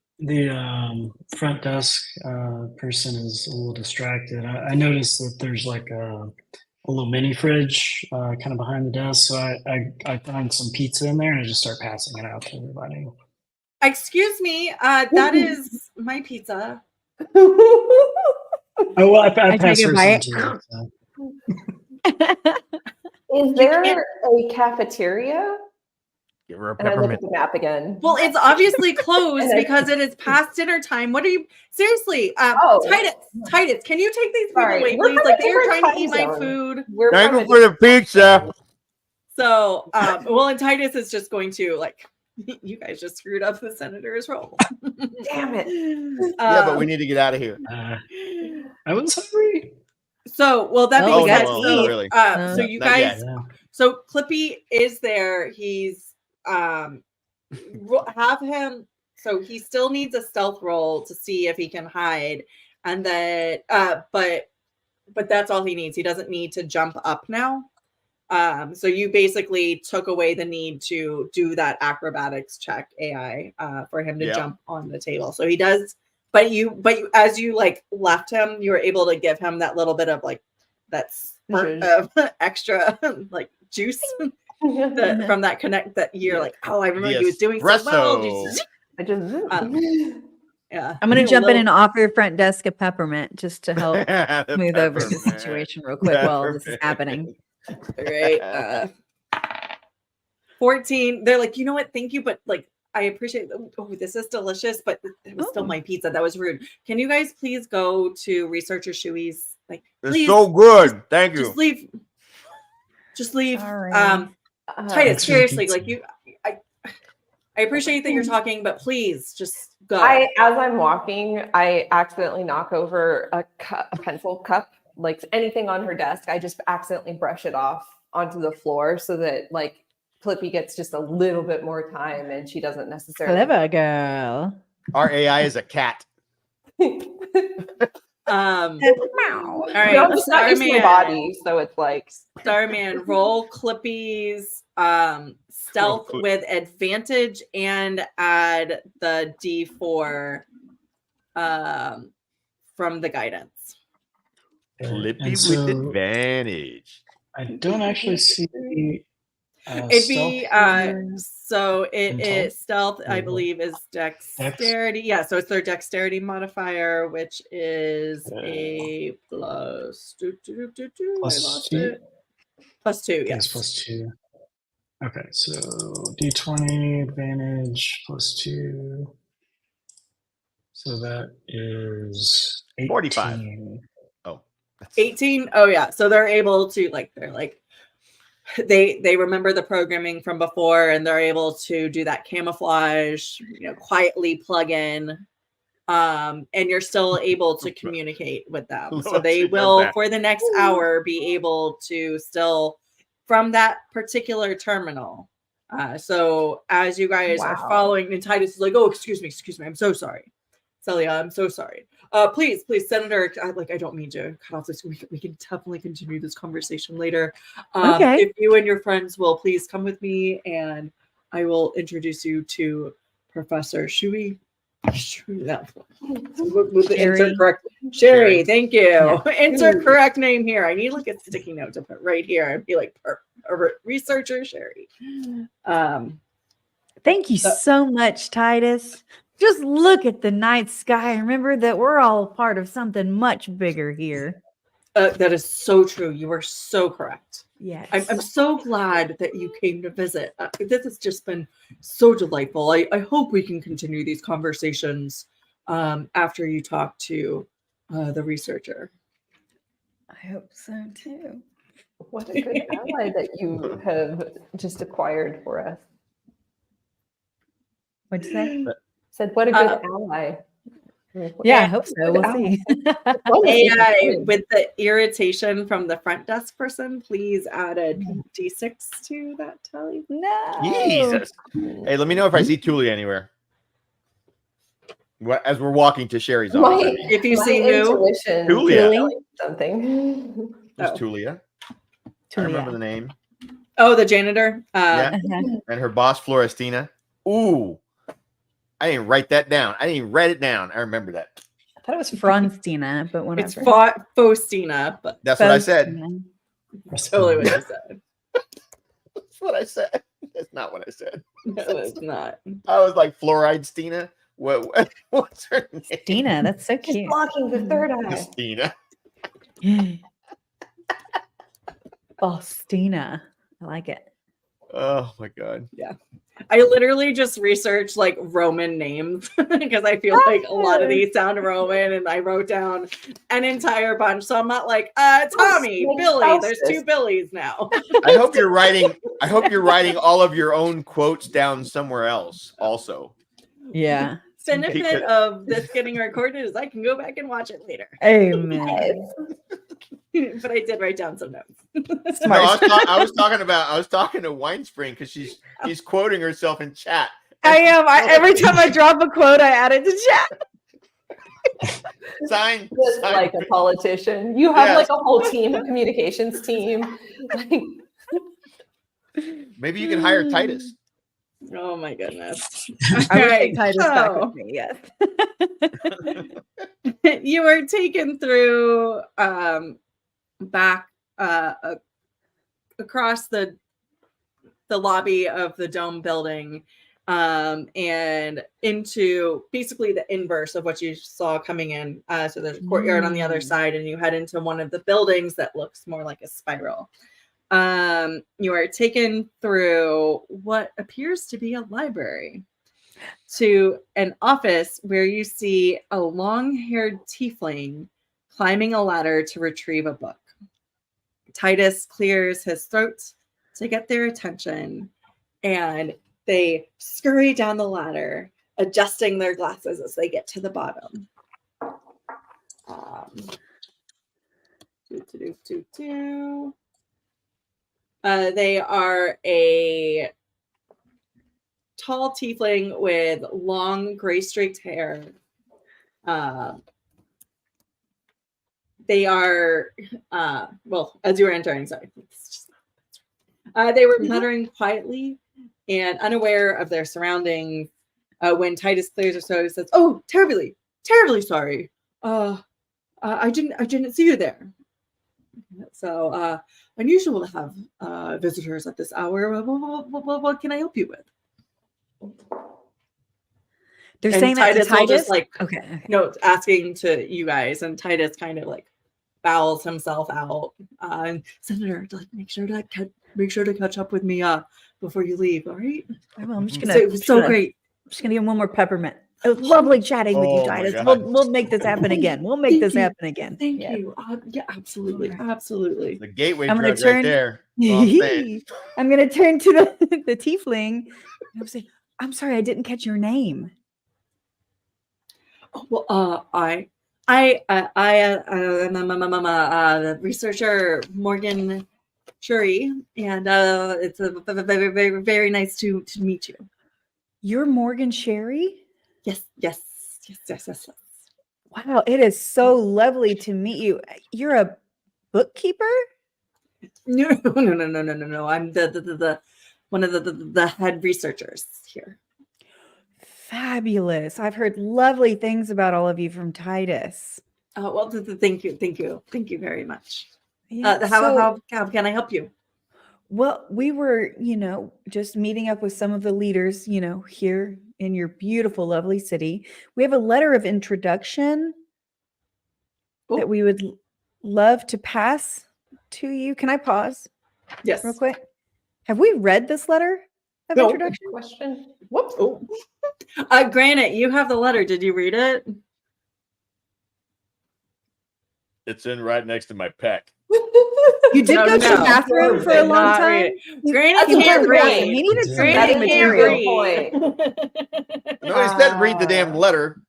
front desk person is a little distracted, I noticed that there's a little mini fridge kind of behind the desk. So I find some pizza in there and I just start passing it out to everybody. Excuse me, that is my pizza. Oh, well, I pass her some too. So. Is there a cafeteria? Give her a And I look peppermint. at the map again. Well, it's obviously closed because it is past dinner time. What are you seriously? Titus, can you take these people away, please? They're trying to eat my food. Thank you for the pizza. So, and Titus is just going to you guys just screwed up the senator's role. Damn it. Yeah, but we need to get out of here. I was hungry. So, that being said, really. So you Not guys, yet. so Clippy is there. He's have him. So he still needs a stealth roll to see if he can hide, and then, but that's all he needs. He doesn't need to jump up now. So you basically took away the need to do that acrobatics check AI for him to jump on the table. So he does, but you as you left him, you were able to give him that little bit of that spurt of extra juice from that connect that you're I remember he was doing so well. I just yeah. I'm gonna jump in and offer front desk a peppermint just to help smooth over the situation real quick while this is happening. Right. 14. They're like, you know what? Thank you, but I appreciate. Oh, this is delicious, but it was still my pizza. That was rude. Can you guys please go to Researcher Shuey's? It's please, so good. Thank you. Just leave. Right. Titus, seriously, I appreciate that you're talking, but please just go. As I'm walking, I accidentally knock over a pencil cup, anything on her desk. I just accidentally brush it off onto the floor so that Flippy gets just a little bit more time and she doesn't necessarily. Clever girl. Our AI is a cat. All right, It's not used to my body, so it's Starman, roll Clippy's stealth with advantage and add the D4 from the guidance. Clippy So, with advantage. I don't actually see. It'd be so it is stealth, I believe, is dexterity. Yeah, so it's their dexterity modifier, which is a plus. I lost it. +2, Yes. yes. +2. Okay, so D20 advantage +2. So that is 18. 45. Oh, that's 18. Oh yeah. So they're able to they remember the programming from before, and they're able to do that camouflage, quietly plug in. And you're still able to communicate with them. So they will, for the next hour, be able to still from that particular terminal. So as you guys are following, and Titus is like, "Oh, excuse me, I'm so sorry, Celia, I'm so sorry. Please, Senator, I don't mean to cut off this. We can definitely continue this conversation later. Okay. If you and your friends will please come with me, and I will introduce you to Professor Shui." Insert correct. Sherry, thank you. Yeah. Insert correct name here. I need like a sticky note to put right here and be like researcher Sherry. Thank you so much, Titus. Just look at the night sky. Remember that we're all part of something much bigger here. That is so true. You are so correct. Yes. I'm so glad that you came to visit. This has just been so delightful. I hope we can continue these conversations after you talk to the researcher. I hope so too. What a good ally that you have just acquired for us. What'd you say? Said, what a good ally. Yeah, I hope so. We'll see. AI, with the irritation from the front desk person, please add a D6 to that tally. No. Jesus. Hey, let me know if I see Tulia anywhere. As we're walking to Sherry's office. If you see who? Tulia. Something. Who's Tulia? I remember the name. Oh, the janitor. Yeah. And her boss, Florestina. Ooh. I didn't write that down. I didn't write it down. I remember that. I thought it was Franstina, but whatever. It's Faustina, but that's what I said. That's totally what you said. That's what I said. That's not what I said. No, it's not. I was like Fluoride Stina. What's her name? Stina, that's so cute. She's blocking the third eye. Stina. Faustina. I like it. Oh my god. Yeah. I literally just researched like Roman names because I feel like a lot of these sound Roman, and I wrote down an entire bunch. So I'm not like Tommy, Billy. There's 2 Billys now. I hope you're writing all of your own quotes down somewhere else also. Yeah. Benefit of this getting recorded is I can go back and watch it later. Amen. But I did write down some notes. No, I was talking to Winespring because she's quoting herself in chat. I am. Every time I drop a quote, I add it to chat. Sign like a politician. You have like a whole team, a communications team. Like, maybe you can hire Titus. Oh my goodness. I would take Titus back with me, yes. You were taken through back across the lobby of the dome building and into basically the inverse of what you saw coming in. So there's a courtyard on the other side, and you head into one of the buildings that looks more like a spiral. You are taken through what appears to be a library to an office where you see a long-haired tiefling climbing a ladder to retrieve a book. Titus clears his throat to get their attention, and they scurry down the ladder, adjusting their glasses as they get to the bottom. They are a tall tiefling with long gray streaked hair. They are, well, as you were entering, sorry. They were muttering quietly and unaware of their surroundings. When Titus clears his throat, he says, "Oh, terribly sorry. I didn't see you there." So unusual to have visitors at this hour. What can I help you with? They're saying that Titus? Just like, okay. No, asking to you guys, and Titus kind of like bows himself out. And Senator, like, make sure to catch up with me before you leave. All right. Well, I'm just gonna. So, it was so great. I'm just gonna give him one more peppermint. It was lovely chatting with you, Oh my Titus. God. We'll make this happen again. We'll make Thank this you. happen again. Thank Yeah. you. Yeah, absolutely. All right. Absolutely. The gateway I'm gonna drug right turn- there. That's all I'm saying. I'm gonna turn to the tiefling. And I'm saying, I'm sorry, I didn't catch your name. Oh, well, I am the researcher Morgan Shuri, and it's a very, very, very nice to meet you. You're Morgan Sherry? Yes. Wow, it is so lovely to meet you. You're a bookkeeper? No. I'm the one of the head researchers here. Fabulous. I've heard lovely things about all of you from Titus. Well, thank you very much. Yeah, How can I help you? well, we were, just meeting up with some of the leaders, here in your beautiful, lovely city. We have a letter of introduction Oh. that we would love to pass to you. Can I pause Yes. real quick? Have we read this letter of No. introduction? Question. Whoops. Oh. Granite, you have the letter. Did you read it? It's in right next to my peck. You did No, go to the no. bathroom for a Did long not time? read it. You- Granite you can't went to the bathroom. read. He needed some Granite better Granite material. can't No, he said read the damn letter.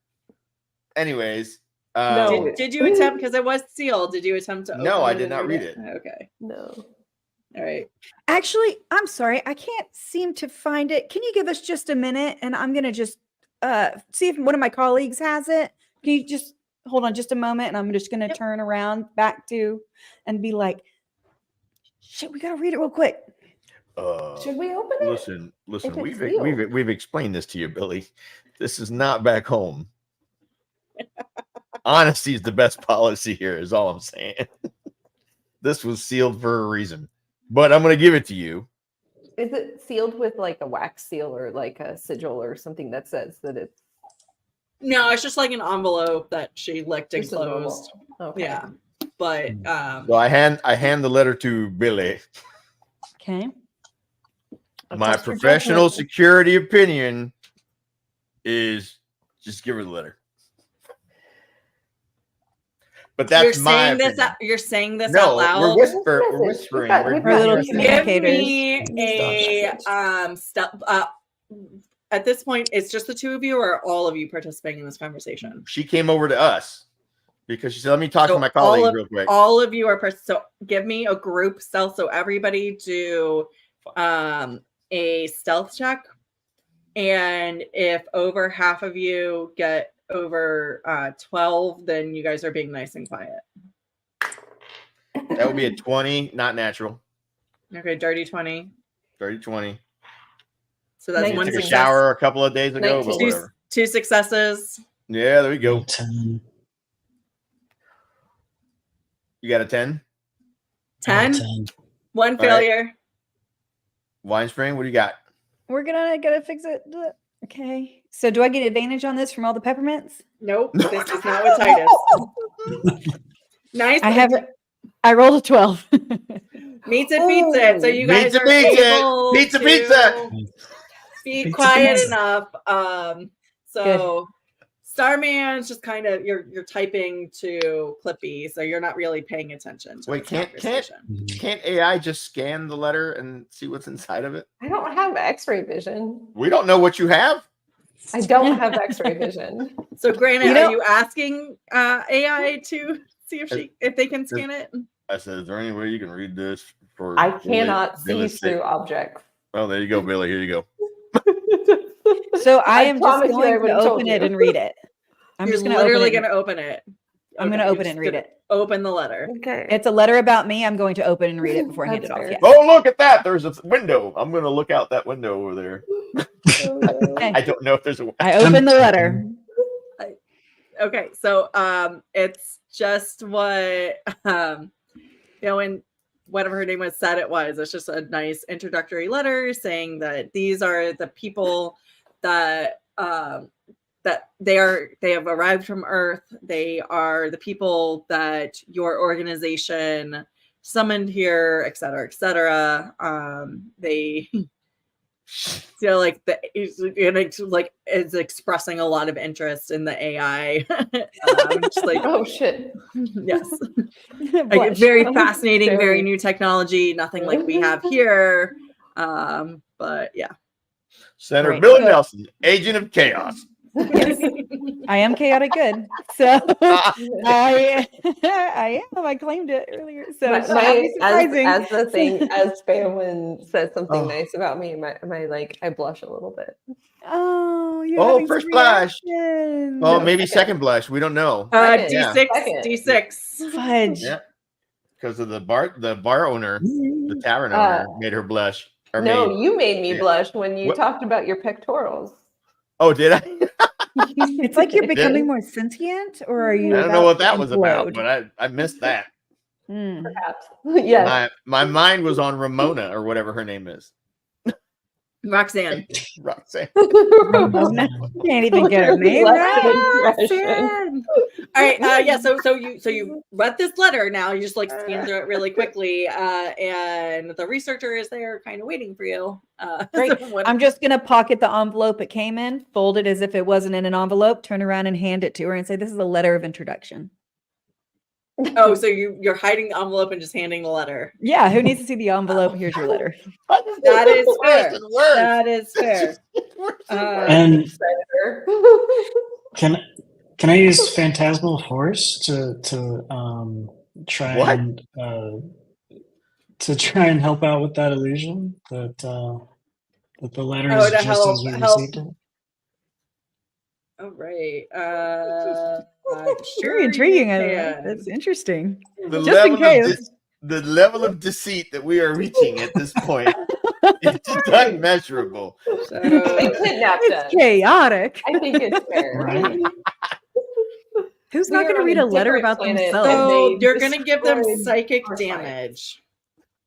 Anyways. No. Did you attempt, because it was sealed, did you attempt to No, open I it did and not read it. Okay. No. All right. Actually, I'm sorry. I can't seem to find it. Can you give us just a minute? And I'm going to just see if one of my colleagues has it. Can you just hold on just a moment? And I'm just going to turn around back to and be like, shit, we got to read it real quick. Should we open it? Listen. If it's We've explained this to you, Billy. This is not back home. Honesty is the best policy here, is all I'm saying. This was sealed for a reason, but I'm going to give it to you. Is it sealed with like a wax seal or like a sigil or something that says that it's No, it's just like an envelope that she licked and just a normal? closed. Okay. Yeah. But So I hand the letter to Billy. Okay. I'll My trust your professional judgment. security opinion is just give her the letter. But that's my opinion. You're saying this No, out loud. we're whispering. We've got We're little messages. Give communicators. me a at this point, it's just the two of you or all of you participating in this conversation? She came over to us because she said, let me talk to So my colleague real quick. All of you are so give me a group stealth. So everybody do a stealth check. And if over half of you get over 12, then you guys are being nice and quiet. That would be a 20, not natural. Okay, dirty 20. 30, 20. So that's I one took a success. shower a couple of days ago, but 19. whatever. Two successes. Yeah, there we go. 10. You got a 10? 10. 10. One right. failure. Winespring, what do you got? We're gotta fix it. Okay. So do I get advantage on this from all the peppermints? Nope, this is not with Titus. Nice. I rolled a 12. Meets it, beats it. So you guys Pizza, are pizza, able pizza, to pizza. be Pizza, quiet pizza. enough. So Starman's just kind of you're typing to Clippy, so you're not really paying attention to Wait, this can't conversation. can't AI just scan the letter and see what's inside of it? I don't have X-ray vision. We don't know what you have. I don't have X-ray vision. So granted, You know- are you asking AI to see if they can scan it? I said, is there any way you can read this? I cannot see through objects. Well, there you go, Billy. Here you go. So I am just promise you I going to would've told open it you. and read it. I'm You're just going to literally open going to open it. I'm going to open it and read it. Open the letter. Okay. It's a letter about me. I'm going to open and read it before I hand it That's off. fair. Yes. Oh, look at that. There's a window. I'm going to look out that window over there. Okay. I don't know if there's a I open the letter. Okay, so it's just what and whatever her name was said it was. It's just a nice introductory letter saying that these are the people that that they have arrived from Earth. They are the people that your organization summoned here, et cetera, et cetera. They feel like is expressing a lot of interest in the AI. Just like, Oh shit. yes, like, very fascinating, very new technology, nothing like we have here. But yeah. Senator Right. Billy Nelson, agent of chaos. Yes. I am chaotic good. So I am. I claimed it earlier. So My, it's not gonna be surprising. as the thing, as Phelan says something nice about me, I blush a little bit. Oh, you're Oh, having first some blush. reactions. Oh, maybe second blush. We don't know. Second. D6, Second. D6. Fudge. Yeah, because of the bar owner, the tavern owner, made her blush. Or No, made, you made me yeah. blush when you What? talked about your pectorals. Oh, did I? It's like you're It did. becoming more sentient, or are you? I don't know about what to that was about, implode? but I missed that. Mm. Perhaps. Yes. My mind was on Ramona or whatever her name is. Roxanne. Roxanne. Ramona. Can't even get her name right. Roxanne. All right. Yeah. So you read this letter now. You just like scan through it really quickly, and the researcher is there, kind of waiting for you. Great. So I'm just gonna pocket the envelope it came in, fold it as if it wasn't in an envelope, turn around and hand it to her, and say, "This is a letter of introduction." Oh, so you're hiding the envelope and just handing the letter. Yeah, who needs to see the envelope? Here's your letter. That is fair. and worse. That is fair. And Senator. can I use phantasmal force to try What? and to try and help out with that illusion that the letter is to just help- as we help. received it? All right. Very intriguing. I Yeah. like. That's interesting. The Just in level case. of the level of deceit that we are reaching at this point is just unmeasurable. So, They kidnapped us. It's chaotic. I think it's fair. Right. Who's We not going are to on read a a letter different about planet themselves? than so they you're gonna give them destroyed psychic our damage.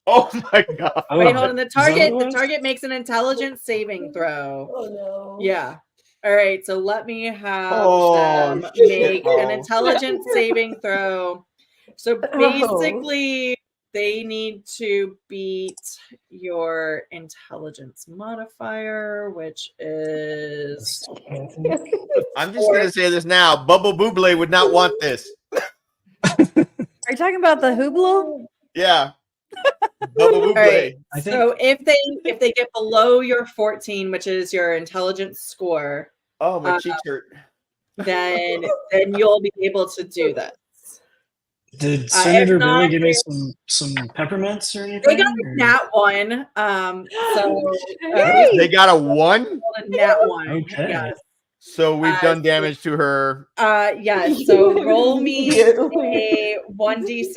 Oh my god. Oh, Wait, hold on. The is that what it target was? makes an intelligence saving throw. Oh no. Yeah. All right. So let me have Oh, them shit. make an Oh. intelligence saving throw. So basically, they need to beat your intelligence modifier, which is I'm just gonna say this now. Bubble Buble would not want this. Are you talking about the Hublot? Yeah. Bubble Buble. all right. I think So if they get below your 14, which is your intelligence score, Oh, my cheeks hurt. then you'll be able to do that. did Senator if Billy not, give me some peppermints or anything? They got or- a nat one. So They got a 1. a nat one. Okay. Yes. So we've done damage to her. Yes. So roll me Immediately. a 1d6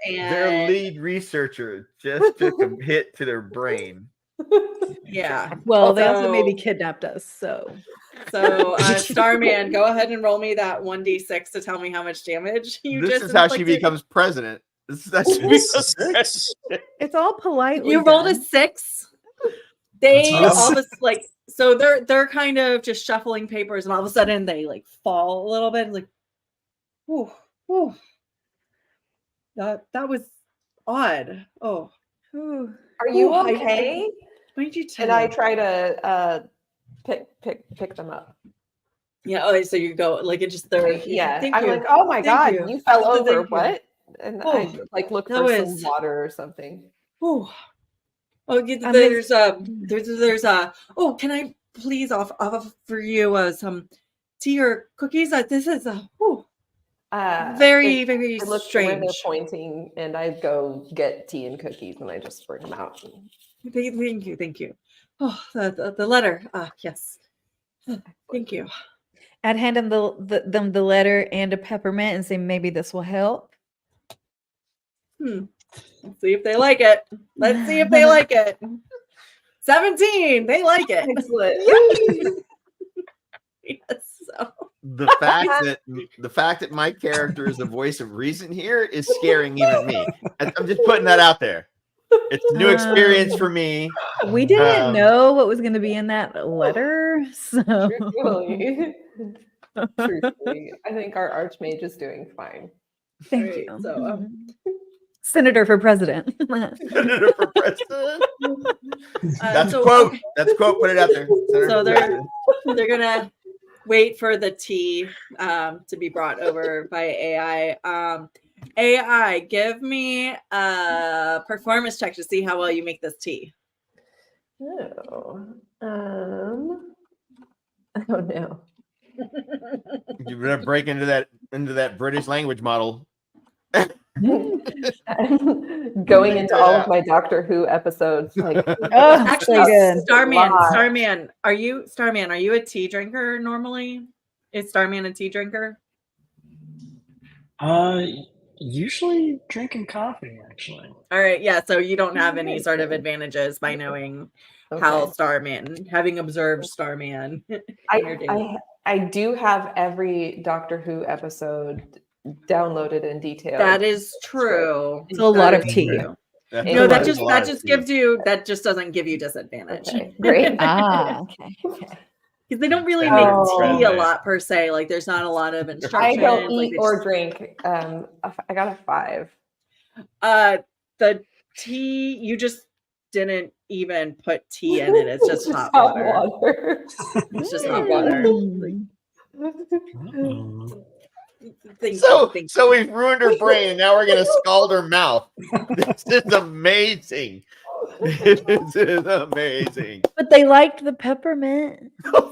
Their and lead researcher just took a hit to their brain. yeah. Well, they also So- maybe kidnapped us. So So Starman, go ahead and roll me that 1d6 to tell me how much damage you This just is how she inflicted. becomes president. This is how she It's becomes a president. 6. it's all politely. You rolled a done. 6. They That's all awesome. this like so they're kind of just shuffling papers, and all of a sudden they like fall a little bit. Like, whew, whew. That was odd. Oh, Ooh. Are you Oh, okay? why did you tell And I me? try to pick them up. Yeah. Oh, so you go like it just they're Yeah. Thank I'm you. like, oh my Thank god, you. you fell Oh, over. thank you. What? And Oh, I like look that for was- some water or something. Whew. Oh, I'm there's oh, can I please offer you some tea or cookies? This is very very I look to where they're strange. pointing, and I go get tea and cookies, and I just bring them out. Thank you. Oh, the letter. Yes. Thank you. I'd hand them the letter and a peppermint and say maybe this will help. Let's see if they like it. Let's see if they like it. 17. They like it. Excellent. Yes. So. The fact that my character is the voice of reason here is scaring even me. I'm just putting that out there. It's a new experience for me. We didn't know what was going to be in that letter, so Truly. Truthfully, I think our archmage is doing fine. Thank Right, you. so, Senator for president. Senator for president. That's so, a quote. okay, That's a quote. Put it out there. Senator so for they're president. they're gonna wait for the tea to be brought over by AI. AI, give me a performance check to see how well you make this tea. Oh, I don't know. You better break into that British language model. Going into all of my Doctor Who episodes, like Oh, Actually, so good. Starman, are you a tea drinker normally? Is Starman a tea drinker? Usually drinking coffee, actually. All right, yeah. So you don't have any sort of advantages by knowing how Starman, having observed Starman. I do have every Doctor Who episode downloaded in detail. That is true. It's a lot of tea. No, that just doesn't give you disadvantage. Okay, great. Okay. Because they don't really make tea a lot per se. Like there's not a lot of instructions. I don't eat or drink. I got a 5. The tea, you just didn't even put tea in it. It's just hot water. It's just hot water. So we've ruined her brain, and now we're gonna scald her mouth. This is amazing. This is amazing. But they liked the peppermint. All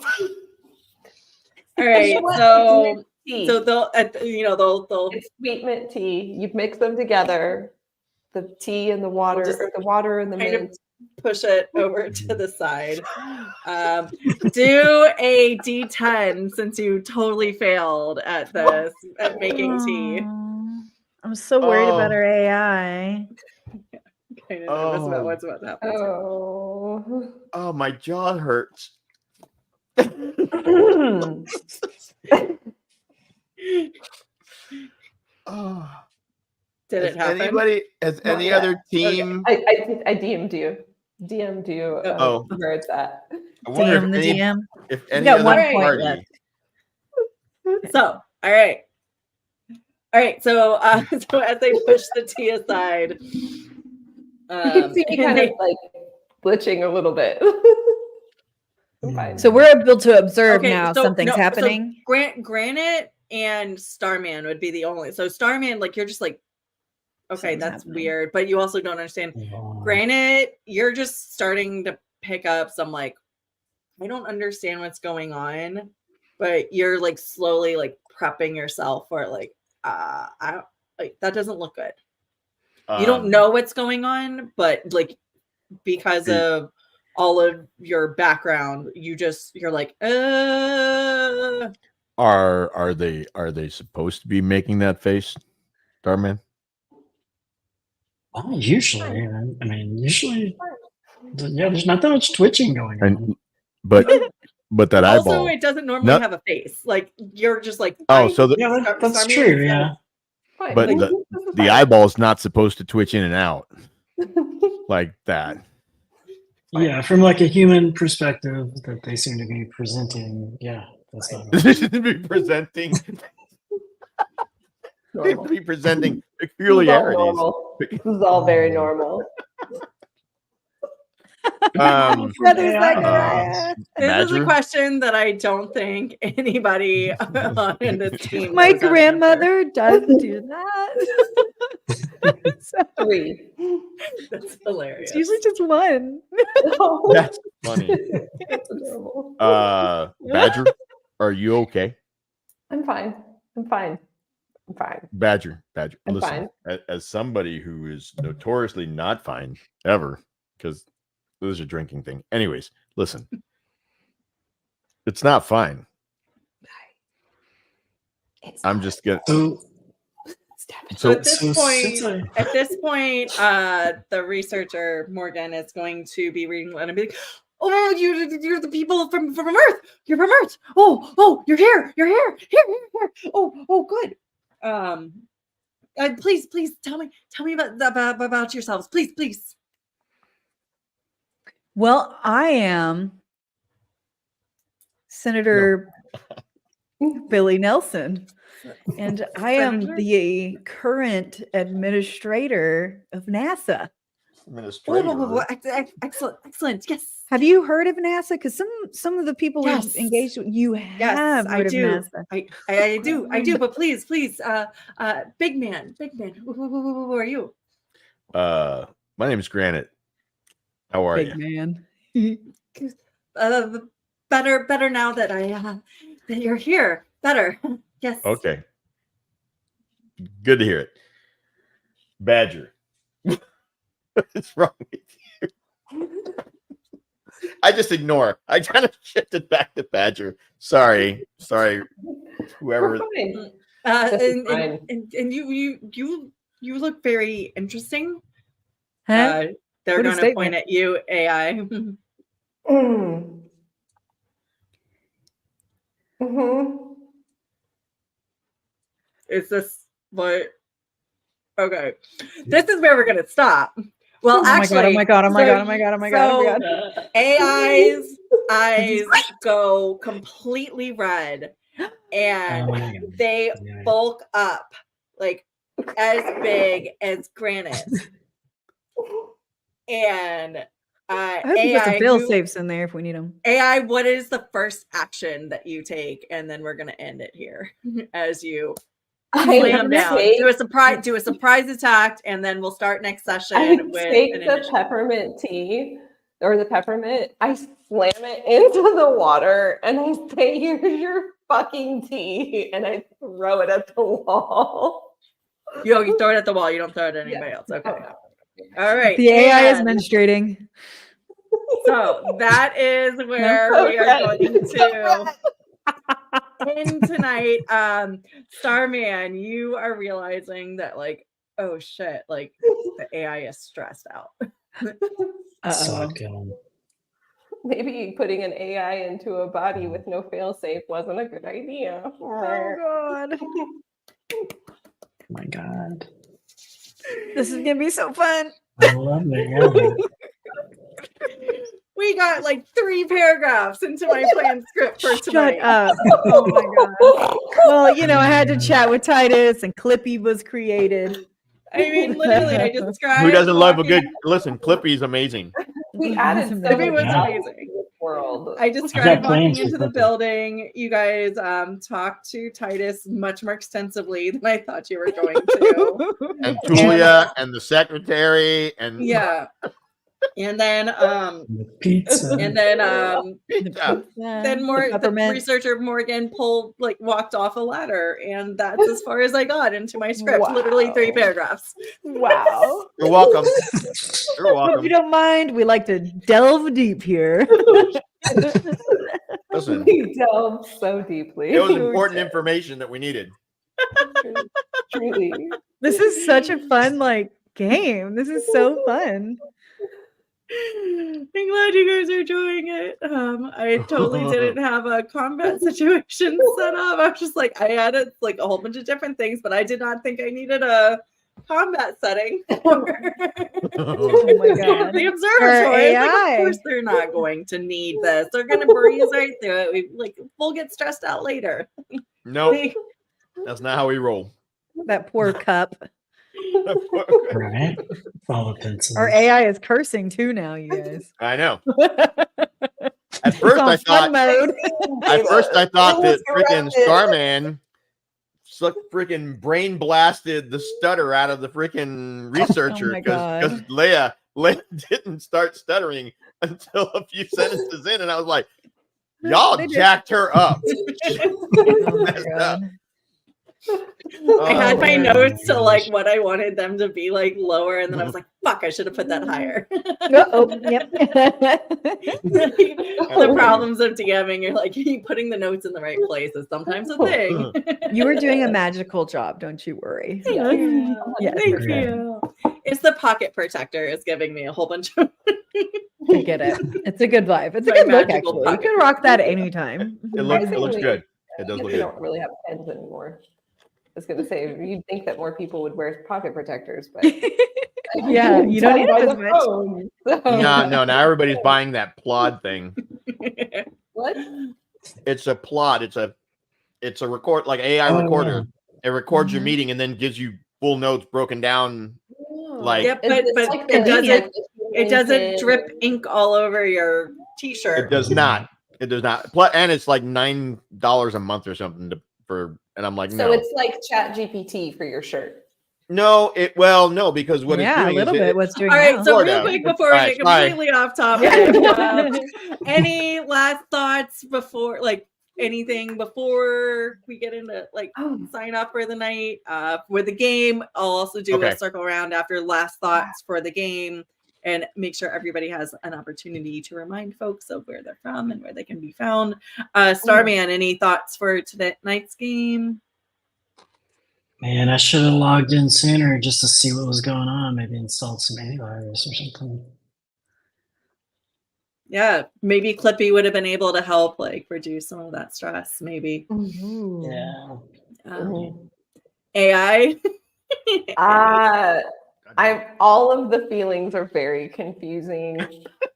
right, so they'll it's sweet mint tea. You mix them together, the tea and the water, or the water and the mint. Push it over to the side. Do a D10 since you totally failed at making tea. I'm so worried about our AI. Kind of nervous about what's about to happen. Oh, my jaw hurts. Oh. Did it happen? Has any other team? Okay. I DM'd you. DM'd you. Where it's at. DM the DM. If any other party. Left. So, all right. So, so as they push the tea aside, you can see me kind of like glitching a little bit. So we're able to observe now something's happening. So Granite and Starman would be the only. So Starman, like you're just like, okay, that's weird, but you also don't understand. Granite, you're just starting to pick up some like, I don't understand what's going on, but you're like slowly like prepping yourself for like, I like that doesn't look good. You don't know what's going on, but like because of all of your background, you're like, Are they supposed to be making that face, Starman? Oh, usually. I mean, usually, yeah. There's not that much twitching going on. But that also, eyeball. it doesn't normally have a face. Like you're just like, that's true. Yeah. But the eyeball is not supposed to twitch in and out like that. Yeah, from like a human perspective, that they seem to be presenting. Yeah, that's not be presenting. Be presenting peculiarities. This is all very normal. This is a question that I don't think anybody on this team. My grandmother does do that. 3. That's hilarious. It's usually just 1. That's funny. That's adorable. Badger, are you okay? I'm fine. Badger, I'm listen, as somebody who is notoriously not fine ever, because this is a drinking thing. Anyways, listen, it's not fine. I'm just gonna. So at this point, the researcher Morgan is going to be reading and be like, "Oh, you're the people from Earth. You're from Earth. Oh, you're here. Here. Oh, good. Please tell me about yourselves, please. Well, I am Senator Billy Nelson. And I am Senator? the current administrator of NASA. Administrator. Excellent, excellent. Yes. Have you heard of NASA? Because some of the people Yes. we've engaged with, you have Yes, I heard of do. NASA. I do. But please, big man, who are you? My name is Granite. How are Big you? man. Better now that that you're here. Better. Yes. Okay. Good to hear it. Badger. What's wrong with you? I just ignore. I kind of shifted back to Badger. Sorry, whoever. We're fine. And you look very interesting. Huh? They're What a going to statement. point at you, AI. Is this what? Okay, this is where we're going to stop. Well, actually, oh my god. AI's eyes go completely red, and Oh my God. they Yeah. bulk up like as big as granite. And I hope you put some AI, fail safes in there if we need them. AI, what is the first action that you take? And then we're gonna end it here as you slam down. Do a surprise attack, and then we'll start next session I with take an the initiative. peppermint tea or the peppermint. I slam it into the water and I say, "Here's your fucking tea," and I throw it at the wall. You throw it at the wall. You don't throw it at anybody else. Okay. All right. The AI is and menstruating. so that is where we are going to end tonight. Starman, you are realizing that, like, oh shit, like the AI is stressed out. Suck him. Maybe putting an AI into a body with no failsafe wasn't a good idea. Oh god. Oh my God. This is gonna be so fun. I love it. We got like 3 paragraphs into my planned script for tonight. Shut up. Oh my god. Well, you know, I had to chat with Titus and Clippy was created. I mean, literally, I described. Who doesn't love a walking- good? Listen, Clippy's amazing. We added so Clippy many was values amazing. to this world. I described walking plans into for the Clippy. building. You guys talked to Titus much more extensively than I thought you were going to. And Tulia and the secretary and Yeah. And then The pizza. Pizza. then the researcher Morgan walked off a ladder, and that's as far as I got into my script. Wow. Literally 3 paragraphs. Wow. You're welcome. You're If welcome. you don't mind, we like to delve deep here. Listen, We delved so deeply. it was important information that we needed. Truly. This is such a fun game. This is so fun. I'm glad you guys are enjoying it. I totally didn't have a combat situation set up. I was just like, I added a whole bunch of different things, but I did not think I needed a combat setting. Oh my god. The observatory. AI. Of course, they're not going to need this. They're going to breeze right through it. We'll get stressed out later. Nope, that's not how we roll. That poor cup. Right? Follow pencils. Our AI is cursing too now, you guys. I know. At It's first, on I fun thought. mode. That freaking Starman freaking brain blasted the stutter out of the freaking researcher my because God. Leia didn't start stuttering until a few sentences in, and I was like, "Y'all They did. jacked her up." Oh my god. I had my man. notes to what I wanted them to be lower, and then I was like, fuck, I should have put that higher. Uh-oh, yep. The problems of DMing, you're putting the notes in the right place is sometimes a thing. You were doing a magical job, don't you worry. Yeah. Yes, Thank for sure. you. It's the pocket protector is giving me a whole bunch of I get it. It's a good vibe. It's a My good look, magical actually. You pocket can rock that anytime. It looks good. It does look We good. don't really have pens anymore. I was going to say, you'd think that more people would wear pocket protectors, but Yeah, you don't need by them as the much. phone, so- No. Now everybody's buying that plod thing. What? It's a plod. It's a It's a record, like AI recorder. It records your meeting and then gives you full notes broken down. Like, Yep, but like it doesn't drip ink all over your t-shirt. It does not. It does not. And it's like $9 a month or something and I'm like, no. So it's like Chat GPT for your shirt. No, no, because what it's doing a little bit. What's doing? All right, now. so real quick before we get completely off topic, any last thoughts before, like anything before we get into like sign up for the night for the game? I'll also do a circle around after last thoughts for the game and make sure everybody has an opportunity to remind folks of where they're from and where they can be found. Starman, any thoughts for tonight's game? Man, I should have logged in sooner just to see what was going on. Maybe installed some antivirus or something. Yeah, maybe Clippy would have been able to help like reduce some of that stress. Maybe. Yeah. AI. All of the feelings are very confusing.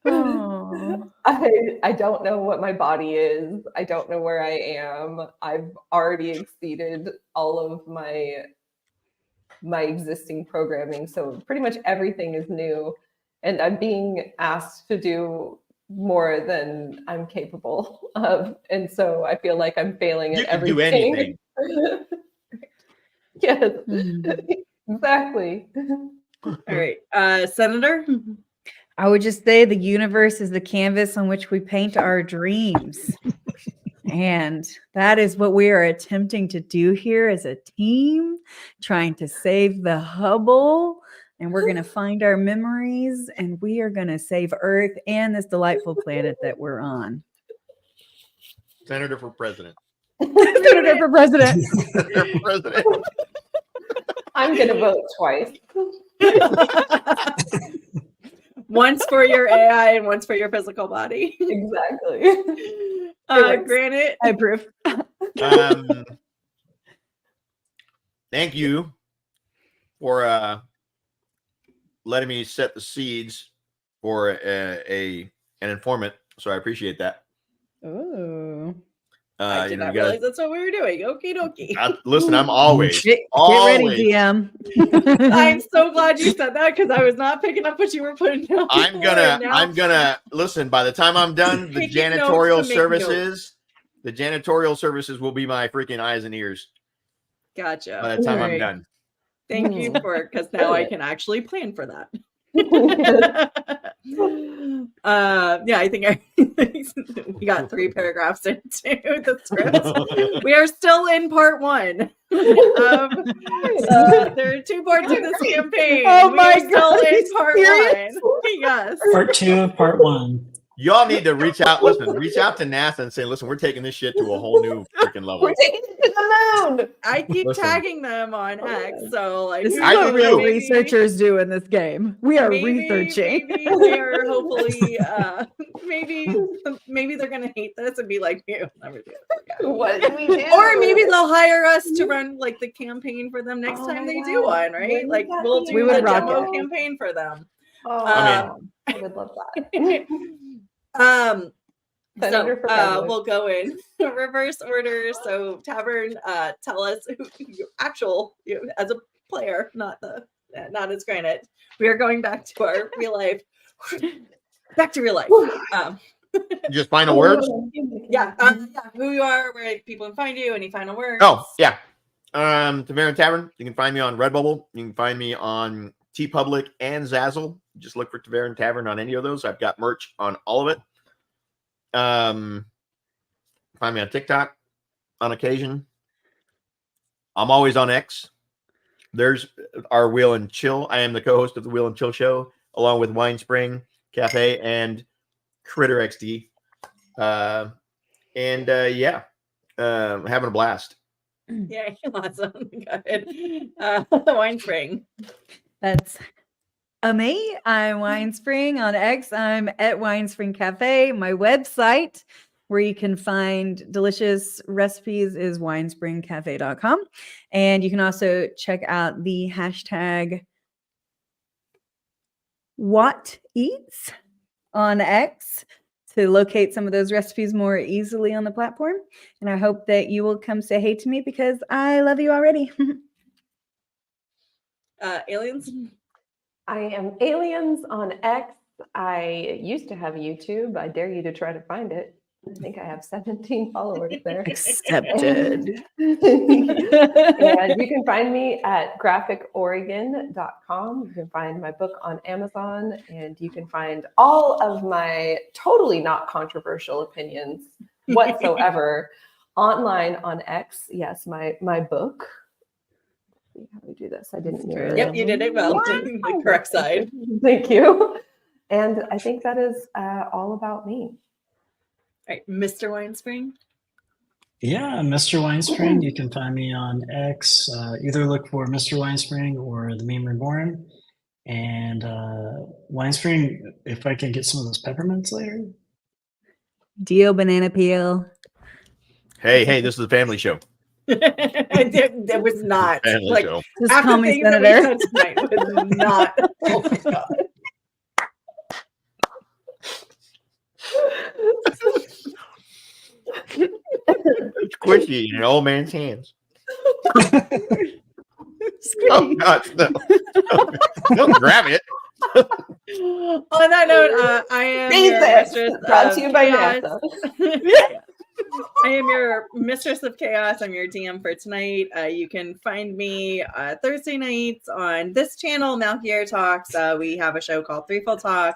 I don't know what my body is. I don't know where I am. I've already exceeded all of my existing programming, so pretty much everything is new, and I'm being asked to do more than I'm capable of, and so I feel like I'm failing at everything. You can do anything. Yes, exactly. All right, Senator. I would just say the universe is the canvas on which we paint our dreams. And that is what we are attempting to do here as a team, trying to save the Hubble. And we're going to find our memories and we are going to save Earth and this delightful planet that we're on. Senator for president. Senator for president. Senator for president. I'm going to vote twice. Once for your AI and once for your physical body. Exactly. Granted, I approve. Thank you for letting me set the seeds for an informant. So I appreciate that. Oh. I did not realize that's what we were doing. Okie dokie. Listen, I'm always. Get ready, GM. I'm so glad you said that because I was not picking up what you were putting down. I'm gonna listen. By the time I'm done, the janitorial services will be my freaking eyes and ears. Gotcha. By the time I'm done. Thank you because now I can actually plan for that. Yeah, I think we got 3 paragraphs into the script. We are still in part 1. There are 2 parts of this campaign. Oh my God! Still in part 1. Yes. Part 2 of part 1. Y'all need to reach out. Listen, reach out to NASA and say, "Listen, we're taking this shit to a whole new freaking level. We're taking it to the moon." I keep tagging them on X, so like this is what real researchers do in this game. We are researching. Maybe they are hopefully. Maybe they're gonna hate this and be like, "We'll never do it again." What do we do? Or maybe they'll hire us to run like the campaign for them next time they do one, right? Like we'll do the demo campaign for them. I would love that. We'll go in reverse order. So Tavern, tell us who you as a player, not as Granite. We are going back to our real life. Back to real life. Just final words. Who you are, where people can find you. Any final words? Oh yeah. Tavern. You can find me on Redbubble. You can find me on TeePublic and Zazzle. Just look for Tavern on any of those. I've got merch on all of it. Find me on TikTok on occasion. I'm always on X. There's our Wheel and Chill. I am the co-host of the Wheel and Chill show, along with Winespring Cafe and Critter XD. Having a blast. Yeah, awesome. Go ahead. Winespring. That's me. I'm Winespring on X. I'm at Winespring Cafe. My website, where you can find delicious recipes, is winespringcafe.com. And you can also check out the hashtag #WhatEats on X to locate some of those recipes more easily on the platform. And I hope that you will come say hey to me because I love you already. Aliens? I am Aliens on X. I used to have YouTube. I dare you to try to find it. I think I have 17 followers there. Accepted. And you can find me at graphicoregon.com. You can find my book on Amazon, and you can find all of my totally not controversial opinions whatsoever online on X. Yes, my book. Let's see how we do this. I didn't hear it. Yep, you did it well. The correct side. Thank you. And I think that is all about me. All right, Mr. Winespring. Yeah, Mr. Winespring. You can find me on X. Either look for Mr. Winespring or the Meme Reborn. And Winespring, if I can get some of those peppermints later. Dio banana peel. Hey, this is a family show. That was not Family like show. Just after call me things that we Senator. said tonight was not. Oh my god. It's squishy in an old man's hands. Oh God, no. Don't grab it. On that note, I am your Mistress Brought of to you by Chaos. NASA. I am your Mistress of Chaos. I'm your DM for tonight. You can find me Thursday nights on this channel, Malkier Talks. We have a show called ThreeFold Talk.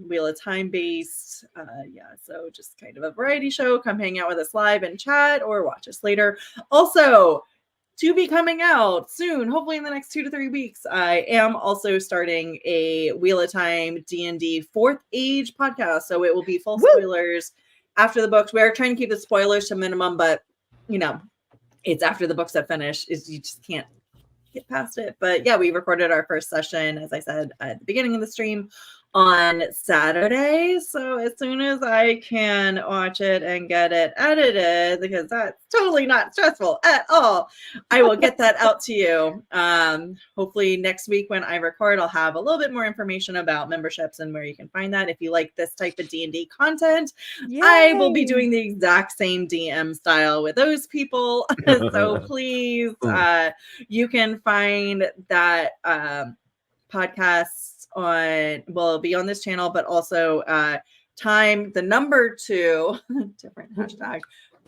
Wheel of Time based. So just kind of a variety show. Come hang out with us live and chat or watch us later. Also, to be coming out soon, hopefully in the next 2 to 3 weeks, I am also starting a Wheel of Time D&D 4th Age podcast. So it will be full spoilers after the books. We're trying to keep the spoilers to minimum, but you know, it's after the books have finished. You just can't get past it. But yeah, we recorded our first session, as I said at the beginning of the stream, on Saturday. So as soon as I can watch it and get it edited, because that's totally not stressful at all, I will get that out to you. Hopefully next week when I record, I'll have a little bit more information about memberships and where you can find that. If you like this type of D&D content, I will be doing the exact same DM style with those people. So please, you can find that podcast will be on this channel, but also time the number 2 different hashtag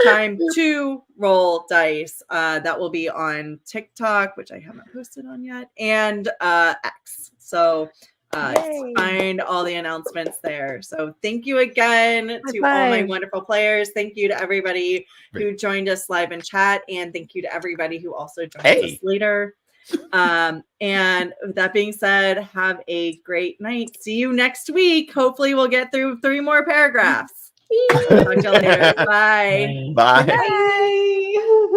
time to roll dice that will be on TikTok, which I haven't posted on yet, and X. So find all the announcements there. So thank you again to all my wonderful players. Thank you to everybody who joined us live in chat, and thank you to everybody who also joined us later. And with that being said, have a great night. See you next week. Hopefully we'll get through 3 more paragraphs. Talk to you later. Bye. Bye. Bye.